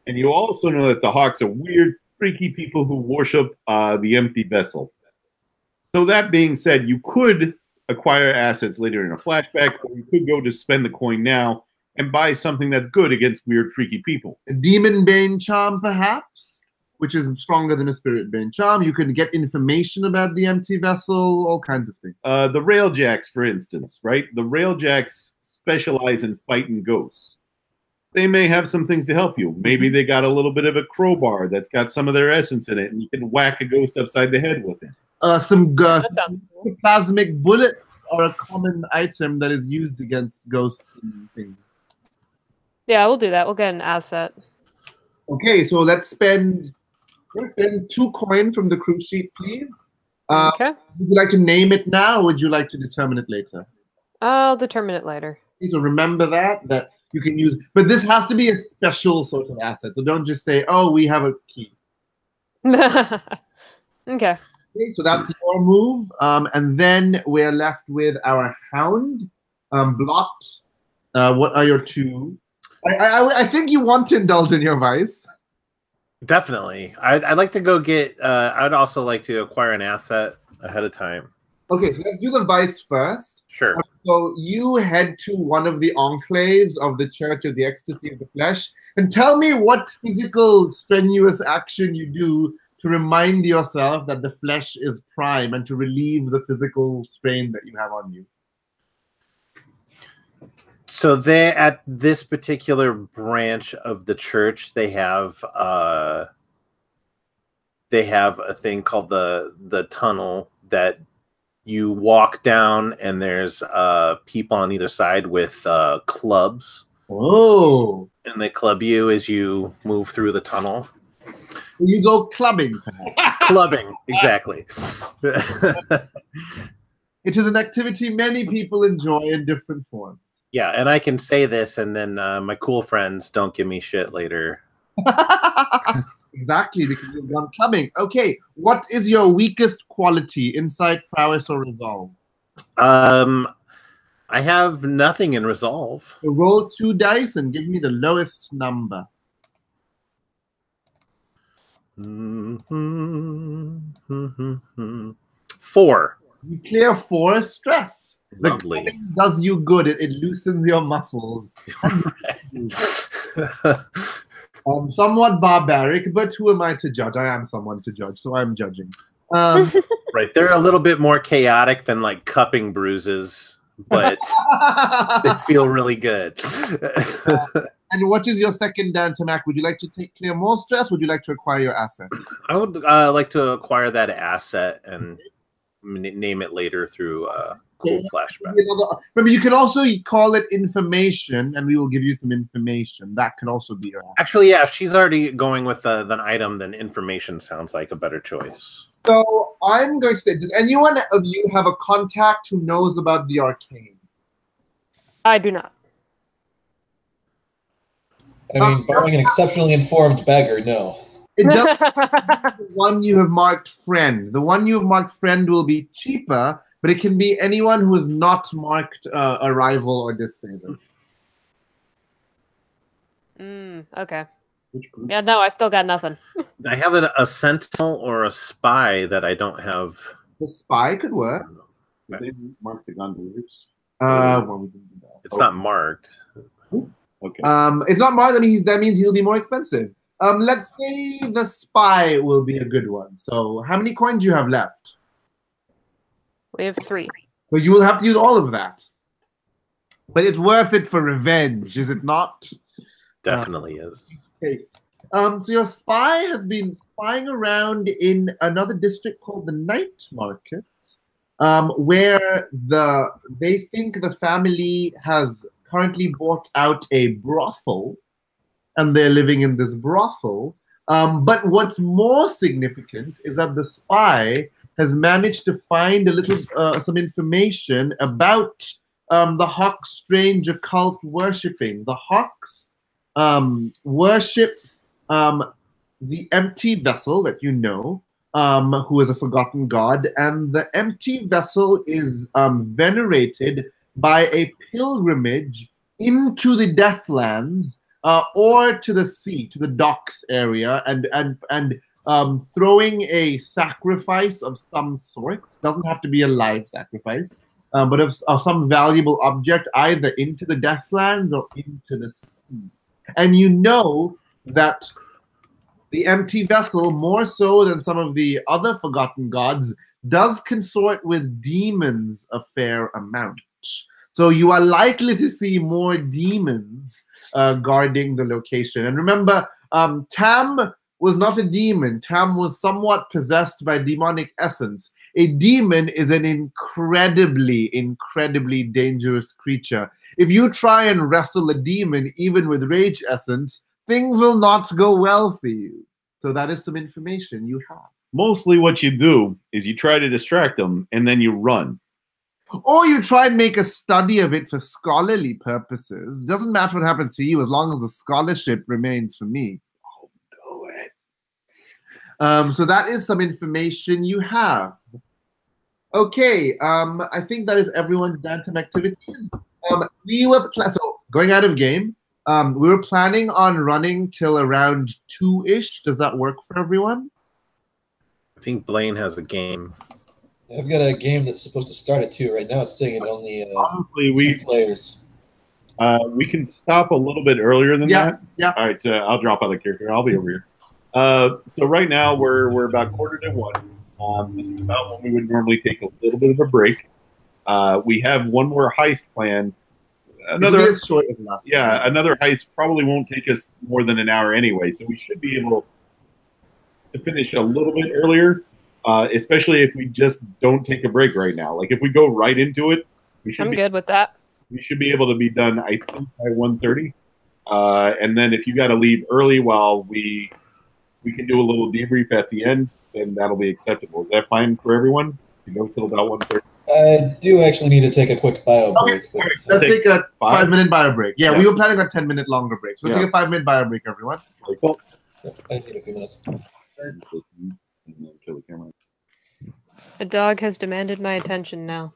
you also know that the Hawks are weird, freaky people who worship the empty vessel. So that being said, you could acquire assets later in a flashback, or you could go to spend the coin now and buy something that's good against weird, freaky people. A Demon Bane charm, perhaps, which is stronger than a Spirit Bane charm. You can get information about the empty vessel, all kinds of things. The Railjacks, for instance, right? The Railjacks specialize in fighting ghosts. They may have some things to help you. Maybe they got a little bit of a crowbar that's got some of their essence in it, and you can whack a ghost upside the head with it. Some That sounds cool. plasmic bullets are a common item that is used against ghosts and things. Yeah, we'll do that. We'll get an asset. Okay, so let's spend 2 coin from the crew sheet, please. Okay. Would you like to name it now, or would you like to determine it later? I'll determine it later. So remember that you can use, but this has to be a special sort of asset. So don't just say, "Oh, we have a key." Okay. Okay, so that's your move, and then we're left with our hound blocked. What are your 2? I think you want to indulge in your vice. Definitely. I'd like to go get. I'd also like to acquire an asset ahead of time. Okay, so let's do the vice first. Sure. So you head to one of the enclaves of the Church of the Ecstasy of the Flesh, and tell me what physical strenuous action you do to remind yourself that the flesh is prime and to relieve the physical strain that you have on you. So they, at this particular branch of the church, they have a thing called the tunnel that you walk down, and there's people on either side with clubs. Oh. And they club you as you move through the tunnel. You go clubbing, perhaps. Clubbing, exactly. It is an activity many people enjoy in different forms. Yeah, and I can say this, and then my cool friends don't give me shit later. Exactly, because you've gone clubbing. Okay, what is your weakest quality? Insight, prowess, or resolve? I have nothing in resolve. So roll 2 dice and give me the lowest number. 4. You clear 4 stress. Lovely. The clubbing does you good. It loosens your muscles. Somewhat barbaric, but who am I to judge? I am someone to judge, so I'm judging. Um, Right, they're a little bit more chaotic than like cupping bruises, but they feel really good. and what is your second Dan Tamak? Would you like to clear more stress? Would you like to acquire your asset? I would like to acquire that asset and name it later through cool flashback. Remember, you can also call it information, and we will give you some information. That can also be your asset. Actually, yeah, if she's already going with an item, then information sounds like a better choice. So I'm going to say, does anyone of you have a contact who knows about the arcane? I do not. I mean, barring an exceptionally informed beggar, no. It does. The one you have marked friend. The one you have marked friend will be cheaper, but it can be anyone who is not marked arrival or disfavored. Okay. Yeah, no, I still got nothing. I have a sentinel or a spy that I don't have. The spy could work. Did they mark the gondolas? Well, we didn't do that. It's not marked. Okay. It's not marked. That means he'll be more expensive. Let's say the spy will be a good one. So, how many coins do you have left? We have 3. So you will have to use all of that. But it's worth it for revenge, is it not? Definitely is. Case. So your spy has been spying around in another district called the Night Market, where they think the family has currently bought out a brothel, and they're living in this brothel. But what's more significant is that the spy has managed to find a little some information about the Hawks' strange occult worshipping. The Hawks worship the empty vessel that you know, who is a forgotten god, and the empty vessel is venerated by a pilgrimage into the Deathlands or to the sea, to the docks area, and throwing a sacrifice of some sort. Doesn't have to be a live sacrifice, but of some valuable object, either into the Deathlands or into the sea. And you know that the empty vessel, more so than some of the other forgotten gods, does consort with demons a fair amount. So you are likely to see more demons guarding the location. And remember, Tam was not a demon. Tam was somewhat possessed by demonic essence. A demon is an incredibly, incredibly dangerous creature. If you try and wrestle a demon, even with rage essence, things will not go well for you. So that is some information you have. Mostly what you do is you try to distract them and then you run. Or you try and make a study of it for scholarly purposes. Doesn't matter what happens to you as long as the scholarship remains for me. Oh, do it. So that is some information you have. Okay, I think that is everyone's Bantam activities. We were so going out of game. We were planning on running till around 2-ish. Does that work for everyone? I think Blaine has a game. I've got a game that's supposed to start at 2. Right now it's saying it only Honestly, 2 players. we can stop a little bit earlier than that. Yeah. All right, I'll drop out the character. I'll be over here. So right now we're about 1:45. This is about when we would normally take a little bit of a break. We have one more heist planned. Another as short as last. Yeah, another heist probably won't take us more than an hour anyway, so we should be able to finish a little bit earlier, especially if we just don't take a break right now. Like if we go right into it, I'm good with that. We should be able to be done, I think, by 1:30. And then if you got to leave early while we can do a little debrief at the end, then that'll be acceptable. Is that fine for everyone? You go till about 1:30. I do actually need to take a quick bio break. Okay, right. Let's take a 5-minute bio break. Yeah, we were planning on 10-minute longer break. So take a 5-minute bio break, everyone. Cool. I just need a few minutes. Kill the camera. A dog has demanded my attention now.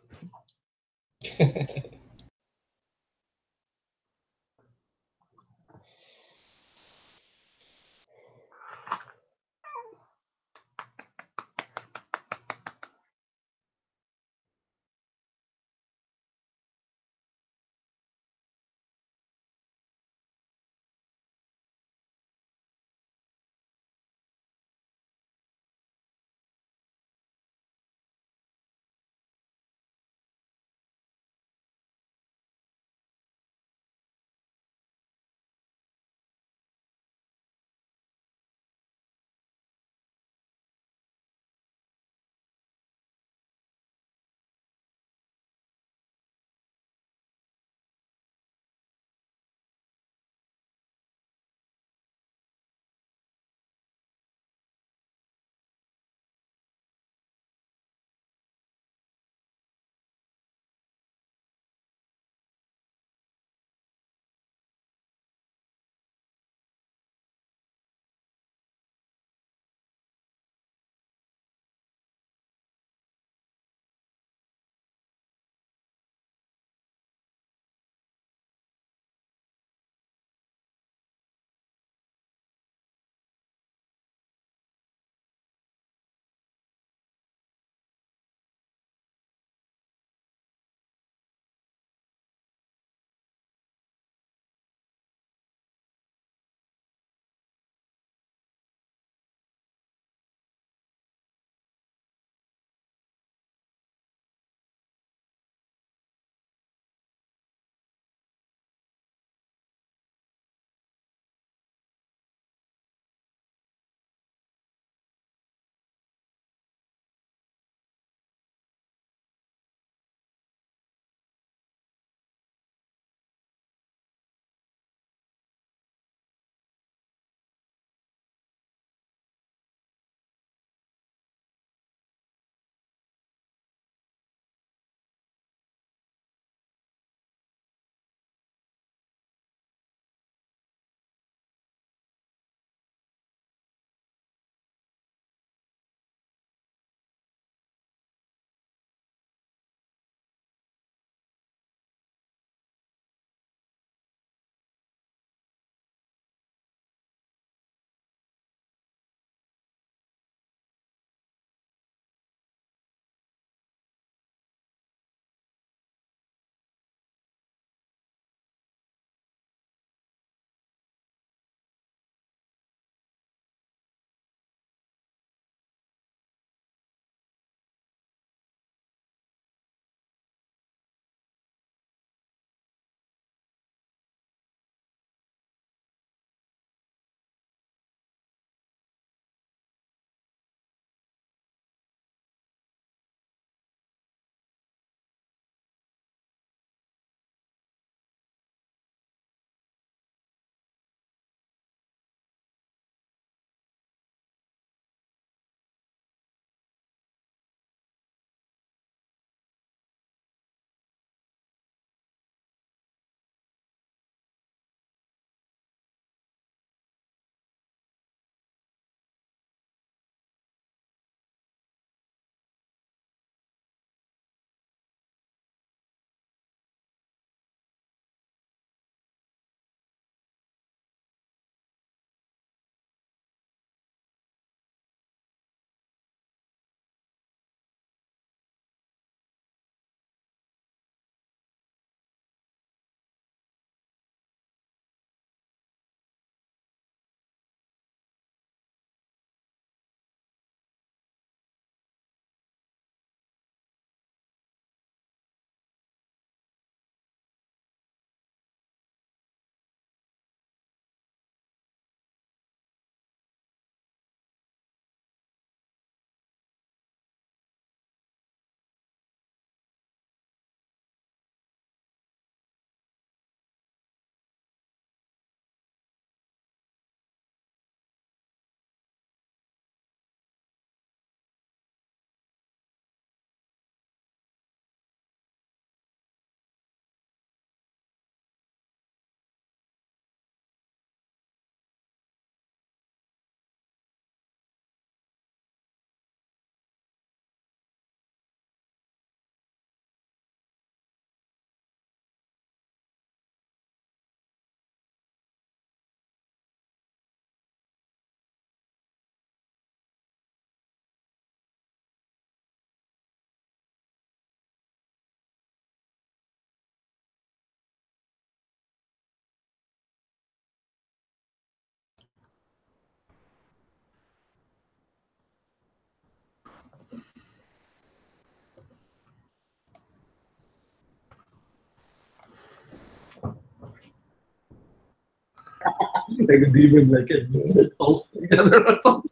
Like a demon, like it pulse together or something.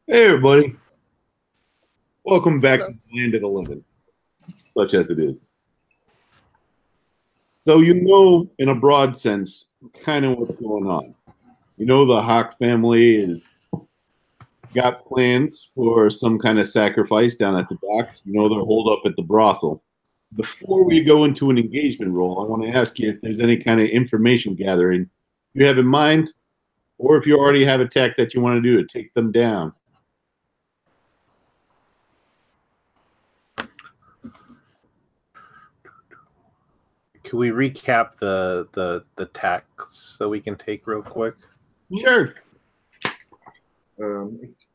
Hey, everybody. Welcome back to the Land of the Living, such as it is. So you know, in a broad sense, kind of what's going on. You know the Hawk family is got plans for some kind of sacrifice down at the docks. You know they're holed up at the brothel. Before we go into an engagement role, I want to ask you if there's any kind of information gathering you have in mind, or if you already have a tech that you want to do to take them down. Can we recap the tacks that we can take real quick? Sure.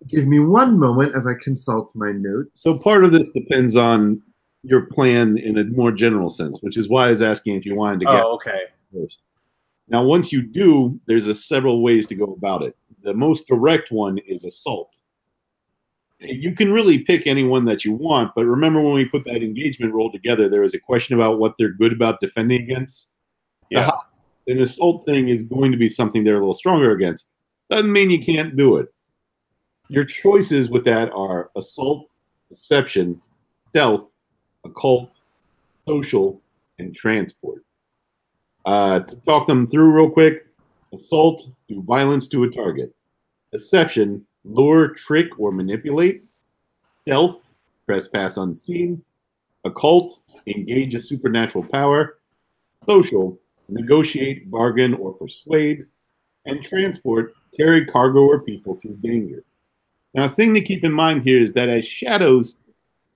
Give me one moment as I consult my notes. So part of this depends on your plan in a more general sense, which is why I was asking if you wanted to get okay. first. Now, once you do, there's several ways to go about it. The most direct one is assault. You can really pick anyone that you want, but remember when we put that engagement role together, there was a question about what they're good about defending against. Yeah. An assault thing is going to be something they're a little stronger against. Doesn't mean you can't do it. Your choices with that are assault, deception, stealth, occult, social, and transport. To talk them through real quick, assault, do violence to a target. Deception, lure, trick, or manipulate. Stealth, trespass unseen. Occult, engage a supernatural power. Social, negotiate, bargain, or persuade. And transport, carry cargo or people through danger. Now, a thing to keep in mind here is that as shadows,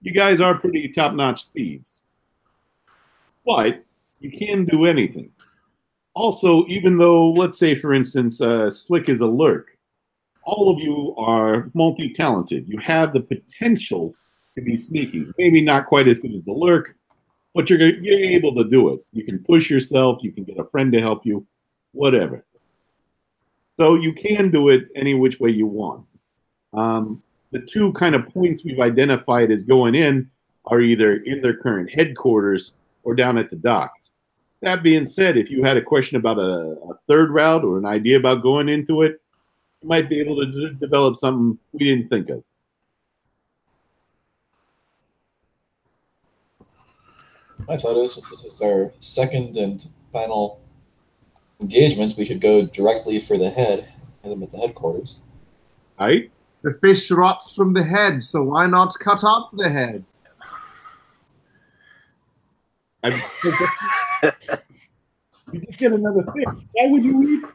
you guys are pretty top-notch thieves. But you can do anything. Also, even though, let's say, for instance, Slick is a lurk, all of you are multi-talented. You have the potential to be sneaky. Maybe not quite as good as the lurk, but you're able to do it. You can push yourself. You can get a friend to help you, whatever. So you can do it any which way you want. The two kind of points we've identified as going in are either in their current headquarters or down at the docks. That being said, if you had a question about a third route or an idea about going into it, you might be able to develop something we didn't think of. My thought is, since this is our second and final engagement, we should go directly for the head and them at the headquarters. All right? The fish rots from the head, so why not cut off the head? You just get another fish. Why would you eat?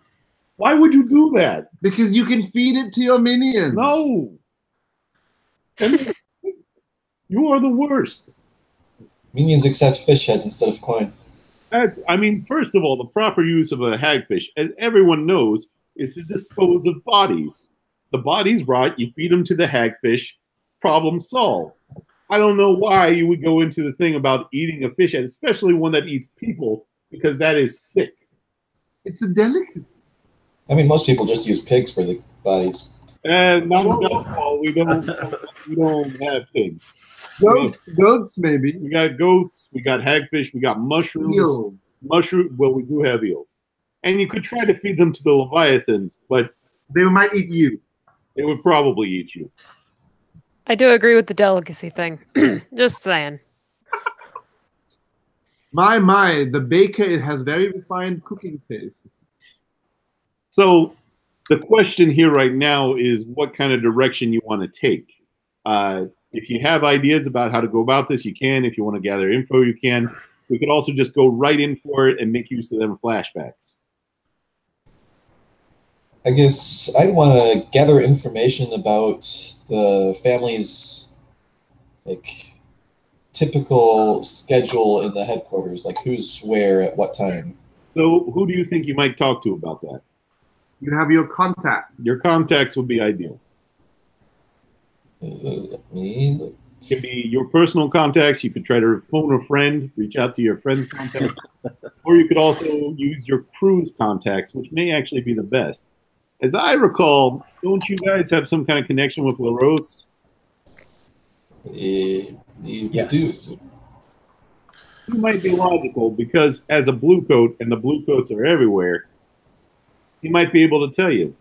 Why would you do that? Because you can feed it to your minions. No. And you are the worst. Minions accept fish heads instead of coin. I mean, first of all, the proper use of a hagfish, as everyone knows, is to dispose of bodies. The bodies rot, you feed them to the hagfish, problem solved. I don't know why you would go into the thing about eating a fish head, especially one that eats people, because that is sick. It's a delicacy. I mean, most people just use pigs for the bodies. And not in Dust Bowl, we don't have pigs. Goats maybe. We got goats, we got hagfish, we got mushrooms. Eels. Well, we do have eels. And you could try to feed them to the leviathans, but They might eat you. they would probably eat you. I do agree with the delicacy thing. Just saying. My, the baker has very refined cooking tastes. So the question here right now is what kind of direction you want to take. If you have ideas about how to go about this, you can. If you want to gather info, you can. We could also just go right in for it and make use of them flashbacks. I guess I'd want to gather information about the family's typical schedule in the headquarters, like who's where at what time. So who do you think you might talk to about that? You have your contact. Your contacts would be ideal. Me? It could be your personal contacts. You could try to phone a friend, reach out to your friend's contacts. Or you could also use your crew's contacts, which may actually be the best. As I recall, don't you guys have some kind of connection with LaRose? You Yes. do. You might be logical because as a blue coat, and the blue coats are everywhere, he might be able to tell you.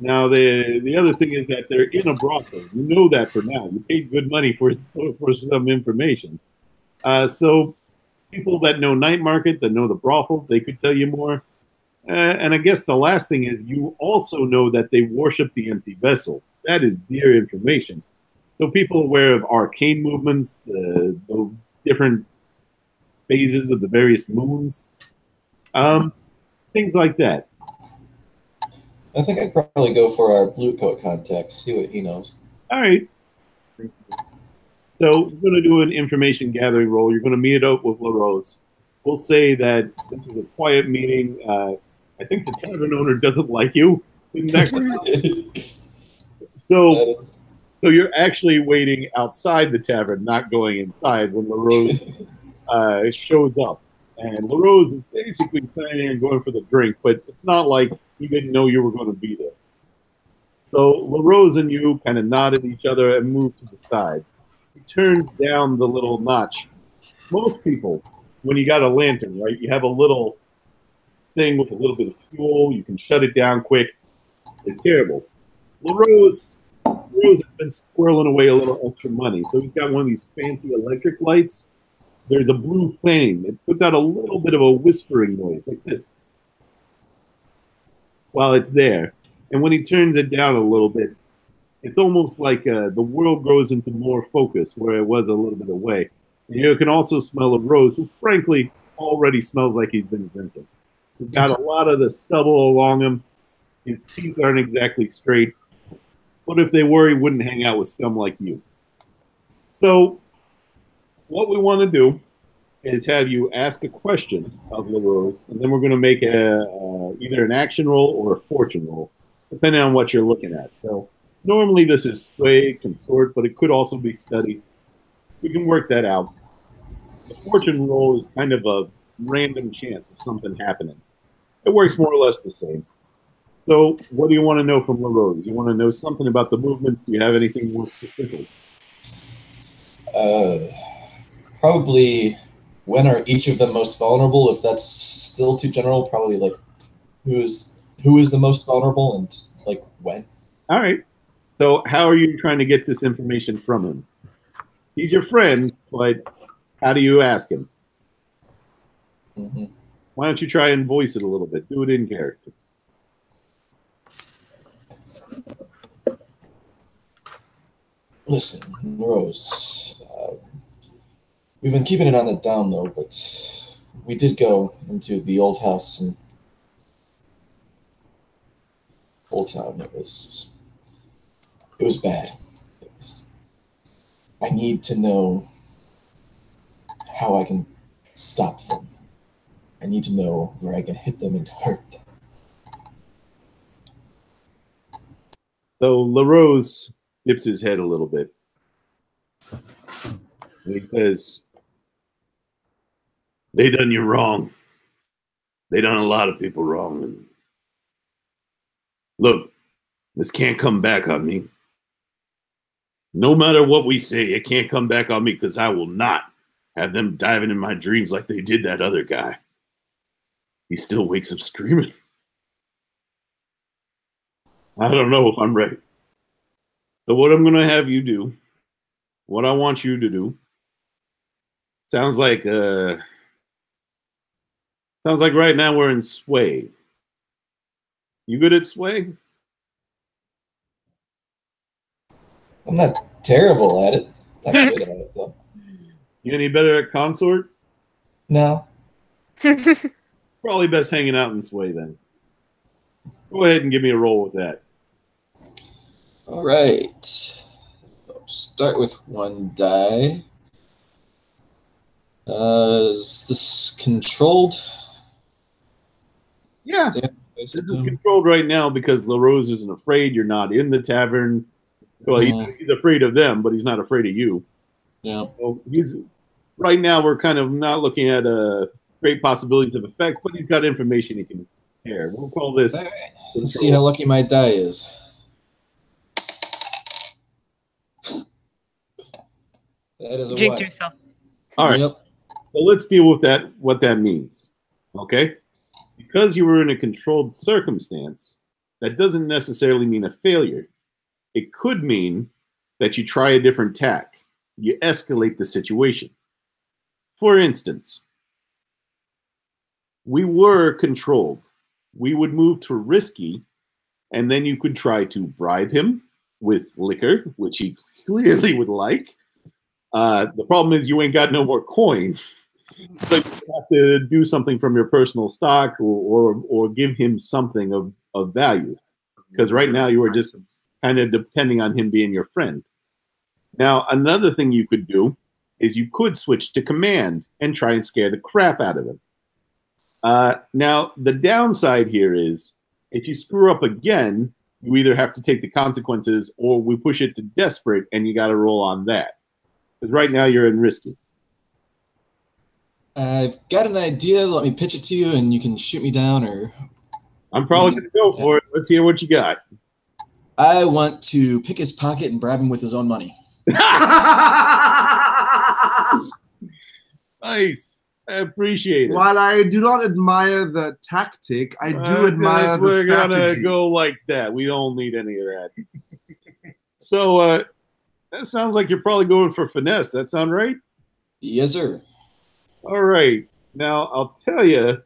Now, the other thing is that they're in a brothel. You know that for now. You paid good money for some information. So people that know night market, that know the brothel, they could tell you more. And I guess the last thing is you also know that they worship the empty vessel. That is dear information. So people aware of arcane movements, the different phases of the various moons, things like that. I think I'd probably go for our blue coat contact, see what he knows. All right. So we're going to do an information gathering roll. You're going to meet up with LaRose. We'll say that this is a quiet meeting. I think the tavern owner doesn't like you. So you're actually waiting outside the tavern, not going inside when LaRose shows up. And LaRose is basically planning on going for the drink, but it's not like he didn't know you were going to be there. So LaRose and you kind of nod at each other and move to the side. He turns down the little notch. Most people, when you got a lantern, right, you have a little thing with a little bit of fuel. You can shut it down quick. It's terrible. LaRose has been squirreling away a little extra money, so he's got one of these fancy electric lights. There's a blue flame. It puts out a little bit of a whispering noise like this while it's there. And when he turns it down a little bit, it's almost like the world goes into more focus where it was a little bit away. And you can also smell a rose, who frankly already smells like he's been drinking. He's got a lot of the stubble along him. His teeth aren't exactly straight. But if they were, he wouldn't hang out with scum like you. So what we want to do is have you ask a question of LaRose, and then we're going to make either an action roll or a fortune roll, depending on what you're looking at. So normally this is sway, consort, but it could also be study. We can work that out. The fortune roll is kind of a random chance of something happening. It works more or less the same. So what do you want to know from LaRose? You want to know something about the movements? Do you have anything more specific? Probably when are each of them most vulnerable? If that's still too general, probably like who is the most vulnerable and like when. All right. So how are you trying to get this information from him? He's your friend, but how do you ask him? Mm-hmm. Why don't you try and voice it a little bit? Do it in character. Listen, Rose, we've been keeping it on the down low, but we did go into the old house in Old Town. It was bad. I need to know how I can stop them. I need to know where I can hit them and hurt them. So LaRose dips his head a little bit. And he says, they done you wrong. They done a lot of people wrong. And look, this can't come back on me. No matter what we say, it can't come back on me because I will not have them diving in my dreams like they did that other guy. He still wakes up screaming. I don't know if I'm ready. So what I'm going to have you do, what I want you to do, sounds like right now we're in sway. You good at sway? I'm not terrible at it. Not good at it, though. You any better at consort? No. Probably best hanging out in sway then. Go ahead and give me a roll with that. All right. Start with one die. Is this controlled? Yeah. This is controlled right now because LaRose isn't afraid. You're not in the tavern. Well, he's afraid of them, but he's not afraid of you. Yeah. So right now we're kind of not looking at great possibilities of effect, but he's got information he can share. We'll call this. All right. Let's see how lucky my die is. That is a Jinxed one. yourself. All right. Yep. So let's deal with that. What that means. Okay. You because you were in a controlled circumstance, that doesn't necessarily mean a failure. It could mean that you try a different tack. You escalate the situation. For instance, we were controlled. We would move to risky, and then you could try to bribe him with liquor, which he clearly would like. The problem is you ain't got no more coins. So you have to do something from your personal stock or give him something of value. Because right now you are just kind of depending on him being your friend. Now, another thing you could do is you could switch to command and try and scare the crap out of him. Now, the downside here is if you screw up again, you either have to take the consequences or we push it to desperate and you got to roll on that. Because right now you're in risky. I've got an idea. Let me pitch it to you, and you can shoot me down. Or I'm probably going to go for it. Let's hear what you got. I want to pick his pocket and bribe him with his own money. Nice. I appreciate it. While I do not admire the tactic, I do admire the we're strategy. We're gonna go like that. We don't need any of that. So that sounds like you're probably going for finesse. That sound right? Yes, sir. All right. Now I'll tell you,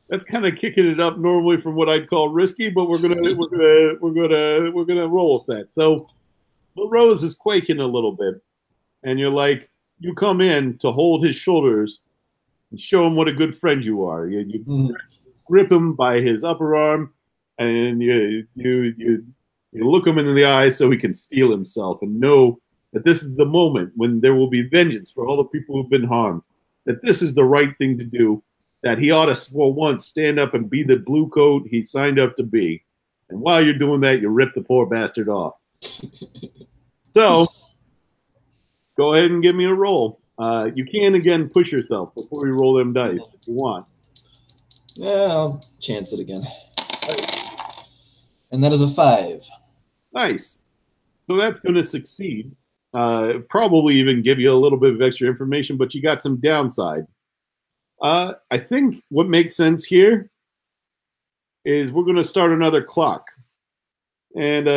that's kind of kicking it up normally from what I'd call risky, but we're gonna roll with that. So LaRose is quaking a little bit, and you're like, you come in to hold his shoulders and show him what a good friend you are. You grip him by his upper arm, and you look him in the eye so he can steel himself and know that this is the moment when there will be vengeance for all the people who've been harmed, that this is the right thing to do, that he ought to, for once, stand up and be the blue coat he signed up to be. And while you're doing that, you rip the poor bastard off. So, go ahead and give me a roll. You can, again, push yourself before you roll them dice if you want. Yeah, I'll chance it again. And that is a 5. Nice. So that's going to succeed. Probably even give you a little bit of extra information, but you got some downside. I think what makes sense here is we're going to start another clock. And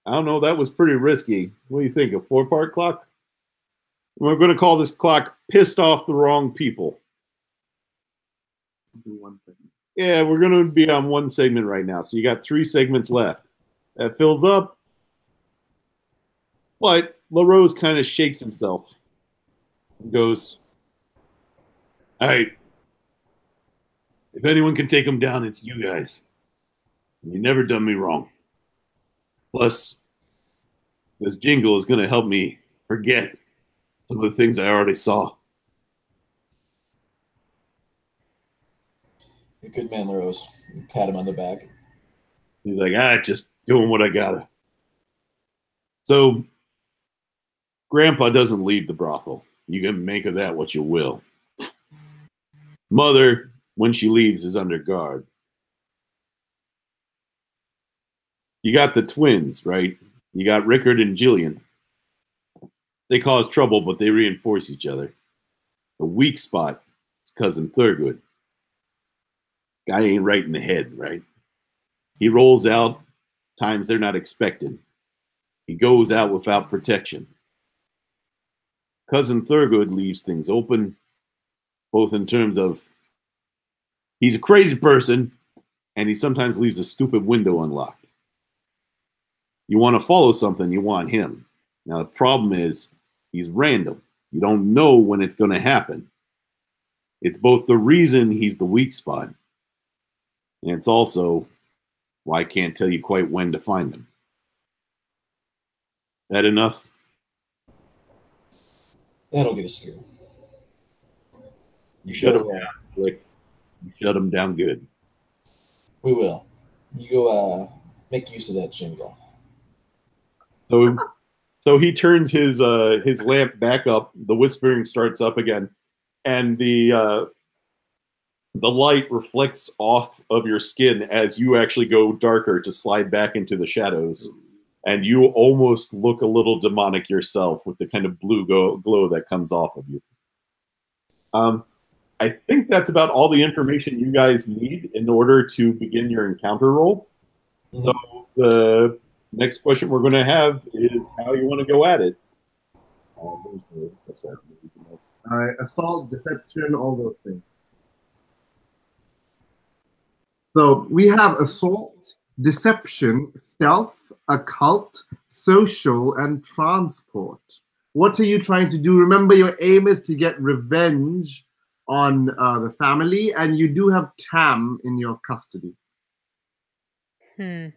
I don't know, that was pretty risky. What do you think, a 4-part clock? We're going to call this clock Pissed Off the Wrong People. Do one segment. Yeah, we're going to be on one segment right now. So you got 3 segments left. That fills up. But LaRose kind of shakes himself and goes, all right, if anyone can take him down, it's you guys. You never done me wrong. Plus, this jingle is going to help me forget some of the things I already saw. You're a good man, LaRose. You pat him on the back. He's like, just doing what I gotta. So, Grandpa doesn't leave the brothel. You can make of that what you will. Mother, when she leaves, is under guard. You got the twins, right? You got Rickard and Jillian. They cause trouble, but they reinforce each other. The weak spot is cousin Thurgood. Guy ain't right in the head, right? He rolls out times they're not expecting. He goes out without protection. Cousin Thurgood leaves things open, both in terms of he's a crazy person, and he sometimes leaves a stupid window unlocked. You want to follow something, you want him. Now, the problem is he's random. You don't know when it's going to happen. It's both the reason he's the weak spot, and it's also why I can't tell you quite when to find him. That enough? That'll get us through. You shut him down, Slick. You shut him down good. We will. You go make use of that jingle. So he turns his lamp back up. The whispering starts up again, and the light reflects off of your skin as you actually go darker to slide back into the shadows. And you almost look a little demonic yourself with the kind of blue glow that comes off of you. I think that's about all the information you guys need in order to begin your encounter roll. So the next question we're going to have is how you want to go at it. Assault, deception, all those things. So we have assault, deception, stealth, occult, social, and transport. What are you trying to do? Remember, your aim is to get revenge on the family, and you do have Tam in your custody. A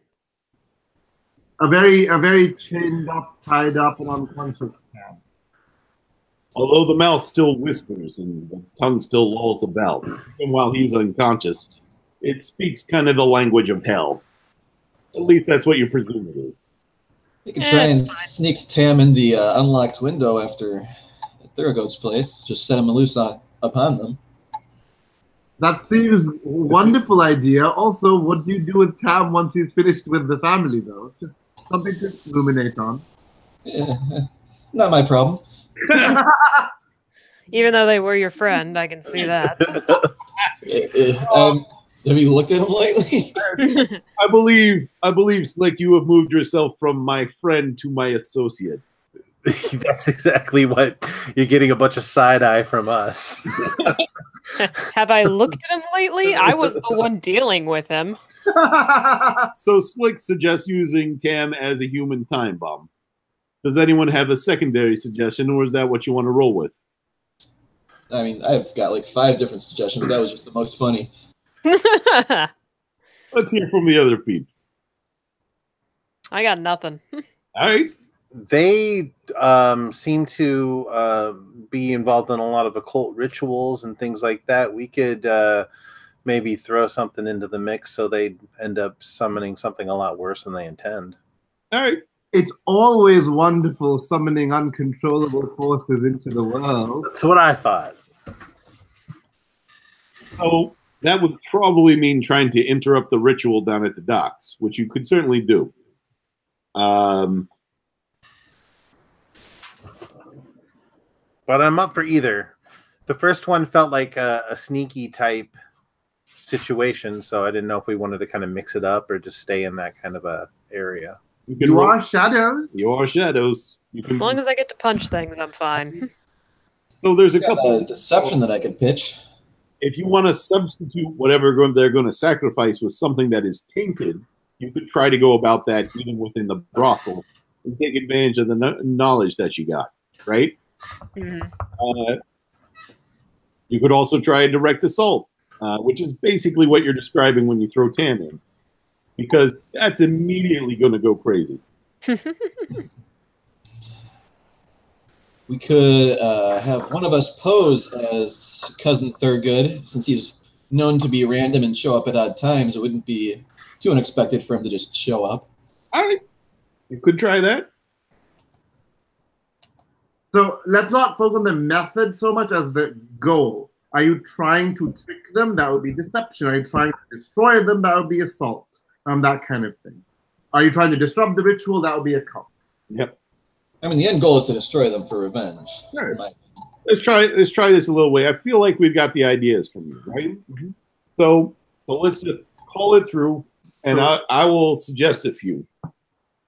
very chained up, tied up, and unconscious Tam. Although the mouth still whispers and the tongue still lolls about, even while he's unconscious, it speaks kind of the language of hell. At least that's what you presume it is. You can try and sneak Tam in the unlocked window after Thurgoat's place. Just set him loose upon them. That seems a wonderful idea. Also, what do you do with Tam once he's finished with the family, though? Just something to ruminate on. Yeah, not my problem. Even though they were your friend, I can see that. Have you looked at him lately? I believe, Slick, you have moved yourself from my friend to my associate. That's exactly what you're getting, a bunch of side eye from us. Have I looked at him lately? I was the one dealing with him. So Slick suggests using Tam as a human time bomb. Does anyone have a secondary suggestion, or is that what you want to roll with? I mean, I've got like 5 different suggestions. That was just the most funny. Let's hear from the other peeps. I got nothing. All right. They seem to be involved in a lot of occult rituals and things like that. We could maybe throw something into the mix so they end up summoning something a lot worse than they intend. All right. It's always wonderful summoning uncontrollable forces into the world. That's what I thought. So that would probably mean trying to interrupt the ritual down at the docks, which you could certainly do. But I'm up for either. The first one felt like a sneaky type situation, so I didn't know if we wanted to kind of mix it up or just stay in that kind of a area. You are shadows. You are shadows. As long as I get to punch things, I'm fine. So there's a Got couple a deception that I could pitch. If you want to substitute whatever they're going to sacrifice with something that is tainted, you could try to go about that even within the brothel and take advantage of the knowledge that you got, right? Mm-hmm. You could also try a direct assault, which is basically what you're describing when you throw Tam in, because that's immediately going to go crazy. We could have one of us pose as Cousin Thurgood, since he's known to be random and show up at odd times. It wouldn't be too unexpected for him to just show up. All right. You could try that. So let's not focus on the method so much as the goal. Are you trying to trick them? That would be deception. Are you trying to destroy them? That would be assault. That kind of thing. Are you trying to disrupt the ritual? That would be occult. Yep. I mean, the end goal is to destroy them for revenge. Sure. Let's try this a little way. I feel like we've got the ideas from you, right? Mm-hmm. So let's just call it through, and I will suggest a few.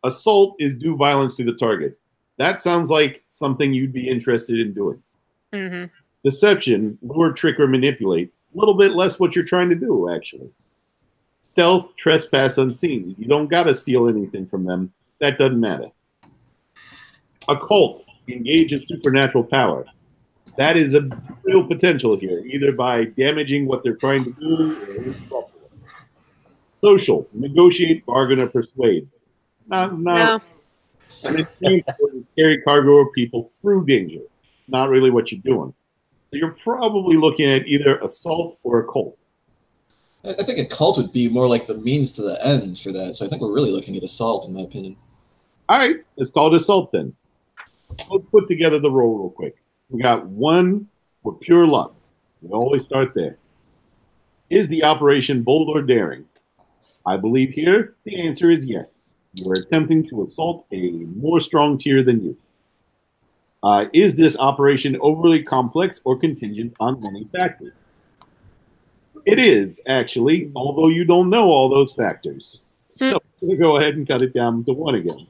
Assault is do violence to the target. That sounds like something you'd be interested in doing. Mm-hmm. Deception, lure, trick, or manipulate. A little bit less what you're trying to do, actually. Stealth, trespass, unseen. You don't got to steal anything from them. That doesn't matter. Occult, engage in supernatural power. That is a real potential here, either by damaging what they're trying to do or disrupting it. Social, negotiate, bargain, or persuade. No. And then carry cargo or people through danger. Not really what you're doing. So you're probably looking at either assault or occult. I think occult would be more like the means to the end for that. So I think we're really looking at assault, in my opinion. All right, let's call it assault then. Let's put together the roll real quick. We got one with pure luck. We always start there. Is the operation bold or daring? I believe here the answer is yes. You are attempting to assault a more strong tier than you. Is this operation overly complex or contingent on many factors? It is, actually, although you don't know all those factors. So I'm going to go ahead and cut it down to 1 again.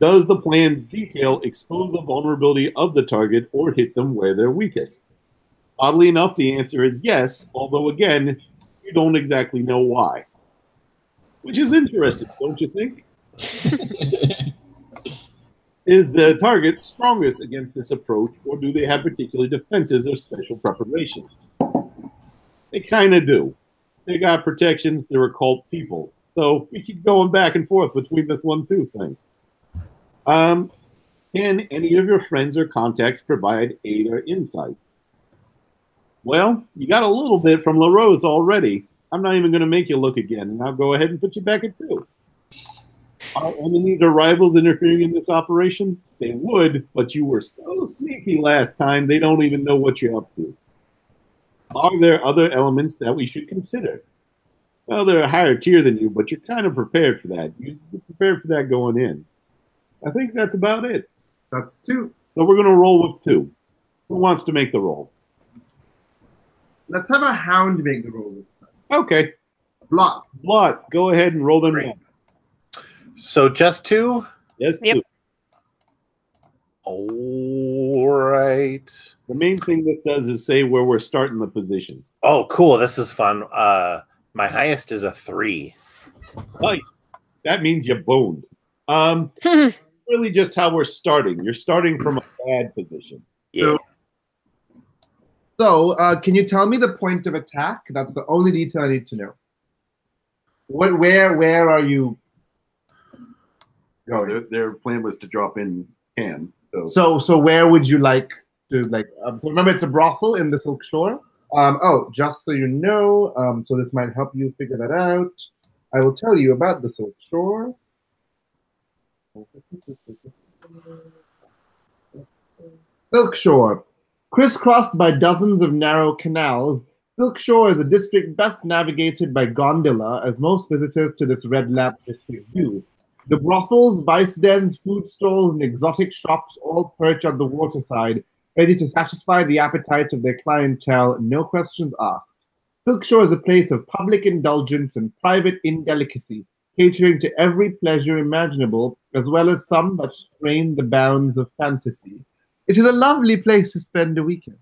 Does the plan's detail expose the vulnerability of the target or hit them where they're weakest? Oddly enough, the answer is yes, although again, you don't exactly know why. Which is interesting, don't you think? Is the target strongest against this approach, or do they have particular defenses or special preparation? They kind of do. They got protections, they're occult people. So we keep going back and forth between this 1-2 thing. Can any of your friends or contacts provide aid or insight? Well, you got a little bit from LaRose already. I'm not even going to make you look again, and I'll go ahead and put you back at 2. Are enemies or rivals interfering in this operation? They would, but you were so sneaky last time, they don't even know what you're up to. Are there other elements that we should consider? Well, they're a higher tier than you, but you're kind of prepared for that. You're prepared for that going in. I think that's about it. That's 2. So we're going to roll with 2. Who wants to make the roll? Let's have a hound make the roll this time. Okay. Blot, go ahead and roll them Great. down. So just 2? Yes, Yep. 2. All right. The main thing this does is say where we're starting the position. Oh, cool. This is fun. My highest is a 3. Nice. That means you boned. Really just how we're starting. You're starting from a bad position. Yeah. So, can you tell me the point of attack? That's the only detail I need to know. Where are you going? Their plan was to drop in Cam. So where would you like to so remember, it's a brothel in the Silk Shore. Just so you know, so this might help you figure that out. I will tell you about the Silk Shore. Silk Shore. Crisscrossed by dozens of narrow canals, Silk Shore is a district best navigated by gondola, as most visitors to this red lamp district do. The brothels, vice dens, food stalls, and exotic shops all perch on the waterside, ready to satisfy the appetite of their clientele, no questions asked. Silk Shore is a place of public indulgence and private indelicacy, catering to every pleasure imaginable, as well as some that strain the bounds of fantasy. It is a lovely place to spend a weekend.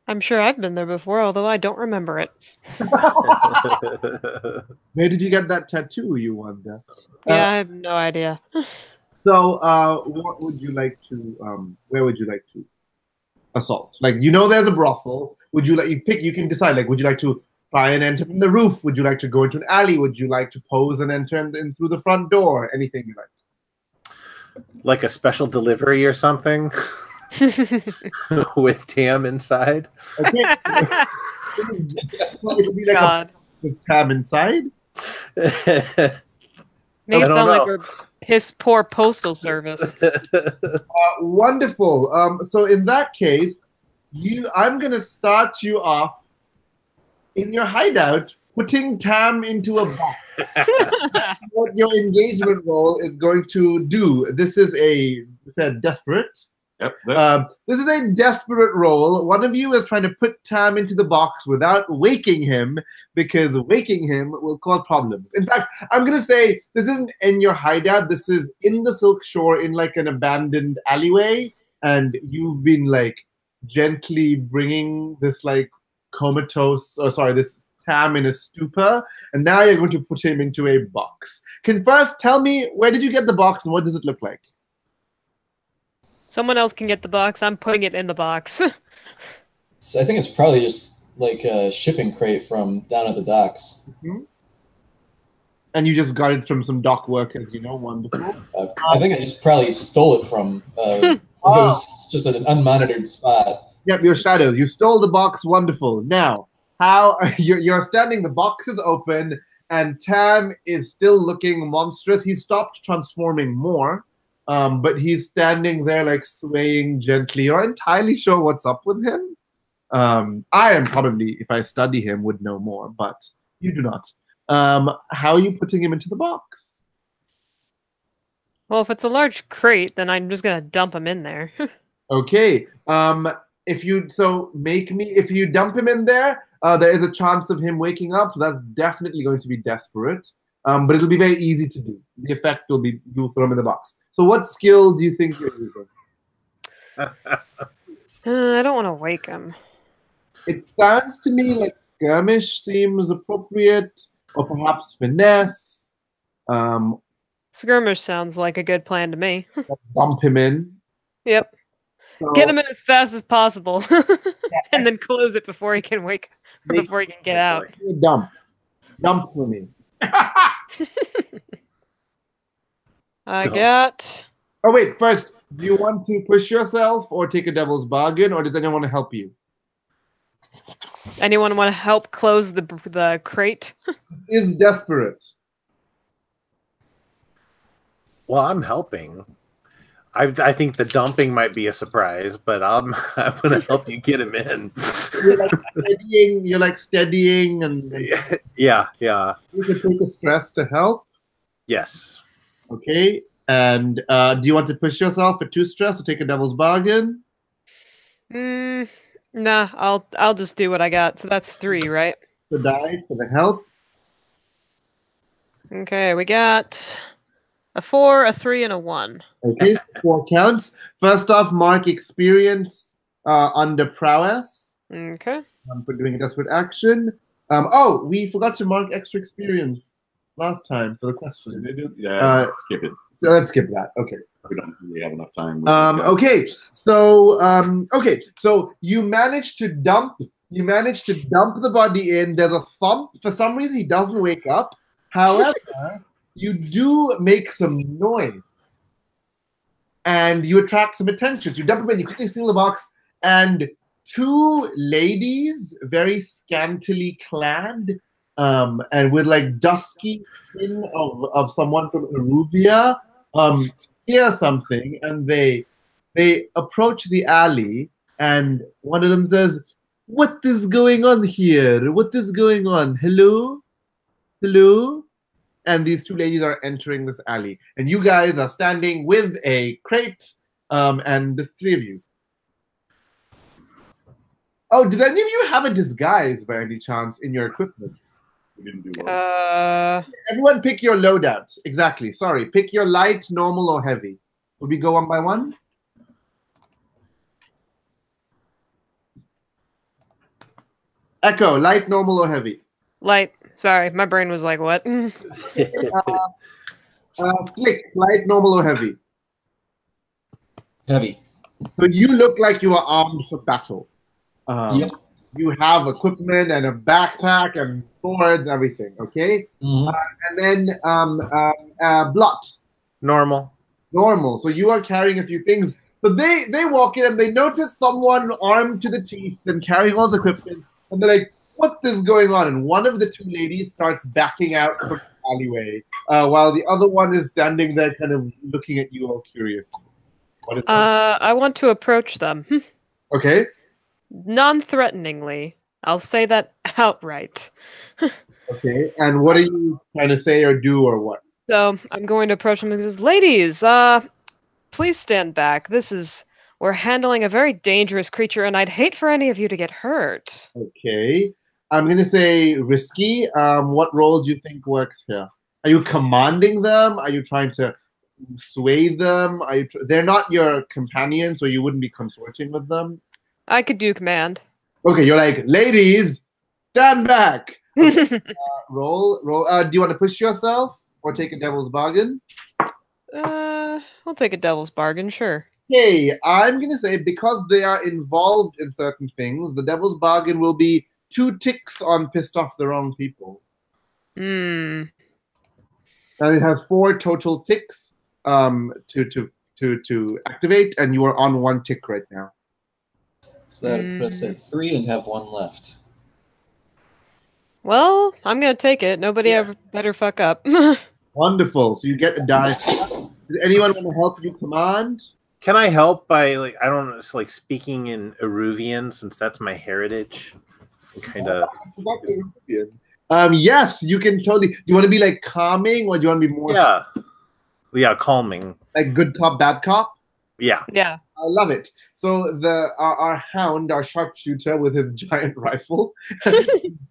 I'm sure I've been there before, although I don't remember it. Where did you get that tattoo, you wonder? Yeah, I have no idea. So, what would you like to? Where would you like to assault? Like, you know, there's a brothel. Would you like you can decide. Like, would you like to try and enter from the roof? Would you like to go into an alley? Would you like to pose and enter in through the front door? Anything you like. Like a special delivery or something with Tam inside. Okay. It would be like God. a tab inside. Make I it don't sound like know. we're piss poor postal service. Wonderful. So in that case, I'm gonna start you off in your hideout, putting Tam into a box. What your engagement role is going to do. This is a desperate. Yep. This is a desperate role. One of you is trying to put Tam into the box without waking him, because waking him will cause problems. In fact, I'm going to say this isn't in your hideout. This is in the Silk Shore in like an abandoned alleyway. And you've been like gently bringing this like this Tam in a stupor. And now you're going to put him into a box. Can first tell me, where did you get the box and what does it look like? Someone else can get the box. I'm putting it in the box. So I think it's probably just like a shipping crate from down at the docks. Mm-hmm. And you just got it from some dock workers, wonderful. I think I just probably stole it from. It was just at an unmonitored spot. Yep, your shadows. You stole the box. Wonderful. Now, how you're standing? The box is open, and Tam is still looking monstrous. He stopped transforming more, but he's standing there like swaying gently. You're not entirely sure what's up with him. I am probably, if I study him, would know more, but you do not. How are you putting him into the box? Well, if it's a large crate, then I'm just gonna dump him in there. Okay. If you dump him in there, there is a chance of him waking up. So that's definitely going to be desperate. But it'll be very easy to do. The effect will be you'll throw him in the box. So what skill do you think you're using? I don't want to wake him. It sounds to me like skirmish seems appropriate, or perhaps finesse. Skirmish sounds like a good plan to me. Dump him in. Yep. So, Get him in as fast as possible, and then close it before he can before he can get out. Dump for me. I got. Oh wait, first, do you want to push yourself or take a devil's bargain, or does anyone want to help you? Anyone want to help close the crate? Is desperate. Well, I'm helping. I think the dumping might be a surprise, but I'm going to help you get him in. You're like steadying and yeah. You can take a stress to help. Yes. Okay. And do you want to push yourself for 2 stress or take a devil's bargain? Nah, I'll just do what I got. So that's 3, right? The die for the help. Okay, we got a 4, a 3, and a 1. Okay, 4 counts. First off, mark experience under prowess. Okay. For doing a desperate action. Oh, we forgot to mark extra experience last time for the question. Yeah, skip it. So let's skip that. Okay. We don't really have enough time. Okay. So you manage to dump the body in. There's a thump. For some reason, he doesn't wake up. However, you do make some noise, and you attract some attention. So you dump him in. You quickly seal the box, and 2 ladies, very scantily clad, and with like dusky skin of someone from Eruvia, hear something, and they approach the alley, and one of them says, "What is going on here? What is going on? Hello? Hello?" And these 2 ladies are entering this alley, and you guys are standing with a crate, and the 3 of you. Oh, did any of you have a disguise by any chance in your equipment? We didn't do well. Everyone pick your loadout. Exactly. Sorry. Pick your light, normal, or heavy. Would we go one by one? Echo, light, normal, or heavy? Light. Sorry, my brain was like, what? Slick, light, normal, or heavy? Heavy. So you look like you are armed for battle. Yep. You have equipment and a backpack and swords, everything. Okay. Mhm. And then Blot. Normal. Normal. So you are carrying a few things. So they walk in and they notice someone armed to the teeth and carrying all the equipment, and they're like, "What is going on?" And one of the 2 ladies starts backing out from the alleyway, while the other one is standing there, kind of looking at you all curious. What is I want to approach them. Okay. Non-threateningly. I'll say that outright. Okay. And what are you trying to say or do or what? So I'm going to approach them and says, "Ladies, please stand back. We're handling a very dangerous creature, and I'd hate for any of you to get hurt." Okay. I'm going to say risky. What role do you think works here? Are you commanding them? Are you trying to sway them? They're not your companions, so you wouldn't be consorting with them. I could do command. Okay, you're like, "Ladies, stand back." Okay, roll. Do you want to push yourself or take a devil's bargain? I'll take a devil's bargain, sure. Okay, I'm going to say because they are involved in certain things, the devil's bargain will be 2 ticks on pissed off the wrong people. Hmm. And it has 4 total ticks to activate, and you are on 1 tick right now. So that would put us at 3 and have 1 left. Well, I'm gonna take it. Nobody ever better fuck up. Wonderful. So you get a die. Does anyone want to help you command? Can I help by I don't know, it's like speaking in Eruvian since that's my heritage? Kind of. Yes, you can totally. Do you want to be like calming, or do you want to be more? Yeah. calming. Like good cop, bad cop. Yeah. Yeah. I love it. So our hound, our sharpshooter with his giant rifle,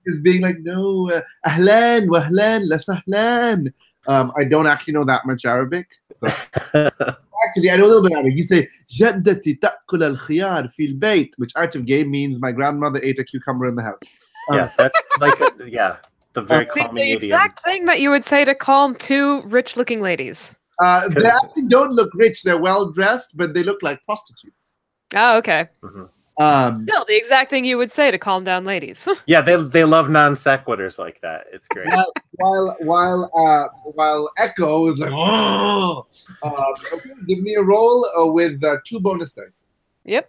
is being like, no, ahlan, wahlan, la sahlan. I don't actually know that much Arabic. So. Actually, I know a little bit Arabic. You say, جدتي تأكل الخيار في البيت, which out of game means my grandmother ate a cucumber in the house. Yeah, that's like, the very The calming idiom. exact thing that you would say to calm two rich-looking ladies. They actually don't look rich. They're well dressed, but they look like prostitutes. Oh, okay. Um, Still, the exact thing you would say to calm down ladies. Yeah, they love non sequiturs like that. It's great. while Echo is like, oh, okay, give me a roll with 2 bonus dice. Yep.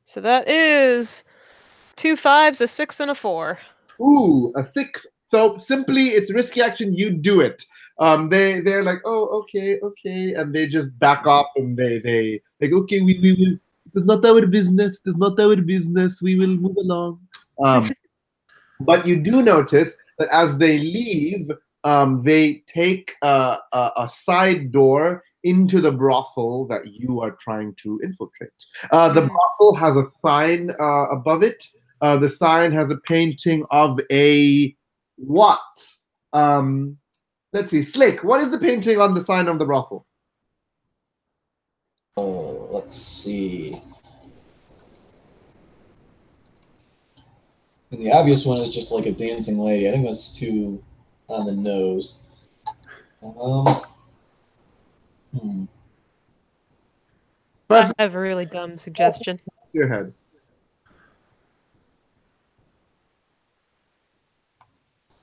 So that is 2 5s, a 6, and a 4. Ooh, a 6. So simply, it's risky action. You do it. They're like, oh, okay, and they just back off and they like, okay, we will. It's not our business. It's not our business. We will move along. But you do notice that as they leave, they take a side door into the brothel that you are trying to infiltrate. The brothel has a sign above it. The sign has a painting of a what? Let's see. Slick, what is the painting on the sign of the brothel? Let's see. And the obvious one is just like a dancing lady. I think that's too on the nose. I have a really dumb suggestion. Your head.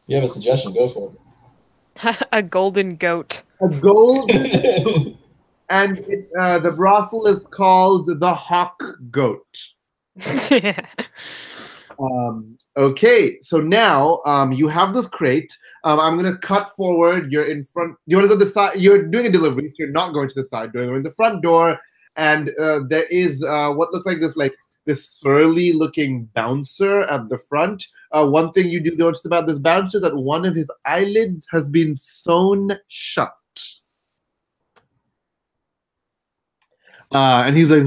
You have a suggestion? Go for A golden goat. A gold, and the brothel is called the Hawk Goat. Okay, so now you have this crate. I'm gonna cut forward. You're in front. You want to go to the side? You're doing a delivery, so you're not going to the side door. You're in the front door, and there is what looks like this surly-looking bouncer at the front. One thing you do notice about this bouncer is that one of his eyelids has been sewn shut. And he's like,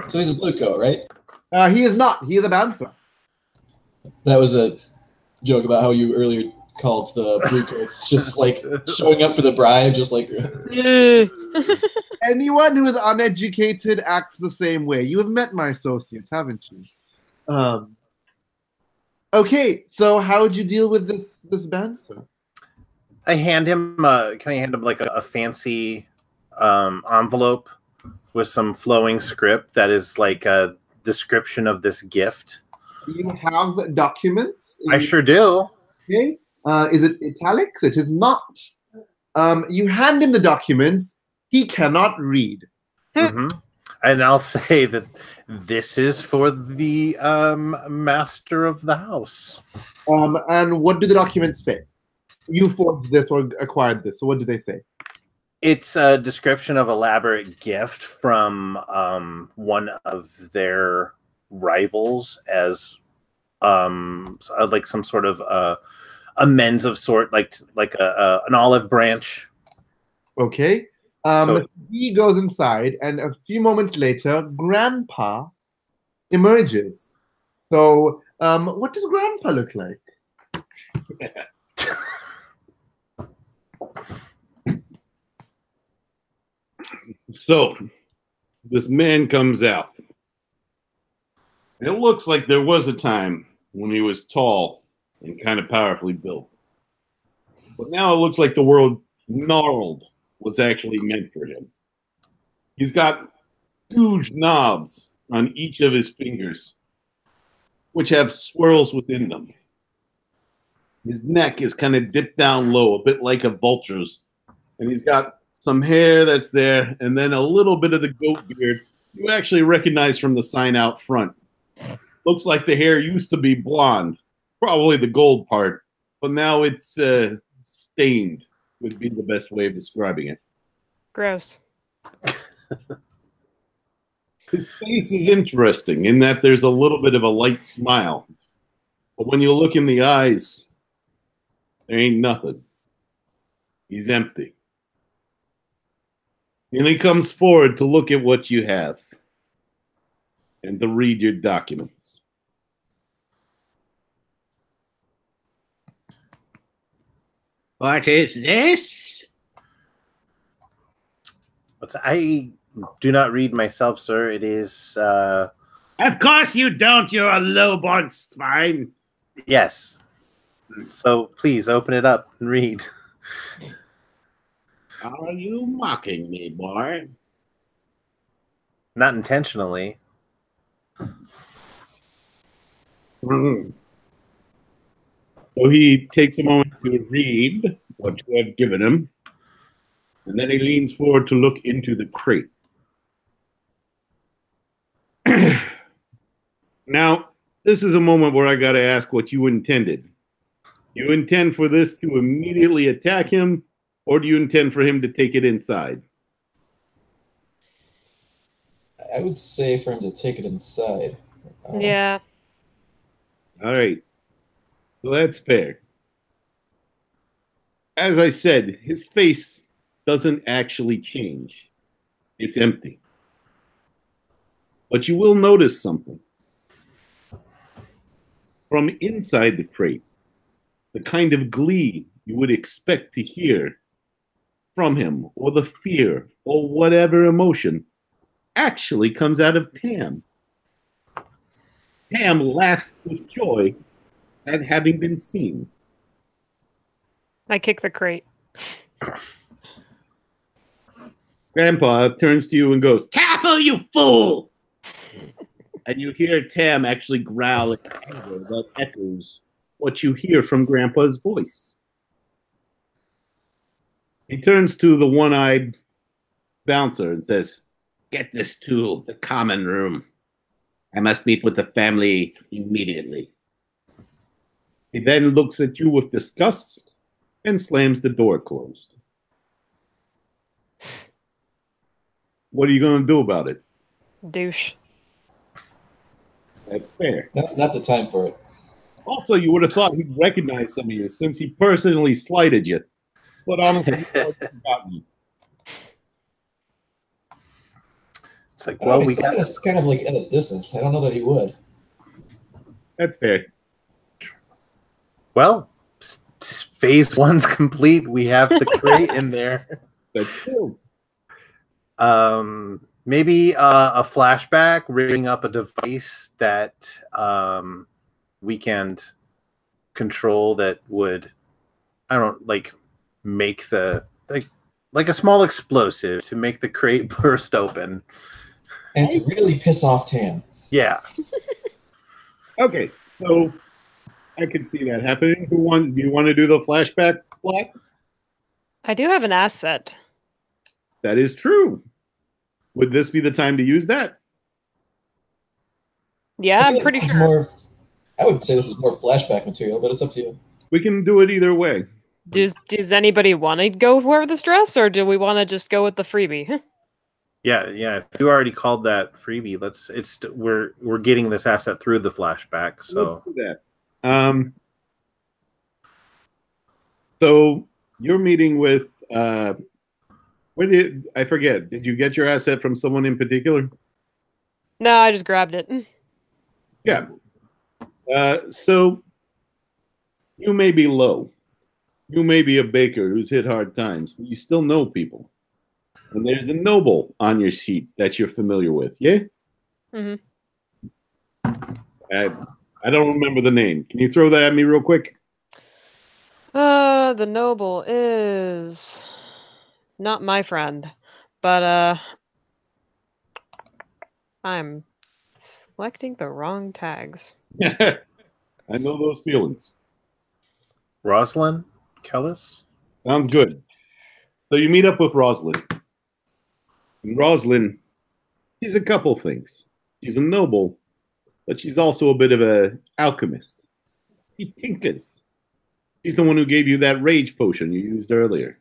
So he's a blue coat, right? He is not. He is a bouncer. That was a joke about how you earlier called the blue coats just like showing up for the bribe, just like. Anyone who is uneducated acts the same way. You have met my associate, haven't you? Okay, so how would you deal with this bouncer? I hand him. Can I hand him like a fancy envelope with some flowing script that is like a description of this gift? You have documents? I sure do. Okay. Is it italics? It is not. You hand him the documents. He cannot read. And I'll say that this is for the master of the house. And what do the documents say? You forged this or acquired this. So what do they say? It's a description of elaborate gift from one of their rivals as like some sort of amends of sort, like an olive branch. Okay. So he goes inside, and a few moments later, Grandpa emerges. So, what does Grandpa look like? So, this man comes out. And it looks like there was a time when he was tall and kind of powerfully built. But now it looks like the word gnarled was actually meant for him. He's got huge knobs on each of his fingers, which have swirls within them. His neck is kind of dipped down low, a bit like a vulture's. And he's got some hair that's there, and then a little bit of the goat beard you actually recognize from the sign out front. Looks like the hair used to be blonde, probably the gold part, but now it's stained, would be the best way of describing it. Gross. His face is interesting in that there's a little bit of a light smile. But when you look in the eyes, there ain't nothing. He's empty. And he comes forward to look at what you have and to read your documents. What is this? But I do not read myself, sir. It is, Of course you don't. You're a lowborn swine. yes. So please open it up and read. Are you mocking me, boy? Not intentionally. So he takes a moment to read what you have given him, and then he leans forward to look into the crate. Now, this is a moment where I got to ask what you intended. You intend for this to immediately attack him, or do you intend for him to take it inside? I would say for him to take it inside. Yeah. All right. So that's fair. As I said, his face doesn't actually change. It's empty. But you will notice something. From inside the crate, the kind of glee you would expect to hear from him, or the fear, or whatever emotion, actually comes out of Tam. Tam laughs with joy at having been seen. I kick the crate. Grandpa turns to you and goes, "Careful, you fool!" And you hear Tam actually growl in anger that echoes what you hear from Grandpa's voice. He turns to the one-eyed bouncer and says, Get this to the common room. I must meet with the family immediately. he then looks at you with disgust and slams the door closed. What are you going to do about it? Douche. That's fair. That's not the time for it. Also, you would have thought he'd recognize some of you since he personally slighted you. But honestly, he's already forgotten you. It's like, Well, well, we he's got just kind of like at a distance. I don't know that he would. That's fair. well, phase one's complete. We have the crate in there. That's true. Maybe a flashback, rigging up a device that we can control that would, I don't like make the like a small explosive to make the crate burst open. And to really piss off Tam. Yeah. Okay, so I can see that happening. Do you want to do the flashback plot? I do have an asset. That is true. Would this be the time to use that? Yeah, I feel I'm like pretty this is sure. more. I would say this is more flashback material, but it's up to you. We can do it either way. Does anybody want to go wear this dress, or do we want to just go with the freebie? Yeah. If you already called that freebie, we're getting this asset through the flashback. So Let's do that. So you're meeting with I forget? Did you get your asset from someone in particular? No, I just grabbed it. Yeah. So you may be low. You may be a baker who's hit hard times, but you still know people. And there's a noble on your sheet that you're familiar with, yeah? Mm-hmm. I don't remember the name. Can you throw that at me real quick? The noble is not my friend, but I'm selecting the wrong tags. I know those feelings. Rosalind Kellis? Sounds good. So you meet up with Rosalind. And Rosalind, she's a couple things. She's a noble, but she's also a bit of an alchemist. She tinkers. She's the one who gave you that rage potion you used earlier.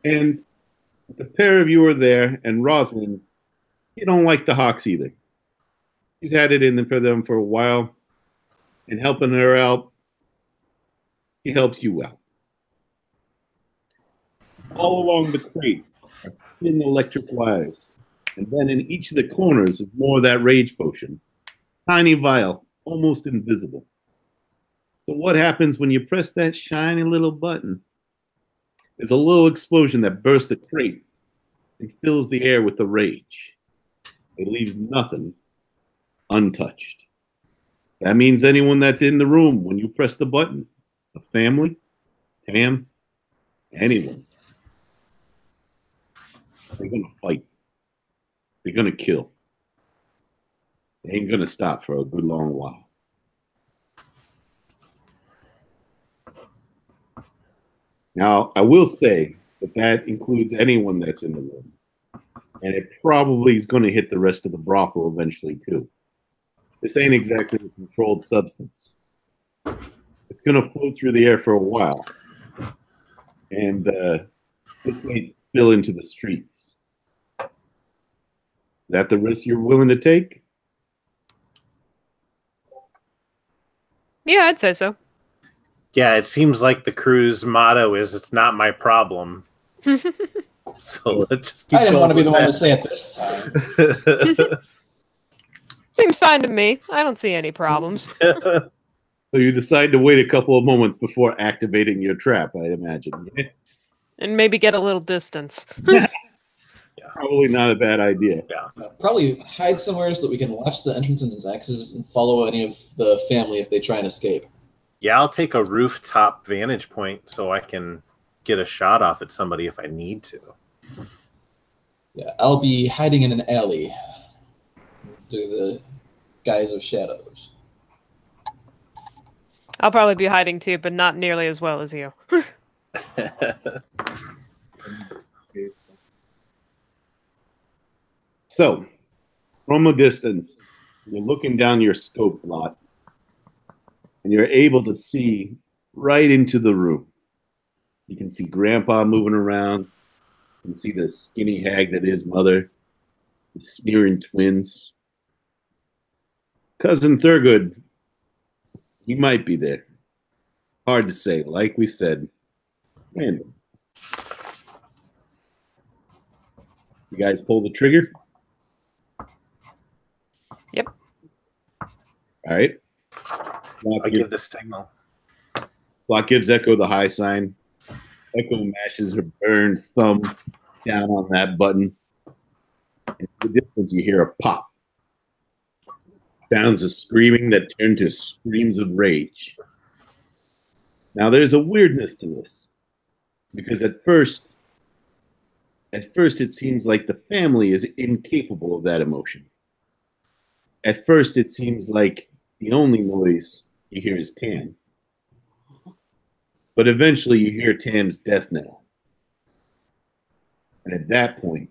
And the pair of you are there, and Rosalind, you don't like the Hawks either. She's had it in for them for a while, and helping her out, he helps you out. All along the crate are thin electric wires, and then in each of the corners is more of that rage potion. Tiny vial, almost invisible. So what happens when you press that shiny little button? There's a little explosion that bursts the crate and fills the air with the rage. It leaves nothing untouched. That means anyone that's in the room when you press the button, a family, Tam, anyone, they're going to fight. They're going to kill. They ain't going to stop for a good long while. Now, I will say that includes anyone that's in the room. And it probably is going to hit the rest of the brothel eventually, too. This ain't exactly a controlled substance. It's going to float through the air for a while. And this may spill into the streets. Is that the risk you're willing to take? Yeah, I'd say so. Yeah, it seems like the crew's motto is "It's not my problem." So let's just keep I didn't going want to be with the one to that. say it this time. Seems fine to me. I don't see any problems. So you decide to wait a couple of moments before activating your trap, I imagine. And maybe get a little distance. Probably not a bad idea. Probably hide somewhere so that we can watch the entrances and exits and follow any of the family if they try and escape. Yeah, I'll take a rooftop vantage point so I can get a shot off at somebody if I need to. Yeah, I'll be hiding in an alley through the guise of shadows. I'll probably be hiding too, but not nearly as well as you. So, from a distance, you're looking down your scope lot, and you're able to see right into the room. You can see Grandpa moving around. You can see the skinny hag that is Mother, the sneering twins. Cousin Thurgood, he might be there. Hard to say. Like we said, random. You guys pull the trigger? Yep. All right. I give the signal. Block gives Echo the high sign. Echo mashes her burned thumb down on that button. In the distance, you hear a pop. Sounds of screaming that turn to screams of rage. Now, there's a weirdness to this. Because at first it seems like the family is incapable of that emotion. At first, it seems like the only noise you hear is Tam. But eventually you hear Tam's death knell. And at that point,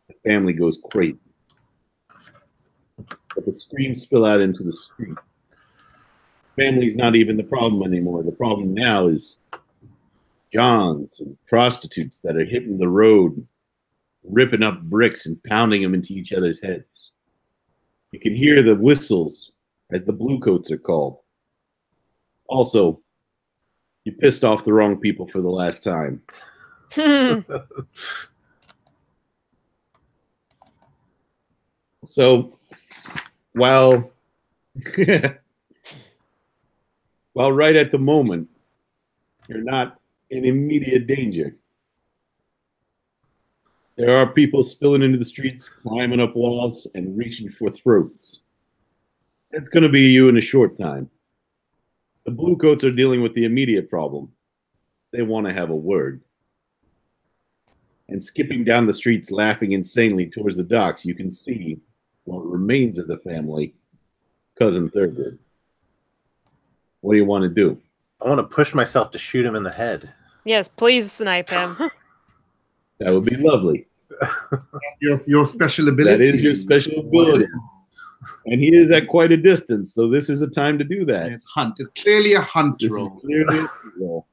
the family goes crazy. But the screams spill out into the street. Family's not even the problem anymore. The problem now is Johns and prostitutes that are hitting the road, ripping up bricks and pounding them into each other's heads. You can hear the whistles as the bluecoats are called. Also, you pissed off the wrong people for the last time. So, while right at the moment, you're not in immediate danger. There are people spilling into the streets, climbing up walls, and reaching for throats. It's going to be you in a short time. The bluecoats are dealing with the immediate problem. They want to have a word. And skipping down the streets, laughing insanely towards the docks, you can see what remains of the family, Cousin Thurgood. What do you want to do? I want to push myself to shoot him in the head. Yes, please snipe him. That would be lovely. Your special ability. That is your special ability. And he is at quite a distance, so this is a time to do that. It's hunt. It's clearly a hunt This is roll. clearly a hunt roll.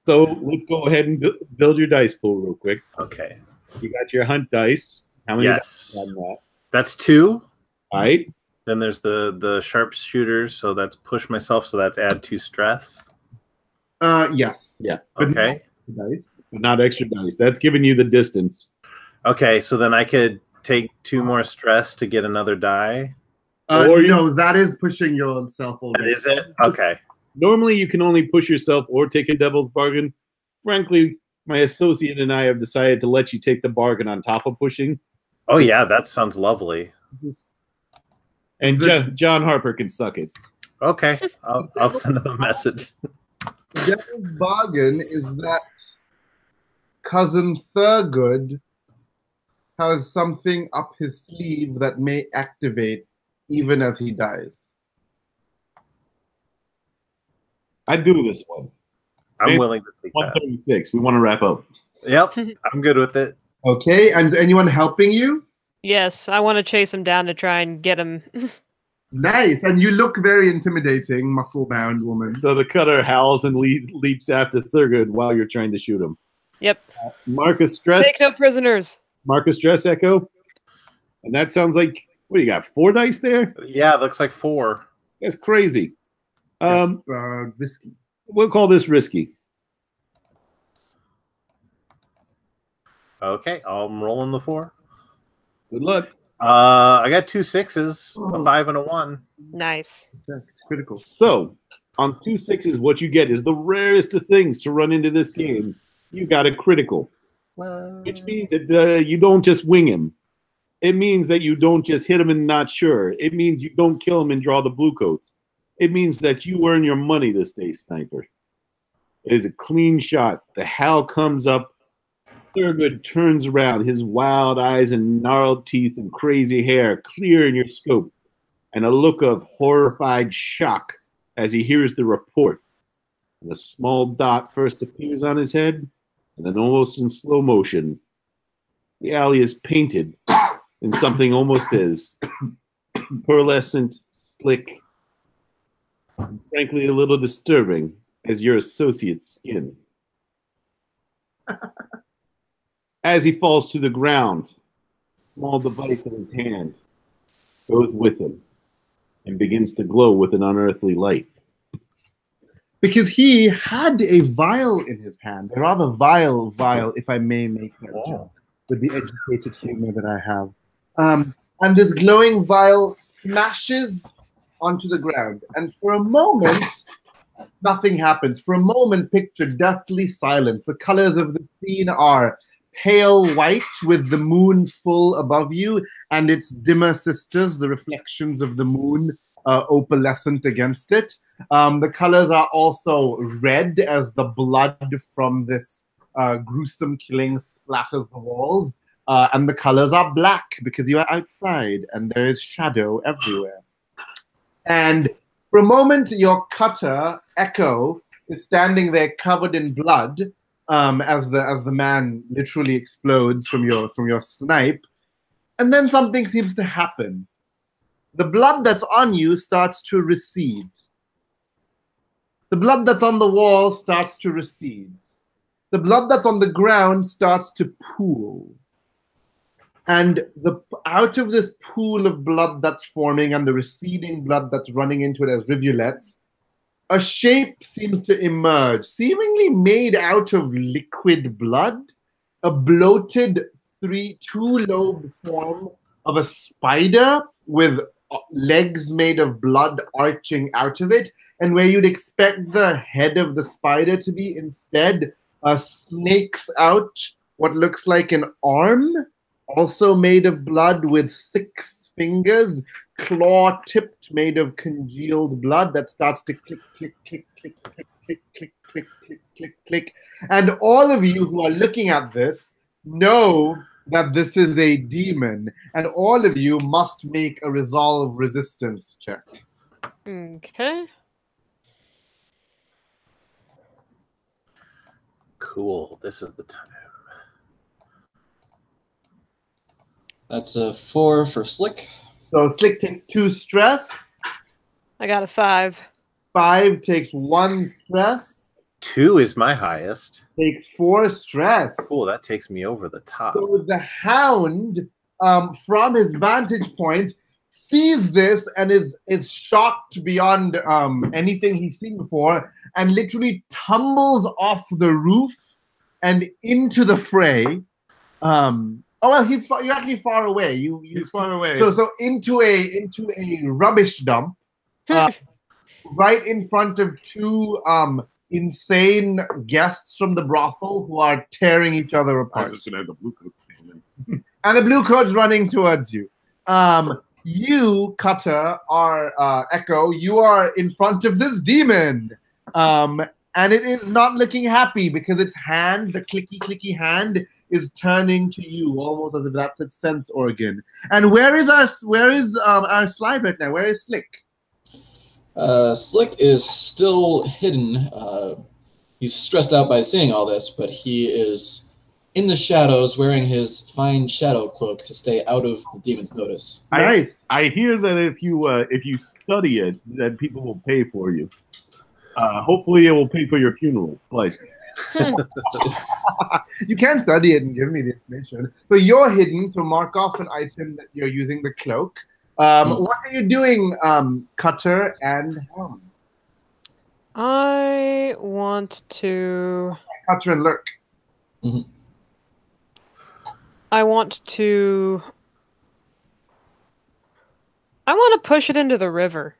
So let's go ahead and build your dice pool real quick. Okay. You got your hunt dice. How many Yes. dice on that? That's 2. All right. Then there's the sharpshooters, so that's push myself, so that's add 2 stress. Yes. Yeah. But Okay. dice. Not extra dice. That's giving you the distance. Okay, so then I could take 2 more stress to get another die. Or No, that is pushing yourself That already. is it? Okay. Normally, you can only push yourself or take a devil's bargain. Frankly, my associate and I have decided to let you take the bargain on top of pushing. Oh yeah, that sounds lovely. And John Harper can suck it. Okay, I'll send him a message. The devil's bargain is that Cousin Thurgood has something up his sleeve that may activate even as he dies. I do this one. I'm willing to take that. 136. We want to wrap up. Yep, I'm good with it. Okay, and anyone helping you? Yes, I want to chase him down to try and get him. Nice, and you look very intimidating, muscle-bound woman. So the cutter howls and leaps after Thurgood while you're trying to shoot him. Yep. Marcus Stress. Take no prisoners. Marcus Stress Echo. And that sounds like, what do you got, 4 dice there? Yeah, it looks like 4. That's crazy. Risky. We'll call this risky. Okay, I'm rolling the 4. Good luck. I got 2 6s, a 5 and a 1. Nice. Critical. So, on 2 6s, what you get is the rarest of things to run into this game. You got a critical, which means that you don't just wing him. It means that you don't just hit him and not sure. It means you don't kill him and draw the blue coats. It means that you earn your money this day, Sniper. It is a clean shot. The howl comes up. Thurgood turns around, his wild eyes and gnarled teeth and crazy hair clear in your scope, and a look of horrified shock as he hears the report. And a small dot first appears on his head, and then almost in slow motion, the alley is painted in something almost as pearlescent, slick, and frankly a little disturbing as your associate's skin. As he falls to the ground, a small device in his hand goes with him and begins to glow with an unearthly light. Because he had a vial in his hand, a rather vile vial, if I may make that joke, with the educated humor that I have. And this glowing vial smashes onto the ground. And for a moment, nothing happens. For a moment, picture deathly silence. The colors of the scene are pale white with the moon full above you and its dimmer sisters, the reflections of the moon, opalescent against it. The colors are also red as the blood from this gruesome killing splatters the walls. And the colors are black because you are outside and there is shadow everywhere. And for a moment, your cutter, Echo, is standing there covered in blood as the man literally explodes from your snipe. And then something seems to happen. The blood that's on you starts to recede. The blood that's on the wall starts to recede. The blood that's on the ground starts to pool. And out of this pool of blood that's forming and the receding blood that's running into it as rivulets, a shape seems to emerge, seemingly made out of liquid blood, a bloated two-lobed form of a spider with legs made of blood arching out of it, and where you'd expect the head of the spider to be, instead snakes out what looks like an arm, also made of blood with 6 fingers, claw-tipped, made of congealed blood that starts to click, click, click, click, click, click, click, click, click, click, click. And all of you who are looking at this know that this is a demon, and all of you must make a resolve resistance check. Okay. Cool. This is the time. That's a 4 for Slick. So Slick takes 2 stress. I got a 5. 5 takes 1 stress. 2 is my highest. Takes 4 stress. Cool, that takes me over the top. So the hound, from his vantage point, sees this and is shocked beyond anything he's seen before, and literally tumbles off the roof and into the fray. Oh well, you're actually far away. He's far away. So into a rubbish dump, right in front of two insane guests from the brothel who are tearing each other I'm apart. just gonna have the blue coat stand in. And the blue coat's running towards you. You, Cutter, are Echo. You are in front of this demon. And it is not looking happy because its hand, the clicky hand, is turning to you almost as if that's its sense organ. And where is our slide right now? Where is Slick? Slick is still hidden. He's stressed out by seeing all this, but he is in the shadows wearing his fine shadow cloak to stay out of the demon's notice. Nice. I hear that if you study it, that people will pay for you. Hopefully, it will pay for your funeral. Like, you can study it and give me the information. So you're hidden, so mark off an item that you're using the cloak. What are you doing, Cutter and Helm? I want to. Cutter and Lurk. Mhm. I want to. I want to push it into the river.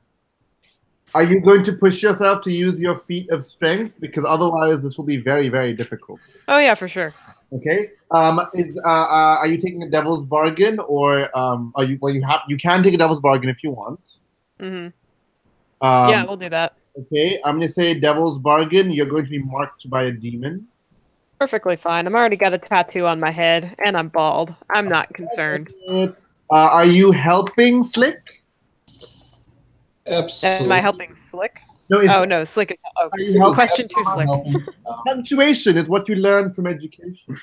Are you going to push yourself to use your feat of strength? Because otherwise, this will be very, very difficult. Oh yeah, for sure. Okay. Are you taking a devil's bargain, or are you? Well, you can take a devil's bargain if you want. Mm-hmm. Yeah, we'll do that. Okay. I'm going to say devil's bargain. You're going to be marked by a demon. Perfectly fine. I'm already got a tattoo on my head, and I'm bald. I'm not concerned. Are you helping Slick? Absolutely. Am I helping Slick? No. Oh no, Slick is. Oh, you helping? question too Slick. Punctuation is what you learn from education.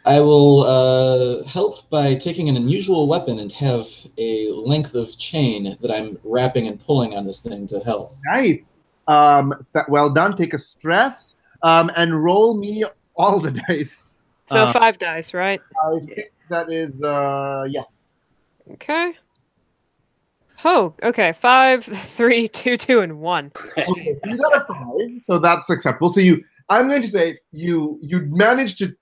I will help by taking an unusual weapon and have a length of chain that I'm wrapping and pulling on this thing to help. Nice. Well done. Take a stress and roll me all the dice. So 5 dice, right? I think that is yes. Okay. Oh, okay. 5, 3, 2, 2, and 1. Okay, so you got a 5, so that's acceptable. So I'm going to say you managed to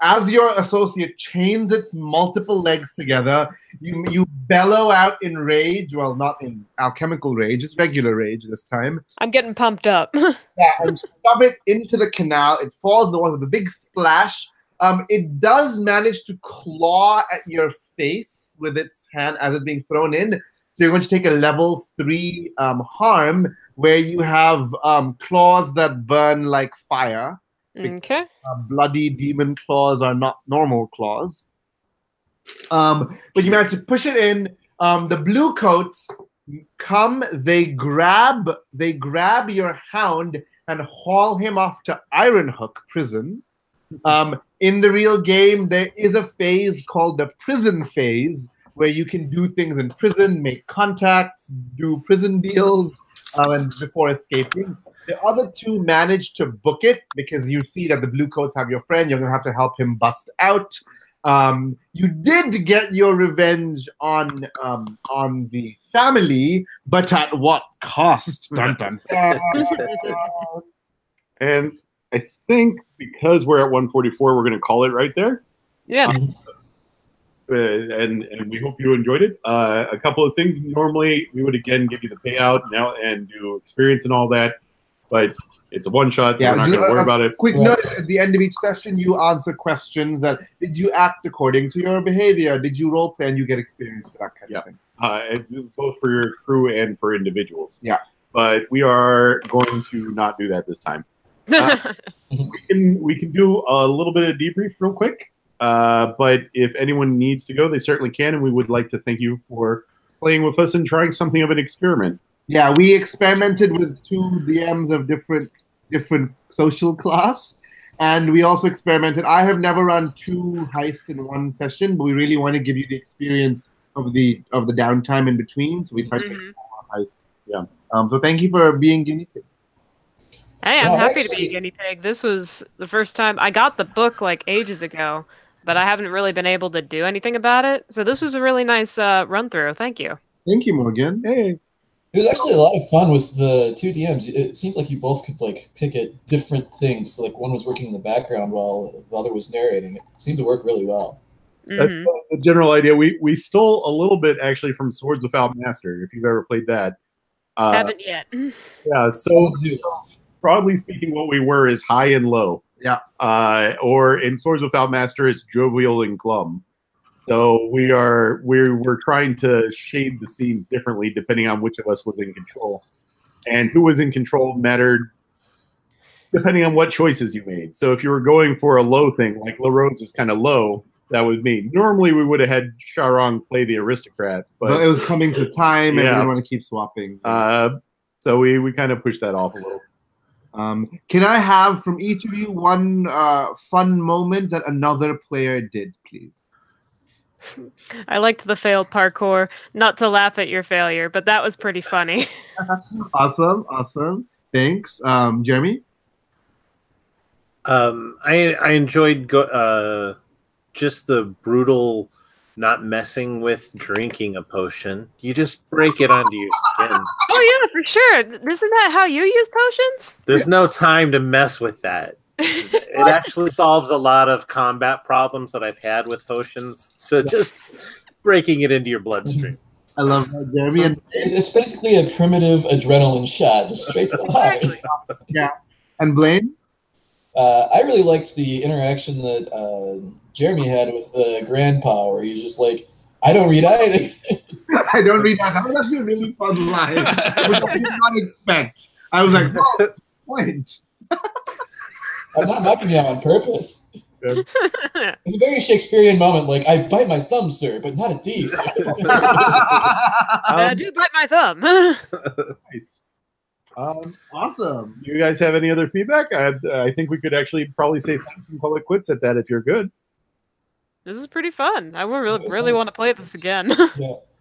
as your associate chains its multiple legs together, you bellow out in rage. Well, not in alchemical rage, it's regular rage this time. I'm getting pumped up. Yeah, and shove it into the canal. It falls in the water with a big splash. It does manage to claw at your face with its hand as it's being thrown in. So you're going to take a level 3 harm where you have claws that burn like fire. Okay. Bloody demon claws are not normal claws. But you manage to push it in. The blue coats come, they grab your hound and haul him off to Ironhook prison. In the real game, there is a phase called the prison phase where you can do things in prison, make contacts, do prison deals, and before escaping. The other two managed to book it because you see that the blue coats have your friend. You're going to have to help him bust out. You did get your revenge on the family, but at what cost? Dun, dun, dun. and I think because we're at 144, we're going to call it right there. Yeah. And we hope you enjoyed it. A couple of things. Normally, we would again give you the payout now and do experience and all that, but it's a one shot, so we're not going to worry about it. Quick note: at the end of each session, you answer questions that did you act according to your behavior? Did you role play and you get experience for that kind of thing? Both for your crew and for individuals. Yeah. But we are going to not do that this time. We can do a little bit of debrief real quick. But if anyone needs to go, they certainly can, and we would like to thank you for playing with us and trying something of an experiment. Yeah, we experimented with 2 DMs of different social class, and we also experimented. I have never run 2 heists in one session, but we really want to give you the experience of the downtime in between. So we tried to make heists. Yeah. So thank you for being guinea pig. Hey, I'm happy to be a guinea pig. This was the first time I got the book like ages ago, but I haven't really been able to do anything about it. So this was a really nice run through. Thank you. Thank you, Morgan. Hey. It was actually a lot of fun with the two DMs. It seemed like you both could like pick at different things. Like one was working in the background while the other was narrating. It seemed to work really well. That's the general idea. We stole a little bit actually from Swords Without Master, if you've ever played that. Haven't yet. Yeah, so broadly speaking, what we were is high and low. Yeah. Or in Swords Without Master, it's jovial and glum. So we're trying to shade the scenes differently depending on which of us was in control. And who was in control mattered depending on what choices you made. So if you were going for a low thing, like La Rose is kind of low, that was me. Normally we would have had Sharang play the aristocrat, but it was coming to time, and Yeah. we didn't want to keep swapping. so we kind of pushed that off a little. Can I have from each of you one fun moment that another player did, please? I liked the failed parkour. Not to laugh at your failure, but that was pretty funny. Awesome. Thanks. Jeremy? I enjoyed just the brutal not messing with drinking a potion. You just break it onto your skin. Oh yeah, for sure. Isn't that how you use potions? There's no time to mess with that. It actually solves a lot of combat problems that I've had with potions. So just breaking it into your bloodstream. I love that, Jeremy. And It's basically a primitive adrenaline shot, just straight to the heart. yeah. And Blaine? I really liked the interaction that Jeremy had with the grandpa, where he's just like, I don't read either. I don't read that. That was actually a really fun line, which I did not expect. I was like, oh, point. I'm not mocking you on purpose. Good. It's a very Shakespearean moment, like, I bite my thumb, sir, but not at these. I do bite my thumb. Nice. Awesome. You guys have any other feedback? I think we could actually probably say thanks and call it quits at that if you're good. This is pretty fun. I would really want to play this again.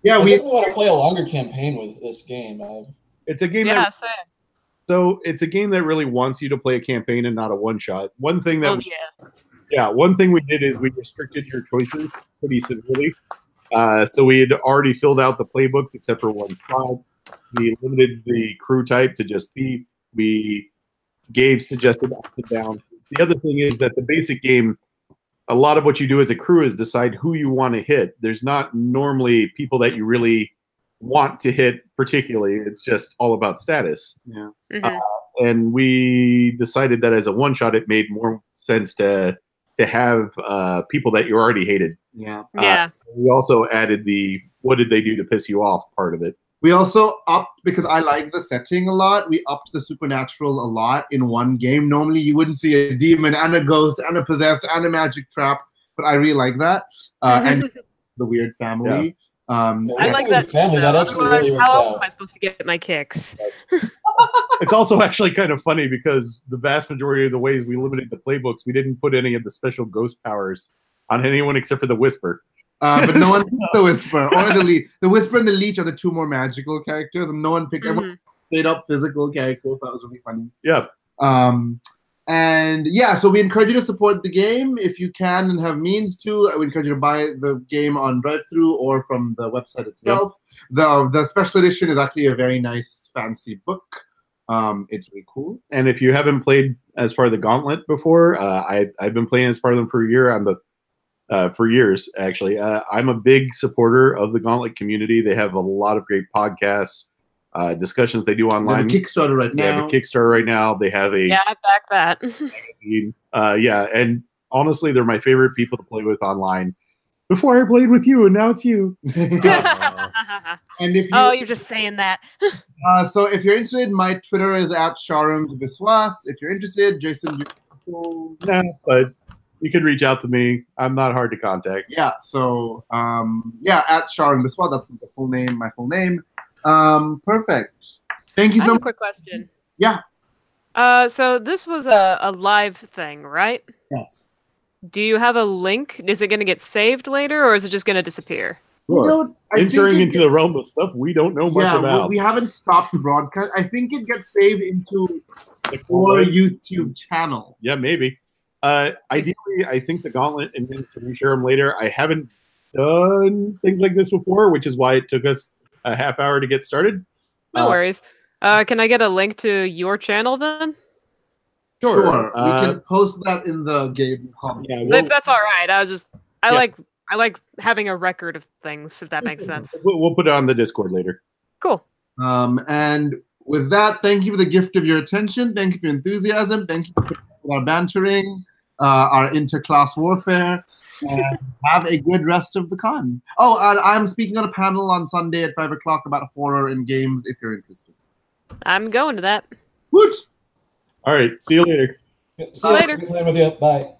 Yeah, I we definitely want to play a longer campaign with this game. It's a game Yeah, same. so it's a game that really wants you to play a campaign and not a one shot. One thing that Yeah. one thing we did is we restricted your choices pretty severely. So we had already filled out the playbooks except for one spot. We limited the crew type to just thief. We gave suggested ups and downs. The other thing is that the basic game, a lot of what you do as a crew is decide who you want to hit. There's not normally people that you really want to hit particularly. It's just all about status. Yeah. And we decided that as a one shot, it made more sense to have people that you already hated. Yeah. Yeah. We also added the what did they do to piss you off part of it. We also upped, because I like the setting a lot, we upped the supernatural a lot in one game. Normally you wouldn't see a demon and a ghost and a possessed and a magic trap, but I really like that. And the weird family. I like that family. too, That though. actually Otherwise, really worked how else out. am I supposed to get my kicks? It's also actually kind of funny because the vast majority of the ways we limited the playbooks, we didn't put any of the special ghost powers on anyone except for the Whisper. But no one picked the Whisper or the Leech. The Whisper and the Leech are the two more magical characters, and no one picked everyone straight up physical characters. That was really funny. Yeah. And yeah, so we encourage you to support the game if you can and have means to. I would encourage you to buy the game on drive-thru or from the website itself. The special edition is actually a very nice, fancy book. It's really cool. And if you haven't played as part of the Gauntlet before, I've been playing as part of them for a year. For years, actually. I'm a big supporter of the Gauntlet community. They have a lot of great podcasts, discussions they do They online. have a Kickstarter right They have now. a Kickstarter right now. They have a Yeah, I back that. yeah, and honestly, they're my favorite people to play with online. Before I played with you, and now it's you. And if you, Oh, you're just saying that. so if you're interested, my Twitter is at Sharang Biswas. If you're interested, Jason. Nah, but you can reach out to me. I'm not hard to contact. Yeah. So yeah, at Sharang Biswas. That's the full name. My full name. Perfect. Thank you I so have a much. quick question. Yeah. So this was a live thing, right? Yes. Do you have a link? Is it going to get saved later, or is it just going to disappear? You know, I think Entering it into the realm of stuff we don't know much yeah, about. we haven't stopped the broadcast. I think it gets saved into our YouTube channel. Yeah, maybe. Ideally, I think the Gauntlet intends to reshare them later. I haven't done things like this before, which is why it took us a half hour to get started. No worries. Can I get a link to your channel then? Sure. We can post that in the game comment. Yeah, If that's all right. I like having a record of things, if that makes sense. we'll put it on the Discord later. Cool. And with that, thank you for the gift of your attention. Thank you for your enthusiasm. Thank you for our bantering, our interclass warfare. And have a good rest of the con. Oh, and I'm speaking on a panel on Sunday at 5 o'clock about horror in games if you're interested. I'm going to that. Woot! All right. See you later. See you Later. Good playing with you. Bye.